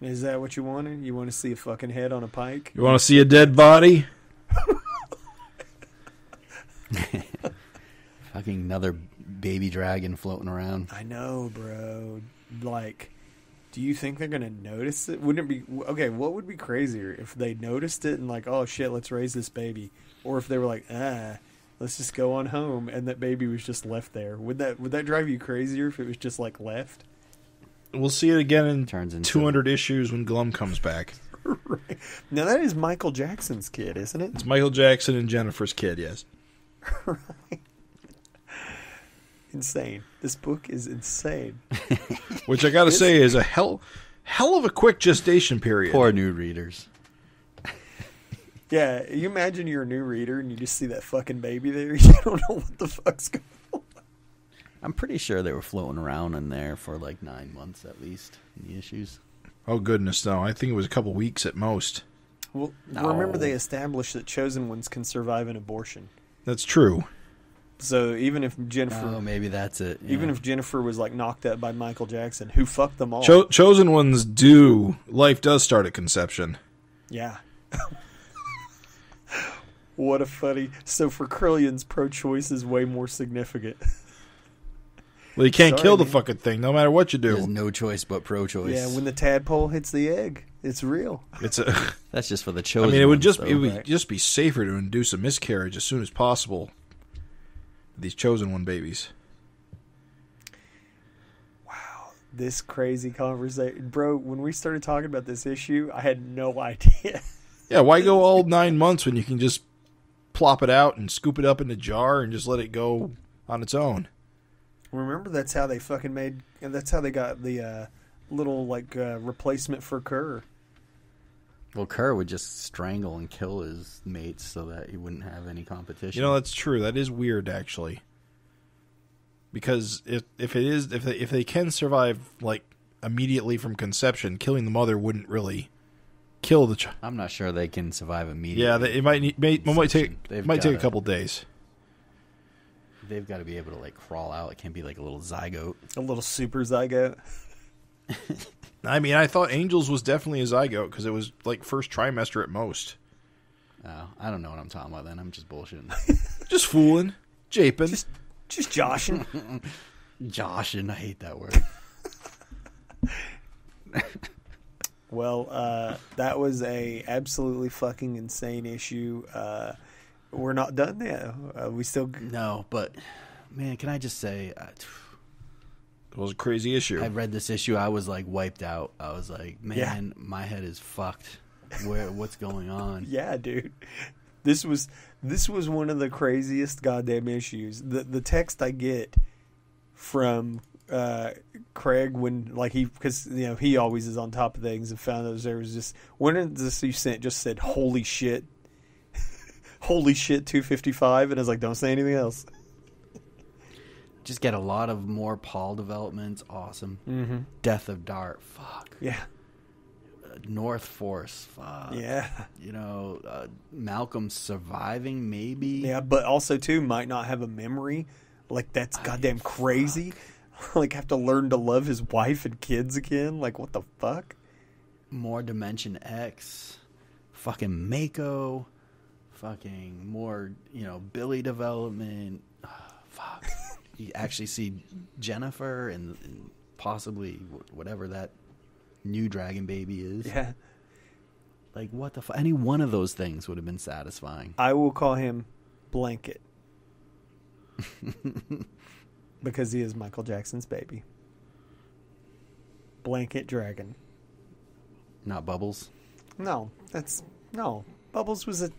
D: Is that what you wanted? You want to see a fucking head on a pike?
A: You want to see a dead body?
C: Fucking another baby dragon floating around.
D: I know, bro. Like, do you think they're going to notice it? Wouldn't it be... Okay, what would be crazier if they noticed it and like, oh shit, let's raise this baby? Or if they were like, let's just go on home and that baby was just left there. Would that drive you crazier if it was just like left?
A: We'll see it again in
C: Turns into
A: 200 issues when Glum comes back.
D: Right. Now that is Michael Jackson's kid, isn't it?
A: It's Michael Jackson and Jennifer's kid, yes.
D: Right. Insane. This book is insane.
A: Which I gotta say is a hell of a quick gestation period.
C: Poor new readers.
D: Yeah, you imagine you're a new reader and you just see that fucking baby there. You don't know what the fuck's going on.
C: I'm pretty sure they were floating around in there for like 9 months at least in the issues.
A: Oh goodness, no! I think it was a couple weeks at most.
D: Well,
C: No.
D: remember they established that chosen ones can survive an abortion.
A: That's true.
D: So even if Jennifer,
C: Oh, maybe that's it. Yeah.
D: even if Jennifer was like knocked up by Michael Jackson, who fucked them all.
A: Chosen ones life does start at conception.
D: Yeah. What a funny. So for Krillians, pro-choice is way more significant.
A: Well, you can't
D: Sorry,
A: kill the
D: man.
A: fucking thing, no matter what you
C: There's
A: do.
C: no choice but pro-choice.
D: Yeah, when the tadpole hits the egg, it's real.
A: It's a.
C: That's just for the
A: I
C: chosen.
A: mean, it would
C: ones,
A: just
C: though, right?
A: just be safer to induce a miscarriage as soon as possible. These chosen one babies.
D: Wow, this crazy conversation, bro. When we started talking about this issue, I had no idea.
A: Yeah, why go all 9 months when you can just plop it out and scoop it up in a jar and just let it go on its own?
D: Remember, that's how they fucking made. That's how they got the little like replacement for Kerr.
C: Well, Kerr would just strangle and kill his mates so that he wouldn't have any competition.
A: You know, that's true. That is weird, actually. Because if they can survive like immediately from conception, killing the mother wouldn't really kill the child.
C: I'm not sure they can survive immediately.
A: Yeah, it might take
C: They've
A: a
C: gotta-
A: couple days.
C: They've got to be able to like crawl out. It can't be like a little zygote.
D: A little super zygote.
A: I mean, I thought Angels was definitely a zygote because it was like first trimester at most.
C: Oh, I don't know what I'm talking about then. I'm just bullshitting.
A: Just fooling, japing.
D: Just joshing.
C: Josh, and I hate that word.
D: Well, that was a absolutely fucking insane issue. We're not done there. We still...
C: No, but, man, can I just say...
A: It was a crazy issue.
C: I read this issue. I was, like, wiped out. I was like, man,
D: Yeah.
C: my head is fucked. What's going on?
D: Yeah, dude. This was one of the craziest goddamn issues. The text I get from Craig when, like, because he always is on top of things, and found those there was just one of this you sent just said holy shit, holy shit 255, and I was like, don't say anything else.
C: Just get a lot of more Paul developments. Awesome.
D: Mm-hmm.
C: Death of Dart. Fuck.
D: Yeah.
C: North Force. Fuck.
D: Yeah.
C: Malcolm surviving, maybe.
D: Yeah, but also too might not have a memory. Like, that's goddamn crazy. Like, have to learn to love his wife and kids again. Like, what the fuck?
C: More Dimension X. Fucking Mako. Fucking more, Billy development. Fuck. You actually see Jennifer and possibly whatever that new dragon baby is.
D: Yeah.
C: Like, what the fuck? Any one of those things would have been satisfying.
D: I will call him Blanket. Because he is Michael Jackson's baby. Blanket Dragon.
C: Not Bubbles.
D: No. Bubbles was a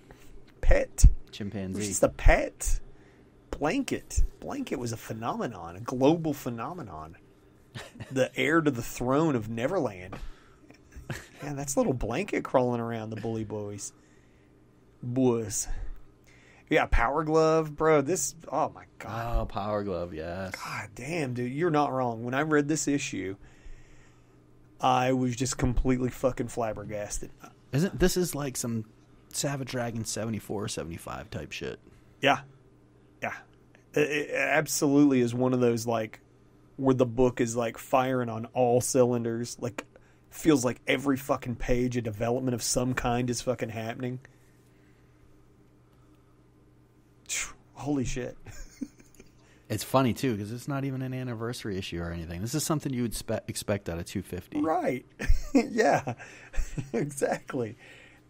D: pet. It was
C: Chimpanzee.
D: just a pet. Blanket was a phenomenon, a global phenomenon. The heir to the throne of Neverland. Man, that's little Blanket crawling around the bully boys. Yeah, Power Glove, bro. Oh my god.
C: Oh, Power Glove, yes.
D: God damn, dude, you're not wrong. When I read this issue, I was just completely fucking flabbergasted.
C: This is like some Savage Dragon 74, 75 type shit.
D: Yeah. It absolutely is one of those, like, where the book is, like, firing on all cylinders. Like, feels like every fucking page a development of some kind is fucking happening. Holy shit.
C: It's funny, too, because it's not even an anniversary issue or anything. This is something you would expect out of 250.
D: Right. Yeah. Exactly.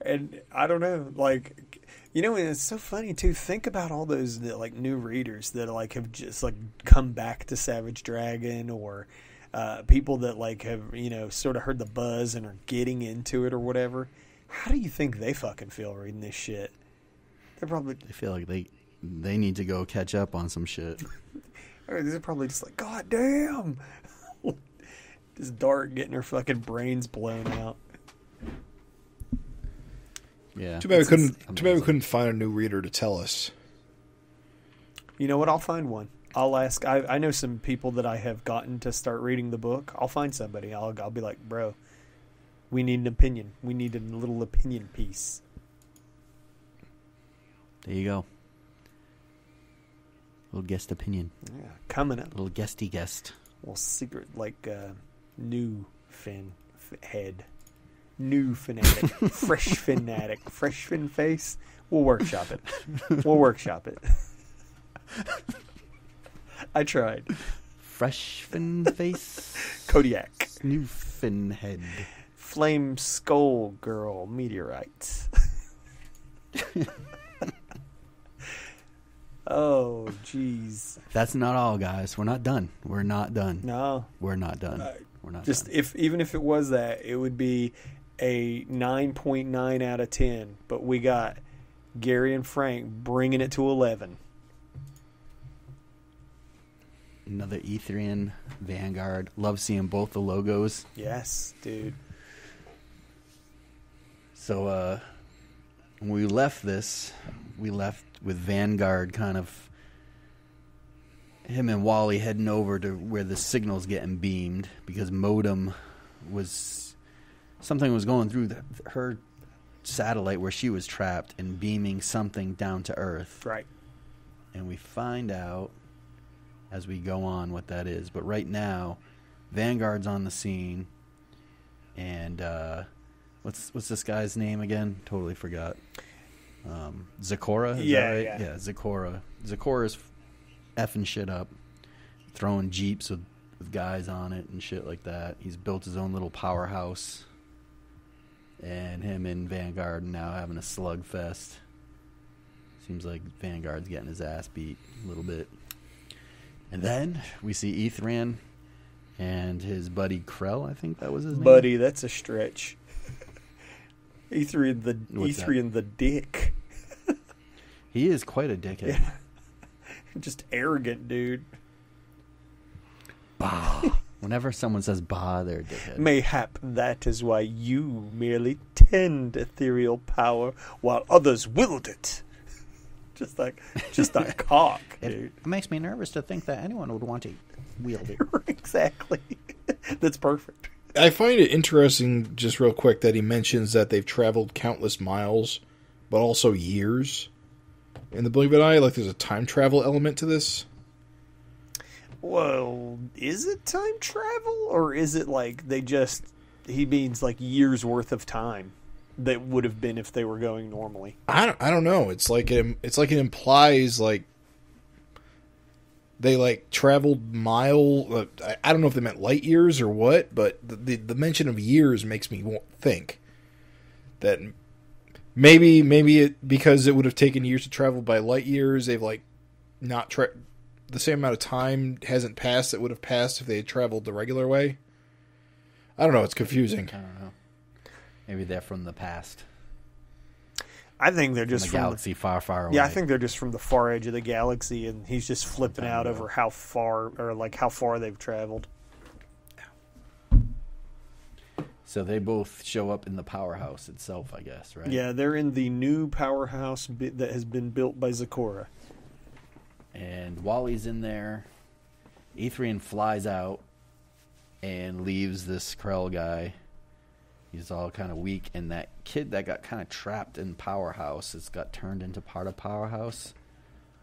D: And I don't know, like... it's so funny too. Think about all those like new readers that like have just like come back to Savage Dragon, or people that like have sort of heard the buzz and are getting into it or whatever. How do you think they fucking feel reading this shit? They
C: feel like they need to go catch up on some shit.
D: Or they're probably just like, God damn, this Dart getting her fucking brains blown out.
C: Yeah.
A: Too bad we couldn't find a new reader to tell us.
D: You know what? I'll find one. I'll ask. I know some people that I have gotten to start reading the book. I'll find somebody. I'll be like, bro, we need an opinion. We need a little opinion piece.
C: There you go. Little guest opinion.
D: Yeah, coming up.
C: Little guesty guest.
D: Well, secret like new fin head. New fanatic, fresh fanatic, fresh fin face. We'll workshop it. I tried.
C: Fresh fin face.
D: Kodiak.
C: New fin head.
D: Flame skull girl meteorite. Oh, jeez.
C: That's not all, guys. We're not done.
D: No.
C: We're not done. We're not done.
D: Even if it was that, it would be a 9.9 out of 10. But we got Gary and Frank bringing it to 11.
C: Another Etherian Vanguard. Love seeing both the logos.
D: Yes, dude.
C: So when we left with Vanguard kind of him and Wally heading over to where the signal's getting beamed because something was going through her satellite where she was trapped and beaming something down to Earth.
D: Right.
C: And we find out as we go on what that is. But right now, Vanguard's on the scene, and what's this guy's name again? Totally forgot. Zecora? Is that right? Yeah, Zecora. Zecora's effing shit up, throwing jeeps with guys on it and shit like that. He's built his own little powerhouse. And him and Vanguard now having a slugfest. Seems like Vanguard's getting his ass beat a little bit. And then we see Ethran and his buddy Krell, I think that was his name.
D: Buddy, that's a stretch. Ethran the dick.
C: He is quite a dickhead.
D: Yeah. Just arrogant, dude.
C: Bah. Whenever someone says bah, they're a dickhead.
D: Mayhap that is why you merely tend ethereal power while others wield it. Just a cock, dude.
C: It makes me nervous to think that anyone would want to wield it.
D: Exactly. That's perfect.
A: I find it interesting, just real quick, that he mentions that they've traveled countless miles, but also years. In the Blink of an Eye, like there's a time travel element to this.
D: Well, is it time travel, or is it like he means like years worth of time that would have been if they were going normally?
A: I don't know. It's like it implies like they like traveled mile. I don't know if they meant light years or what, but the mention of years makes me think that maybe because it would have taken years to travel by light years, they've like not the same amount of time hasn't passed that would have passed if they had traveled the regular way. I don't know. It's confusing.
C: I don't know. Maybe they're from the past.
D: I think they're just
C: from the galaxy far, far away.
D: Yeah, I think they're just from the far edge of the galaxy, and he's just flipping out over how far they've traveled.
C: So they both show up in the powerhouse itself, I guess, right?
D: Yeah, they're in the new powerhouse that has been built by Zecora.
C: And while he's in there, Ethrian flies out and leaves this Krell guy. He's all kind of weak, and that kid that got kind of trapped in Powerhouse has got turned into part of Powerhouse.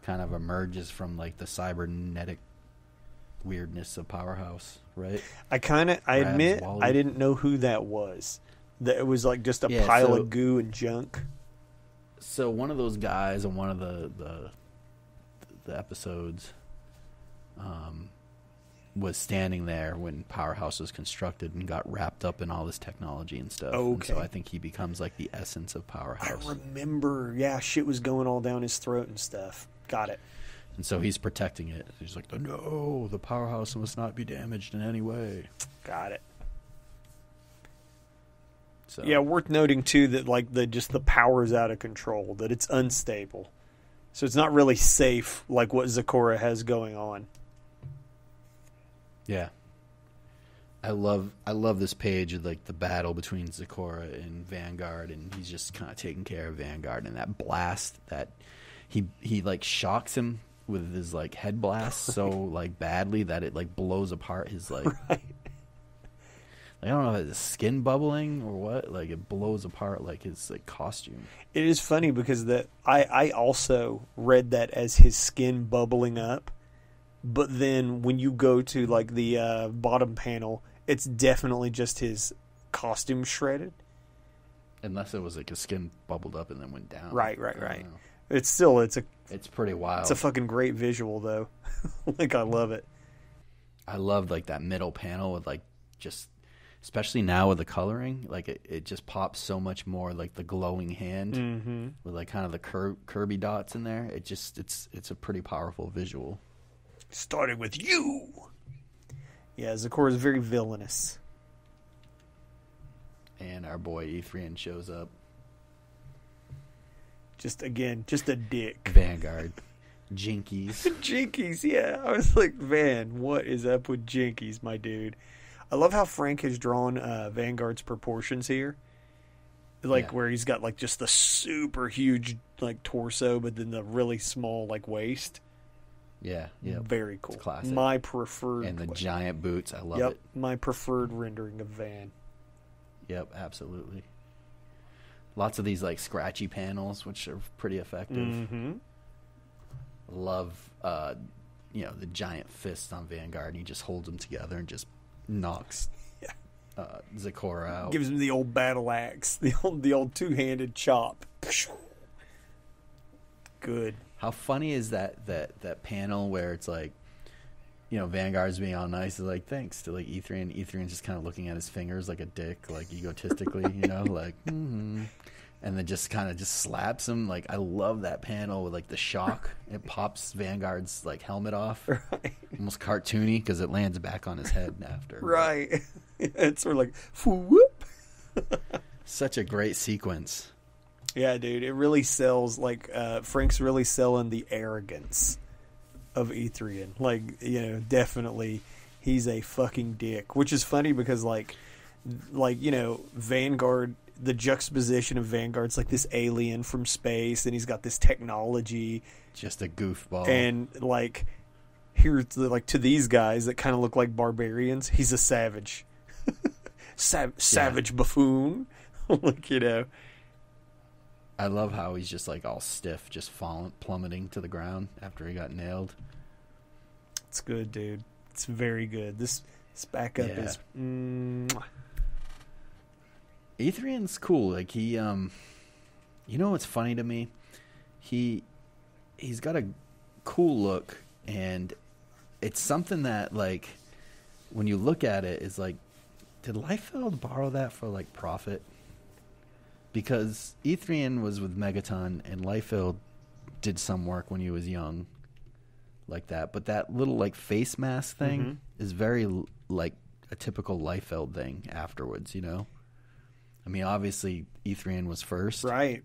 C: Kind of emerges from like the cybernetic weirdness of Powerhouse, right?
D: I admit,
C: Wally.
D: I didn't know who that was. That it was like just a pile of goo and junk.
C: So one of those guys in one of the episodes was standing there when Powerhouse was constructed and got wrapped up in all this technology and stuff.
D: Okay.
C: And so I think he becomes like the essence of Powerhouse.
D: I remember, yeah, shit was going all down his throat and stuff. Got it.
C: And so he's protecting it. He's like, no, the Powerhouse must not be damaged in any way.
D: Got it.
C: So
D: yeah, worth noting too that like the power's out of control, that it's unstable. So it's not really safe like what Zecora has going on.
C: yeah. I love this page of like the battle between Zecora and Vanguard, and he's just kind of taking care of Vanguard, and that blast that he like shocks him with his like head blast so like badly that it like blows apart his like
D: Right.
C: I don't know if it's skin bubbling or what, like it blows apart like his like costume.
D: It is funny because that I also read that as his skin bubbling up, but then when you go to like the bottom panel, it's definitely just his costume shredded.
C: Unless it was like his skin bubbled up and then went down.
D: Right.
C: I don't know.
D: It's
C: pretty wild.
D: It's a fucking great visual though. Like I love it.
C: I love like that middle panel with like just, especially now with the coloring, like it just pops so much more, like the glowing hand with like kind of the Kirby dots in there. It's a pretty powerful visual.
D: Starting with you. Yeah, Zecora is very villainous.
C: And our boy Ethrian shows up.
D: Just a dick.
C: Vanguard. Jinkies.
D: Jinkies, yeah. I was like, Van, what is up with Jinkies, my dude? I love how Frank has drawn Vanguard's proportions here. Like where he's got like just the super huge like torso, but then the really small like waist.
C: Yeah.
D: Very cool.
C: It's classic.
D: My preferred.
C: And the giant boots. I love it.
D: My preferred rendering of Van.
C: Yep, absolutely. Lots of these like scratchy panels, which are pretty effective.
D: Mm-hmm.
C: Love, the giant fists on Vanguard. And he just holds them together and just knocks Zecora out.
D: Gives him the old battle axe, the old two-handed chop. Good.
C: How funny is that panel where it's like Vanguard's being all nice, is like, thanks to like Ethrian. Ethrian's just kind of looking at his fingers like a dick, like egotistically, like, and then just kind of just slaps him. Like, I love that panel with like the shock. It pops Vanguard's like helmet off,
D: Right.
C: almost cartoony because it lands back on his head after.
D: Right. It's sort of like, whoop.
C: Such a great sequence.
D: Yeah, dude, it really sells, like, Frank's really selling the arrogance of Ethrian. Like, definitely he's a fucking dick, which is funny because, like, Vanguard, the juxtaposition of Vanguard's like this alien from space, and he's got this technology.
C: Just a goofball.
D: And, like, here's, to these guys that kind of look like barbarians, he's a savage. Savage buffoon. Like,
C: I love how he's just like all stiff, just falling, plummeting to the ground after he got nailed.
D: It's good, dude. It's very good. This backup is.
C: Ethrian's cool. Like he, what's funny to me? He's got a cool look, and it's something that, like, when you look at it, is like, did Liefeld borrow that for like profit? Because Ethrian was with Megaton, and Liefeld did some work when he was young, like that. But that little like face mask thing is very like a typical Liefeld thing afterwards. I mean, obviously Ethrian was first,
D: Right.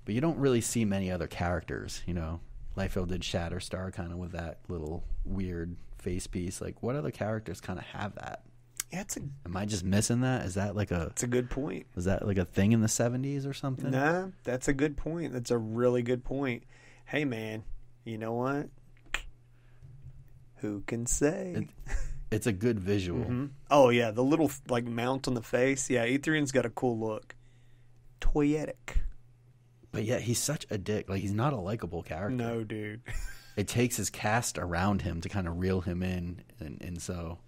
C: but you don't really see many other characters. Liefeld did Shatterstar kind of with that little weird face piece. Like, what other characters kind of have that?
D: Yeah,
C: Am I just missing that? Is that like
D: it's a good point.
C: Was that like a thing in the 70s or something?
D: Nah, that's a good point. That's a really good point. Hey, man, you know what? Who can say?
C: It's a good visual.
D: Oh, yeah, the little, like, mount on the face. Yeah, Ethrian's got a cool look. Toyetic.
C: But yeah, he's such a dick. Like, he's not a likable character.
D: No, dude.
C: It takes his cast around him to kind of reel him in, and so...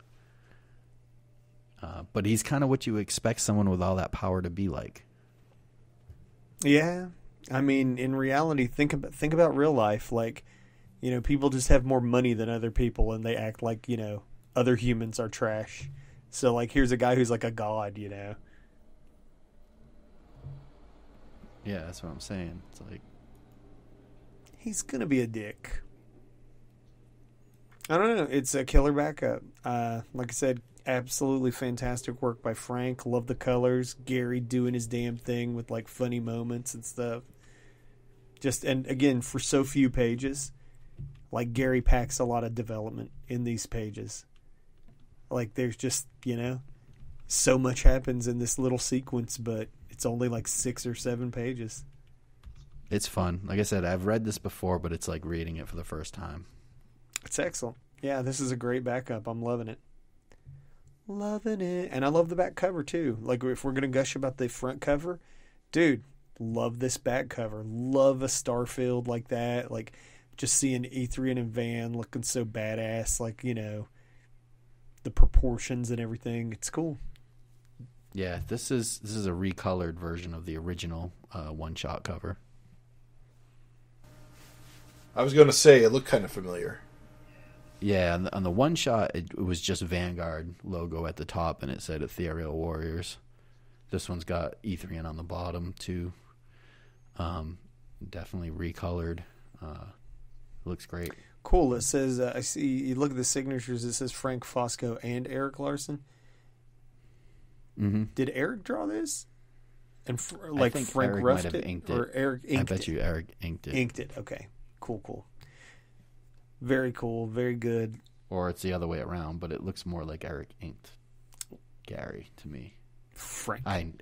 C: but he's kind of what you expect someone with all that power to be like.
D: Yeah. I mean, in reality, think about real life. Like, people just have more money than other people, and they act like, other humans are trash. So, like, here's a guy who's like a god,
C: Yeah, that's what I'm saying. It's like...
D: he's going to be a dick. I don't know. It's a killer backup. Like I said, absolutely fantastic work by Frank. Love the colors. Gary doing his damn thing with, like, funny moments and stuff. And again, for so few pages, like, Gary packs a lot of development in these pages. Like, there's just, so much happens in this little sequence, but it's only like 6 or 7 pages.
C: It's fun. Like I said, I've read this before, but it's like reading it for the first time.
D: It's excellent. Yeah, this is a great backup. I'm loving it. Loving it. And I love the back cover, too. Like, if we're going to gush about the front cover, dude, love this back cover. Love a Starfield like that. Like, just seeing Ethrian and Van looking so badass. Like, the proportions and everything. It's cool.
C: Yeah, this is a recolored version of the original one-shot cover.
A: I was going to say, it looked kind of familiar.
C: Yeah, on the one shot, it was just Vanguard logo at the top, and it said Ethereal Warriors. This one's got Ethrian on the bottom, too. Definitely recolored. Looks great.
D: Cool. It says, I see, you look at the signatures, it says Frank Fosco and Eric Larson.
C: Mm-hmm.
D: Did Eric draw this? And
C: I think
D: Frank
C: Eric
D: roughed
C: might have
D: it?
C: inked
D: Or
C: it.
D: Eric inked
C: I bet
D: it?
C: you Eric inked it.
D: Inked it. Okay. Cool. Very cool. Very good.
C: Or it's the other way around, but it looks more like Eric inked Gary to me.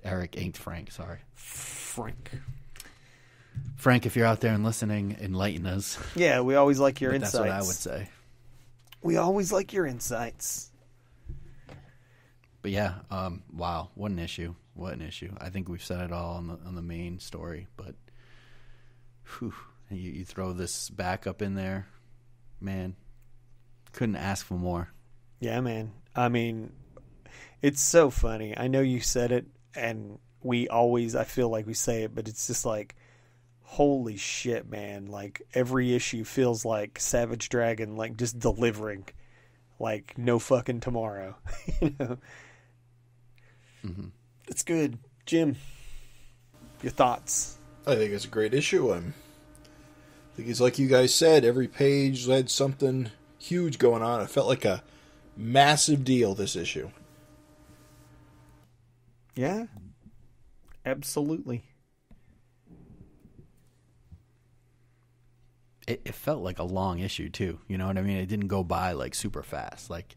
C: Eric inked Frank, sorry. Frank, if you're out there and listening, enlighten us.
D: Yeah, we always like your
C: But
D: insights.
C: that's what I would say.
D: We always like your insights.
C: But yeah, wow, what an issue. What an issue. I think we've said it all on the main story, but whew, you throw this back up in there, man, couldn't ask for more.
D: Yeah, man. I mean, it's so funny. I know you said it, and I feel like we say it, but it's just like, holy shit, man. Like, every issue feels like Savage Dragon, like, just delivering. like no fucking tomorrow. You know, It's good. Jim, your thoughts?
A: I think it's a great issue. I think it's like you guys said, every page had something huge going on. It felt like a massive deal, this issue.
D: Yeah, absolutely.
C: It felt like a long issue too. You know what I mean? It didn't go by like super fast. Like,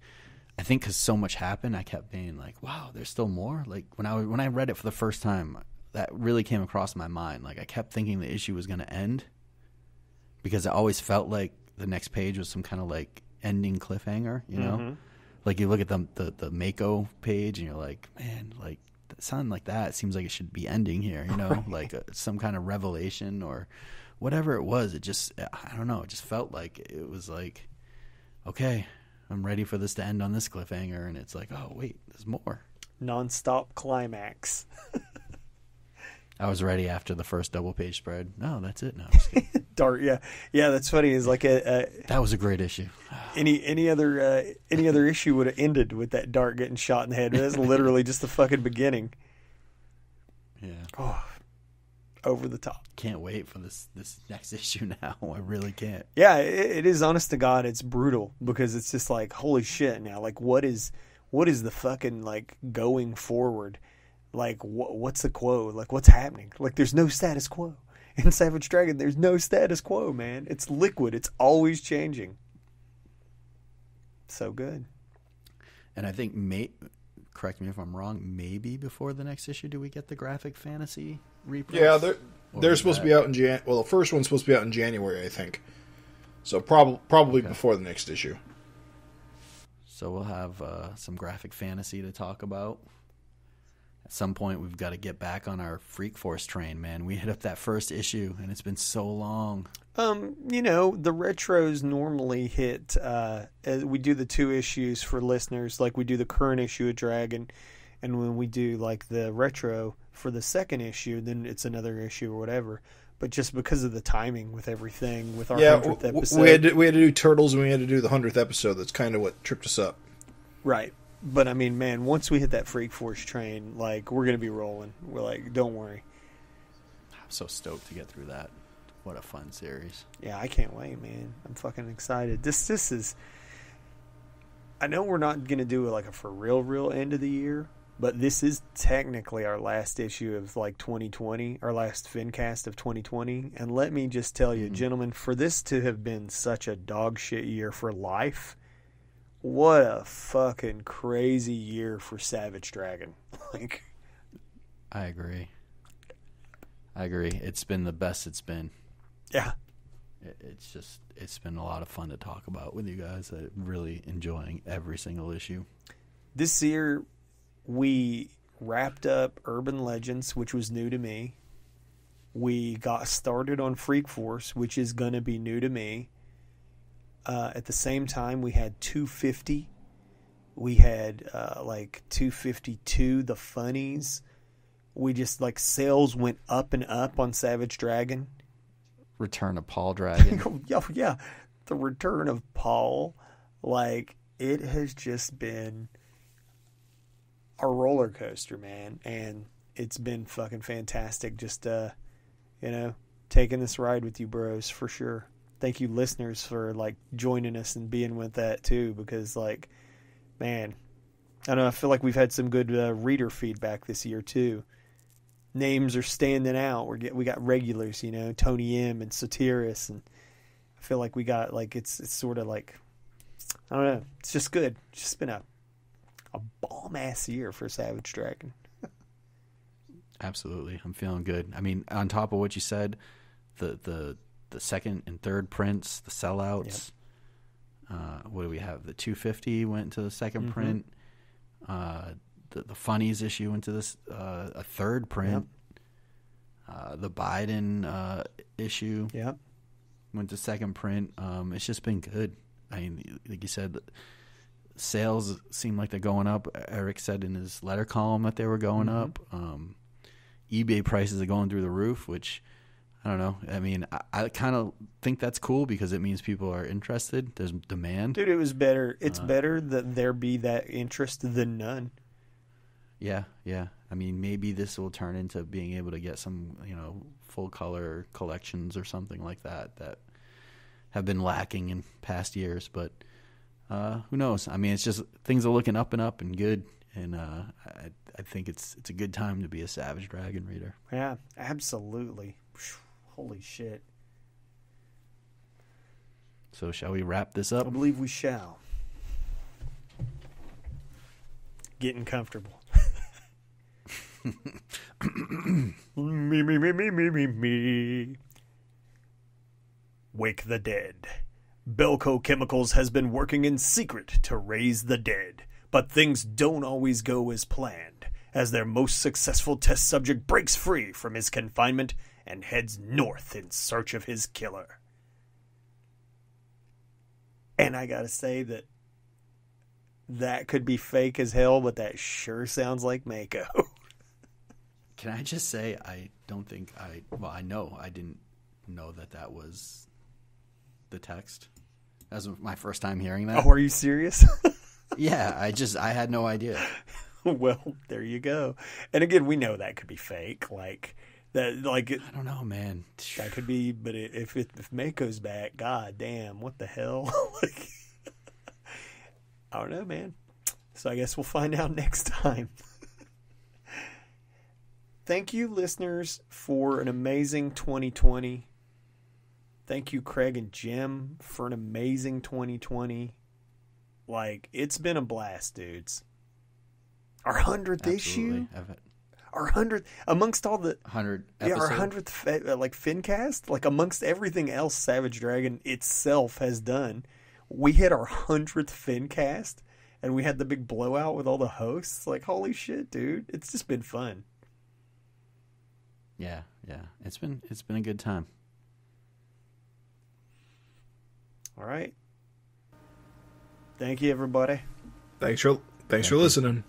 C: I think because so much happened, I kept being like, "Wow, there's still more." Like when I read it for the first time, that really came across my mind. Like I kept thinking the issue was going to end because it always felt like the next page was some kind of like ending cliffhanger. You know, like you look at the Mako page and you're like, "Man, like something like that seems like it should be ending here." You know, like some kind of revelation or whatever it was. It just, I don't know. It just felt like it was like, okay, I'm ready for this to end on this cliffhanger, and it's like, oh wait, there's more.
D: Non-stop climax.
C: I was ready after the first double page spread. No, that's it. No, I'm just kidding.
D: Dart, yeah, that's funny. Is like
C: that was a great issue.
D: any other issue would have ended with that Dart getting shot in the head. That's literally just the fucking beginning.
C: Yeah.
D: Oh, over the top.
C: Can't wait for this next issue now. I really can't.
D: Yeah, it is, honest to God, it's brutal because it's just like, holy shit now. Like, what is the fucking, like, going forward? Like, what's the quo? Like, what's happening? Like, there's no status quo. In Savage Dragon, there's no status quo, man. It's liquid. It's always changing. So good.
C: And I think, correct me if I'm wrong, maybe before the next issue do we get the graphic fantasy reprint?
A: Yeah, they're supposed to be out in well, the first one's supposed to be out in January, I think. So probably before the next issue.
C: So we'll have some graphic fantasy to talk about. At some point, we've got to get back on our Freak Force train, man. We hit up that first issue, and it's been so long.
D: You know, the retros normally hit, we do the 2 issues for listeners, like we do the current issue of Dragon, and when we do, like, the retro for the second issue, then it's another issue or whatever. But just because of the timing with everything, with our 100th episode.
A: We had to do Turtles, and we had to do the 100th episode. That's kind of what tripped us up.
D: Right. But, I mean, man, once we hit that Freak Force train, like, we're going to be rolling. We're like, don't worry.
C: I'm so stoked to get through that. What a fun series.
D: Yeah, I can't wait, man. I'm fucking excited. This is... I know we're not going to do, like, a for real end of the year, but this is technically our last issue of, like, 2020, our last FINcast of 2020. And let me just tell you, gentlemen, for this to have been such a dog shit year for life... What a fucking crazy year for Savage Dragon. Like,
C: I agree. It's been the best it's been.
D: Yeah.
C: It's been a lot of fun to talk about with you guys. I'm really enjoying every single issue.
D: This year, we wrapped up Urban Legends, which was new to me. We got started on Freak Force, which is going to be new to me. At the same time, we had 250. We had, 252, the funnies. We just, like, sales went up and up on Savage Dragon.
C: Return of Paul Dragon.
D: Yeah, the return of Paul. Like, it has just been a roller coaster, man. And it's been fucking fantastic just, taking this ride with you bros, for sure. Thank you, listeners, for, like, joining us and being with that, too, because, like, man, I don't know, I feel like we've had some good reader feedback this year, too. Names are standing out. We got regulars, Tony M. and Sotiris, and I feel like we got, like, it's sort of like, I don't know, it's just good. It's just been a bomb-ass year for Savage Dragon.
C: Absolutely. I'm feeling good. I mean, on top of what you said, the second and third prints, the sellouts. Yep. What do we have? The 250 went to the second print. The funnies issue went to this a third print. Yep. The Biden issue went to second print. It's just been good. I mean, like you said, sales seem like they're going up. Eric said in his letter column that they were going up. eBay prices are going through the roof, which I don't know. I mean, I kind of think that's cool because it means people are interested. There's demand.
D: Dude, it was better. It's better that there be that interest than none.
C: Yeah, yeah. I mean, maybe this will turn into being able to get some, full color collections or something like that have been lacking in past years. But who knows? I mean, it's just things are looking up and good. And I think it's a good time to be a Savage Dragon reader.
D: Yeah, absolutely. Holy shit.
C: So shall we wrap this up?
D: I believe we shall. Getting comfortable. Me. Wake the dead. Belco Chemicals has been working in secret to raise the dead, but things don't always go as planned, as their most successful test subject breaks free from his confinement and heads north in search of his killer. And I gotta say that could be fake as hell, but that sure sounds like Mako.
C: Can I just say, I know I didn't know that was the text. That was my first time hearing that.
D: Oh, are you serious?
C: Yeah, I had no idea.
D: Well, there you go. And again, we know that could be fake. I
C: don't know, man.
D: That could be, but if Mako's back, god damn, what the hell? I don't know, man. So I guess we'll find out next time. Thank you, listeners, for an amazing 2020. Thank you, Craig and Jim, for an amazing 2020. It's been a blast, dudes. Our 100th issue? Our 100th, amongst all the
C: 100
D: episode? Yeah, our 100th FINcast, amongst everything else Savage Dragon itself has done, we hit our 100th FINcast, and we had the big blowout with all the hosts. Holy shit, dude. It's just been fun.
C: Yeah. It's been a good time.
D: All right. Thank you, everybody.
A: Thanks for listening.